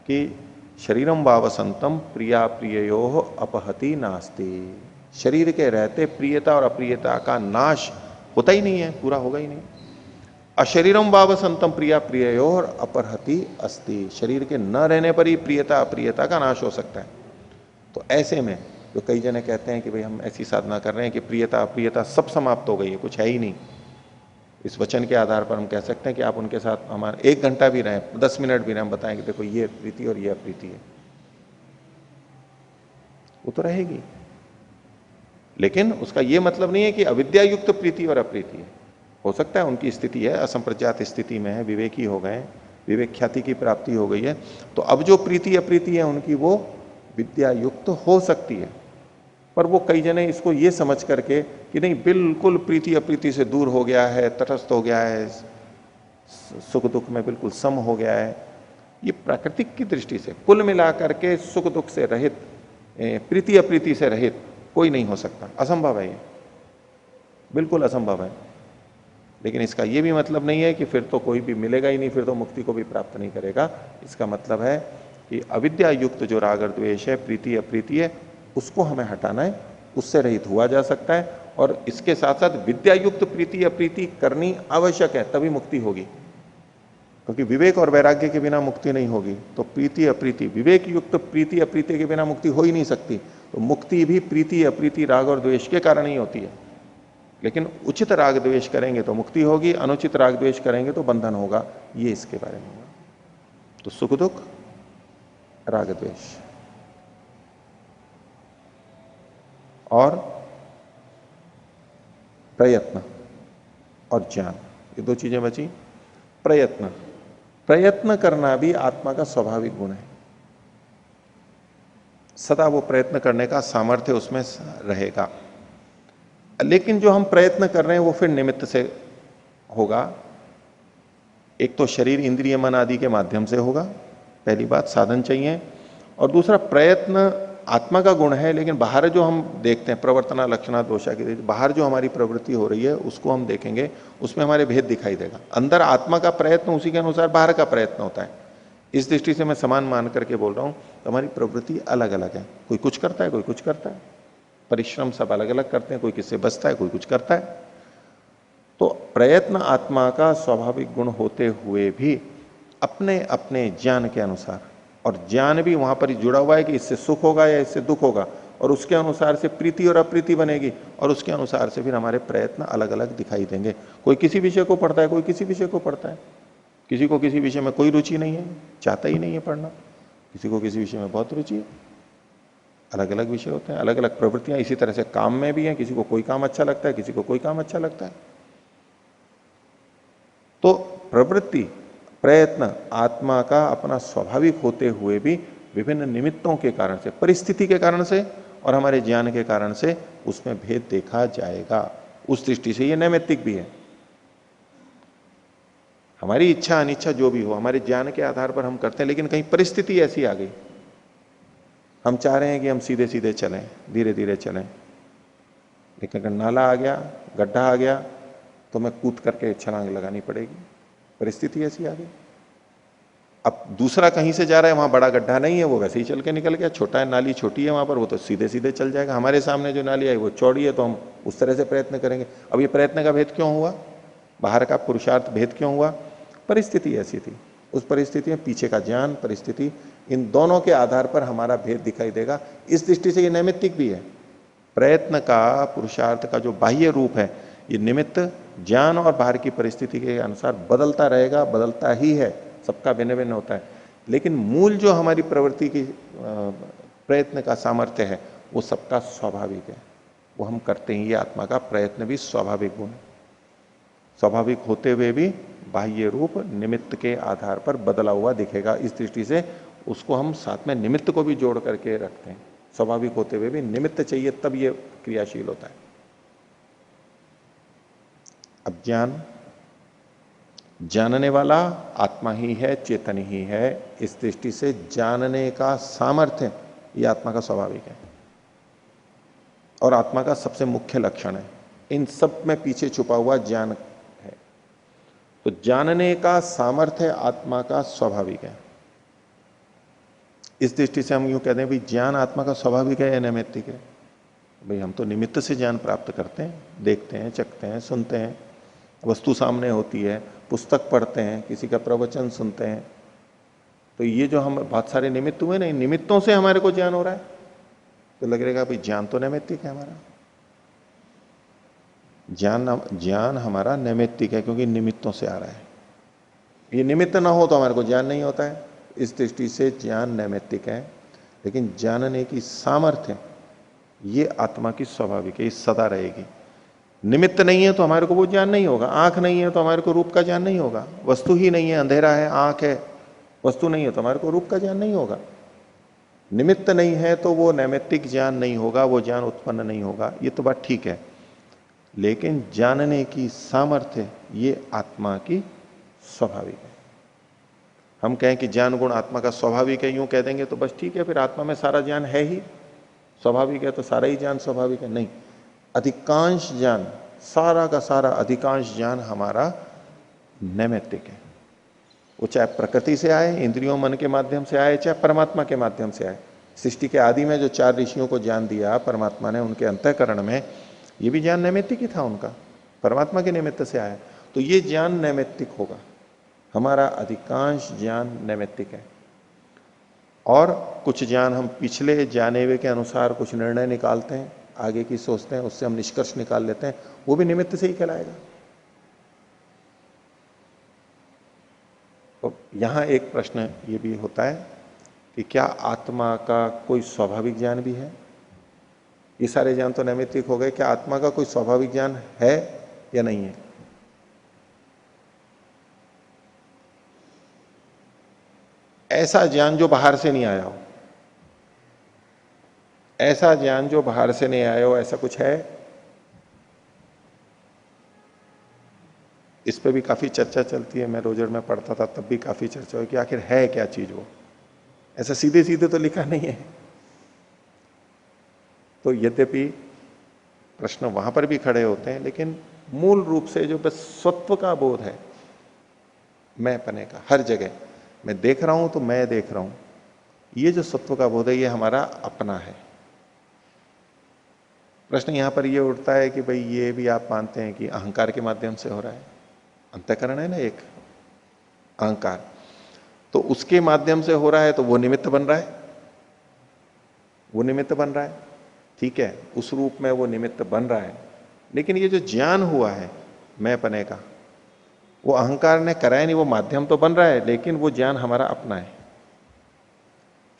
Speaker 1: कि शरीरम वावसंतम प्रिया प्रियो अपहति नास्ति। शरीर के रहते प्रियता और अप्रियता का नाश होता ही नहीं है, पूरा होगा ही नहीं। अशरीरम वावसंतम प्रिया प्रियो और अपहति अस्ति। शरीर के न रहने पर ही प्रियता अप्रियता का नाश हो सकता है। तो ऐसे में जो कई जने कहते हैं कि भाई हम ऐसी साधना कर रहे हैं कि प्रियता अप्रियता सब समाप्त हो गई है, कुछ है ही नहीं, इस वचन के आधार पर हम कह सकते हैं कि आप उनके साथ हमारे 1 घंटा भी रहें, 10 मिनट भी रहें, बताएं कि देखो ये प्रीति और ये अप्रीति है, वो तो रहेगी। लेकिन उसका ये मतलब नहीं है कि अविद्या युक्त प्रीति और अप्रीति है। हो सकता है उनकी स्थिति है, असंप्रज्ञात स्थिति में है, विवेकी हो गए, विवेक ख्याति की प्राप्ति हो गई है, तो अब जो प्रीति अप्रीति है उनकी वो विद्या युक्त हो सकती है। पर वो कई जने इसको ये समझ करके कि नहीं बिल्कुल प्रीति अप्रीति से दूर हो गया है, तटस्थ हो गया है, सुख दुख में बिल्कुल सम हो गया है, ये प्राकृतिक की दृष्टि से कुल मिलाकर के सुख दुख से रहित, प्रीति अप्रीति से रहित कोई नहीं हो सकता, असंभव है, ये बिल्कुल असंभव है। लेकिन इसका ये भी मतलब नहीं है कि फिर तो कोई भी मिलेगा ही नहीं, फिर तो मुक्ति को भी प्राप्त नहीं करेगा। इसका मतलब है कि अविद्या युक्त जो राग और द्वेष है, प्रीति अप्रीति है, उसको हमें हटाना है, उससे रहित हुआ जा सकता है। और इसके साथ साथ विद्या युक्त प्रीति अप्रीति करनी आवश्यक है, तभी मुक्ति होगी, क्योंकि विवेक और वैराग्य के बिना मुक्ति नहीं होगी। तो प्रीति अप्रीति, विवेक युक्त प्रीति अप्रीति के बिना मुक्ति हो ही नहीं सकती। तो मुक्ति भी प्रीति अप्रीति राग और द्वेष के कारण ही होती है। लेकिन उचित राग द्वेष करेंगे तो मुक्ति होगी, अनुचित राग द्वेष करेंगे तो बंधन होगा। ये इसके बारे में होगा। तो सुख दुख, राग द्वेष और प्रयत्न और ज्ञान, ये 2 चीजें बची। प्रयत्न करना भी आत्मा का स्वाभाविक गुण है, सदा वो प्रयत्न करने का सामर्थ्य उसमें रहेगा। लेकिन जो हम प्रयत्न कर रहे हैं वो फिर निमित्त से होगा। एक तो शरीर, इंद्रिय, मन आदि के माध्यम से होगा, पहली बात साधन चाहिए। और दूसरा, प्रयत्न आत्मा का गुण है, लेकिन बाहर जो हम देखते हैं प्रवर्तना लक्षणा दोषा की, बाहर जो हमारी प्रवृत्ति हो रही है उसको हम देखेंगे, उसमें हमारे भेद दिखाई देगा। अंदर आत्मा का प्रयत्न, उसी के अनुसार बाहर का प्रयत्न होता है। इस दृष्टि से मैं समान मान करके बोल रहा हूं, तो हमारी प्रवृत्ति अलग अलग है। कोई कुछ करता है, कोई कुछ करता है, परिश्रम सब अलग अलग करते हैं, कोई किससे बचता है, कोई कुछ करता है। तो प्रयत्न आत्मा का स्वाभाविक गुण होते हुए भी अपने अपने ज्ञान के अनुसार, और ज्ञान भी वहां पर ही जुड़ा हुआ है कि इससे सुख होगा या इससे दुख होगा, और उसके अनुसार से प्रीति और अप्रीति बनेगी, और उसके अनुसार से फिर हमारे प्रयत्न अलग अलग दिखाई देंगे। कोई किसी विषय को पढ़ता है, कोई किसी विषय को पढ़ता है, किसी को किसी विषय में कोई रुचि नहीं है, चाहता ही नहीं है पढ़ना, किसी को किसी विषय में बहुत रुचि है। अलग अलग विषय होते हैं, अलग अलग प्रवृत्तियां। इसी तरह से काम में भी है, किसी को कोई काम अच्छा लगता है, किसी को कोई काम अच्छा लगता है। तो प्रवृत्ति, प्रयत्न आत्मा का अपना स्वाभाविक होते हुए भी विभिन्न निमित्तों के कारण से, परिस्थिति के कारण से और हमारे ज्ञान के कारण से उसमें भेद देखा जाएगा। उस दृष्टि से यह नैमित्तिक भी है। हमारी इच्छा अनिच्छा जो भी हो, हमारे ज्ञान के आधार पर हम करते हैं, लेकिन कहीं परिस्थिति ऐसी आ गई, हम चाह रहे हैं कि हम सीधे सीधे चलें, धीरे धीरे चलें, लेकिन अगर नाला आ गया, गड्ढा आ गया, तो मैं कूद करके छलांग लगानी पड़ेगी। परिस्थिति ऐसी आ गई। अब दूसरा कहीं से जा रहा है, वहां बड़ा गड्ढा नहीं है, वो वैसे ही चल के निकल गया। छोटा है, नाली छोटी है वहां पर, वो तो सीधे सीधे चल जाएगा। हमारे सामने जो नाली आई वो चौड़ी है, तो हम उस तरह से प्रयत्न करेंगे। अब ये प्रयत्न का भेद क्यों हुआ? बाहर का पुरुषार्थ भेद क्यों हुआ? परिस्थिति ऐसी थी। उस परिस्थिति में पीछे का ज्ञान, परिस्थिति, इन दोनों के आधार पर हमारा भेद दिखाई देगा। इस दृष्टि से ये नैमित्तिक भी है। प्रयत्न का, पुरुषार्थ का जो बाह्य रूप है, ये निमित्त ज्ञान और बाहर की परिस्थिति के अनुसार बदलता रहेगा, बदलता ही है, सबका भिन्न भिन्न होता है। लेकिन मूल जो हमारी प्रवृत्ति की प्रयत्न का सामर्थ्य है, वो सबका स्वाभाविक है, वो हम करते हैं। ये आत्मा का प्रयत्न भी स्वाभाविक गुण है। स्वाभाविक होते हुए भी बाह्य रूप निमित्त के आधार पर बदला हुआ दिखेगा। इस दृष्टि से उसको हम साथ में निमित्त को भी जोड़ करके रखते हैं। स्वाभाविक होते हुए भी निमित्त चाहिए, तब ये क्रियाशील होता है। अब ज्ञान, जानने वाला आत्मा ही है, चेतन ही है। इस दृष्टि से जानने का सामर्थ्य ये आत्मा का स्वाभाविक है और आत्मा का सबसे मुख्य लक्षण है। इन सब में पीछे छुपा हुआ ज्ञान है। तो जानने का सामर्थ्य आत्मा का स्वाभाविक है। इस दृष्टि से हम यूं कहते हैं भाई ज्ञान आत्मा का स्वाभाविक है या नैमित्तिक है? भाई हम तो निमित्त से ज्ञान प्राप्त करते हैं, देखते हैं, चखते हैं, सुनते हैं, वस्तु सामने होती है, पुस्तक पढ़ते हैं, किसी का प्रवचन सुनते हैं। तो ये जो हम बहुत सारे निमित्त हुए ना, इन निमित्तों से हमारे को ज्ञान हो रहा है, तो लगेगा भाई ज्ञान तो नैमित्तिक है हमारा। ज्ञान हमारा नैमित्तिक है, क्योंकि निमित्तों से आ रहा है। ये निमित्त ना हो तो हमारे को ज्ञान नहीं होता है। इस दृष्टि से ज्ञान नैमित्तिक है, लेकिन जानने की सामर्थ्य ये आत्मा की स्वाभाविक है, ये सदा रहेगी। निमित्त नहीं है तो हमारे को वो ज्ञान नहीं होगा। आंख नहीं है तो हमारे को रूप का ज्ञान नहीं होगा। वस्तु ही नहीं है, अंधेरा है, आंख है, वस्तु नहीं है तो हमारे को रूप का ज्ञान नहीं होगा। निमित्त नहीं है तो वो नैमित्तिक ज्ञान नहीं होगा, वो ज्ञान उत्पन्न नहीं होगा। ये तो बात ठीक है, लेकिन जानने की सामर्थ्य ये आत्मा की स्वाभाविक है। हम कहें कि ज्ञान गुण आत्मा का स्वाभाविक है, यूं कह देंगे तो बस ठीक है, फिर आत्मा में सारा ज्ञान है ही, स्वाभाविक है तो सारा ही ज्ञान स्वाभाविक है। नहीं, अधिकांश ज्ञान, सारा का सारा अधिकांश ज्ञान हमारा नैमित्तिक है। वो चाहे प्रकृति से आए, इंद्रियों मन के माध्यम से आए, चाहे परमात्मा के माध्यम से आए। सृष्टि के आदि में जो 4 ऋषियों को ज्ञान दिया परमात्मा ने, उनके अंतःकरण में ये भी ज्ञान नैमित्तिक ही था उनका, परमात्मा के निमित्त से आया। तो ये ज्ञान नैमित्तिक होगा। हमारा अधिकांश ज्ञान नैमित्तिक है। और कुछ ज्ञान हम पिछले जाने हुए के अनुसार कुछ निर्णय निकालते हैं, आगे की सोचते हैं, उससे हम निष्कर्ष निकाल लेते हैं, वो भी निमित्त से ही कहलाएगा। तो यहां एक प्रश्न ये भी होता है कि क्या आत्मा का कोई स्वाभाविक ज्ञान भी है? ये सारे ज्ञान तो नैमित्तिक हो गए, क्या आत्मा का कोई स्वाभाविक ज्ञान है या नहीं है? ऐसा ज्ञान जो बाहर से नहीं आया हो, ऐसा ज्ञान जो बाहर से नहीं आया हो, ऐसा कुछ है? इस पे भी काफी चर्चा चलती है। मैं रोजर में पढ़ता था तब भी काफी चर्चा हुई कि आखिर है क्या चीज वो। ऐसा सीधे सीधे तो लिखा नहीं है। तो यद्यपि प्रश्न वहां पर भी खड़े होते हैं, लेकिन मूल रूप से जो बस स्वत्व का बोध है, मैं पने का, हर जगह मैं देख रहा हूं तो मैं देख रहा हूं, ये जो सत्व का बोध है ये हमारा अपना है। प्रश्न यहां पर ये उठता है कि भाई ये भी आप मानते हैं कि अहंकार के माध्यम से हो रहा है, अंतःकरण है ना एक अहंकार, तो उसके माध्यम से हो रहा है, तो वो निमित्त बन रहा है, वो निमित्त बन रहा है, ठीक है, उस रूप में वो निमित्त बन रहा है। लेकिन ये जो ज्ञान हुआ है मैं पने का, वो अहंकार ने कराया नहीं, वो माध्यम तो बन रहा है, लेकिन वो ज्ञान हमारा अपना है।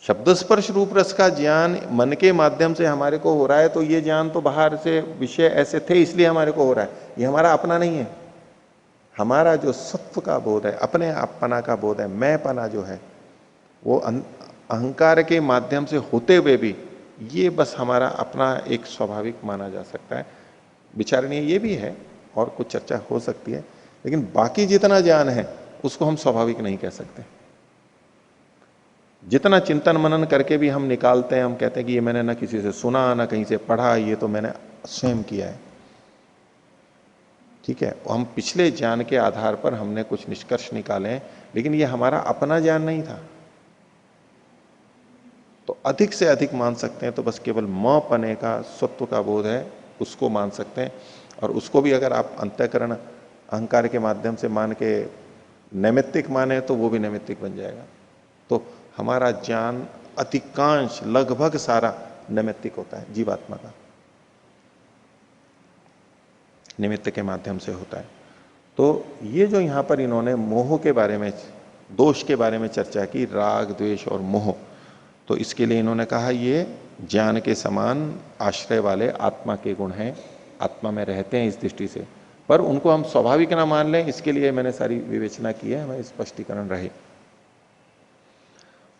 Speaker 1: शब्द स्पर्श रूप रस का ज्ञान मन के माध्यम से हमारे को हो रहा है, तो ये ज्ञान तो बाहर से विषय ऐसे थे इसलिए हमारे को हो रहा है, ये हमारा अपना नहीं है। हमारा जो सत्व का बोध है, अपने अपना का बोध है, मैं पना जो है, वो अहंकार के माध्यम से होते हुए भी ये बस हमारा अपना एक स्वाभाविक माना जा सकता है। विचारणीय ये भी है और कुछ चर्चा हो सकती है, लेकिन बाकी जितना ज्ञान है उसको हम स्वाभाविक नहीं कह सकते। जितना चिंतन मनन करके भी हम निकालते हैं, हम कहते हैं कि ये मैंने ना किसी से सुना ना कहीं से पढ़ा, ये तो मैंने स्वयं किया है, ठीक है, हम पिछले ज्ञान के आधार पर हमने कुछ निष्कर्ष निकाले हैं, लेकिन ये हमारा अपना ज्ञान नहीं था। तो अधिक से अधिक मान सकते हैं तो बस केवल म पने का सत्व का बोध है, उसको मान सकते हैं। और उसको भी अगर आप अंतःकरण अहंकार के माध्यम से मान के नैमित्तिक माने तो वो भी नैमित्तिक बन जाएगा। तो हमारा ज्ञान अधिकांश लगभग सारा नैमित्तिक होता है, जीवात्मा का निमित्त के माध्यम से होता है। तो ये जो यहां पर इन्होंने मोह के बारे में, दोष के बारे में चर्चा की, राग द्वेष और मोह, तो इसके लिए इन्होंने कहा ये ज्ञान के समान आश्रय वाले आत्मा के गुण हैं, आत्मा में रहते हैं इस दृष्टि से, पर उनको हम स्वाभाविक ना मान लें, इसके लिए मैंने सारी विवेचना की है, हमें स्पष्टीकरण रहे।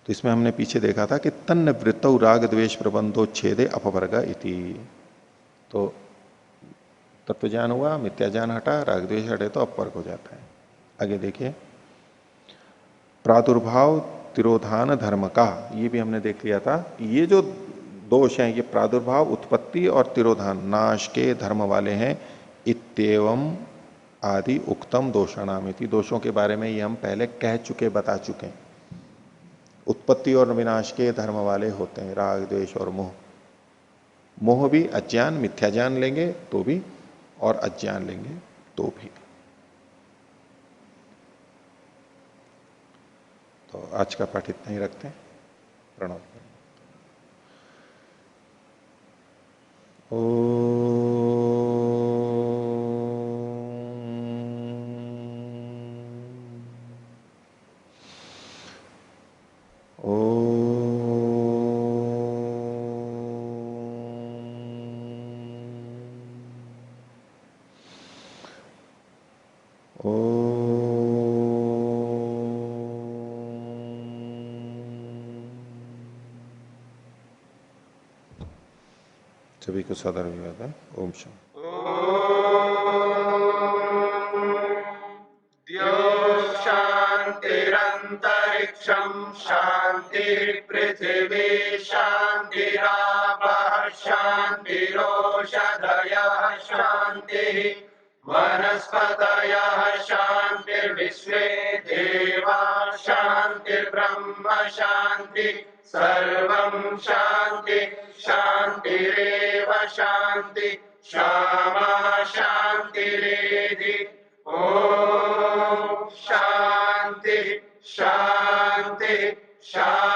Speaker 1: तो इसमें हमने पीछे देखा था कि तन्न वृत्तौ राग द्वेष प्रबंधो छेदे अपवर्ग इति। तो तत्व ज्ञान हुआ, मिथ्या ज्ञान हटा, राग द्वेष हटे तो अपवर्ग हो जाता है। आगे देखिए, प्रादुर्भाव तिरोधान धर्म का, ये भी हमने देख लिया था। ये जो दोष हैं ये प्रादुर्भाव, उत्पत्ति और तिरोधान, नाश के धर्म वाले हैं। इत्येवम आदि उक्तम दोषाणामिति, दोषों के बारे में ये हम पहले कह चुके, बता चुके हैं। उत्पत्ति और विनाश के धर्म वाले होते हैं राग द्वेष और मोह। मोह भी अज्ञान, मिथ्या ज्ञान लेंगे तो भी और अज्ञान लेंगे तो भी। तो आज का पाठ इतना ही रखते हैं। प्रणव। सभी को सादर अभिवादन। ओम शांति।
Speaker 5: शांतिरंतरिक्षं शांति पृथिवी शांतिरापः शांतिरोषधयः शांतिः वनस्पतयः शांतिर्विश्वे देवा शांतिर्ब्रह्म शांति सर्वं शांति शांतिरेव शांति क्षमा शांतिरेधि। ओम शांति शांति शांति।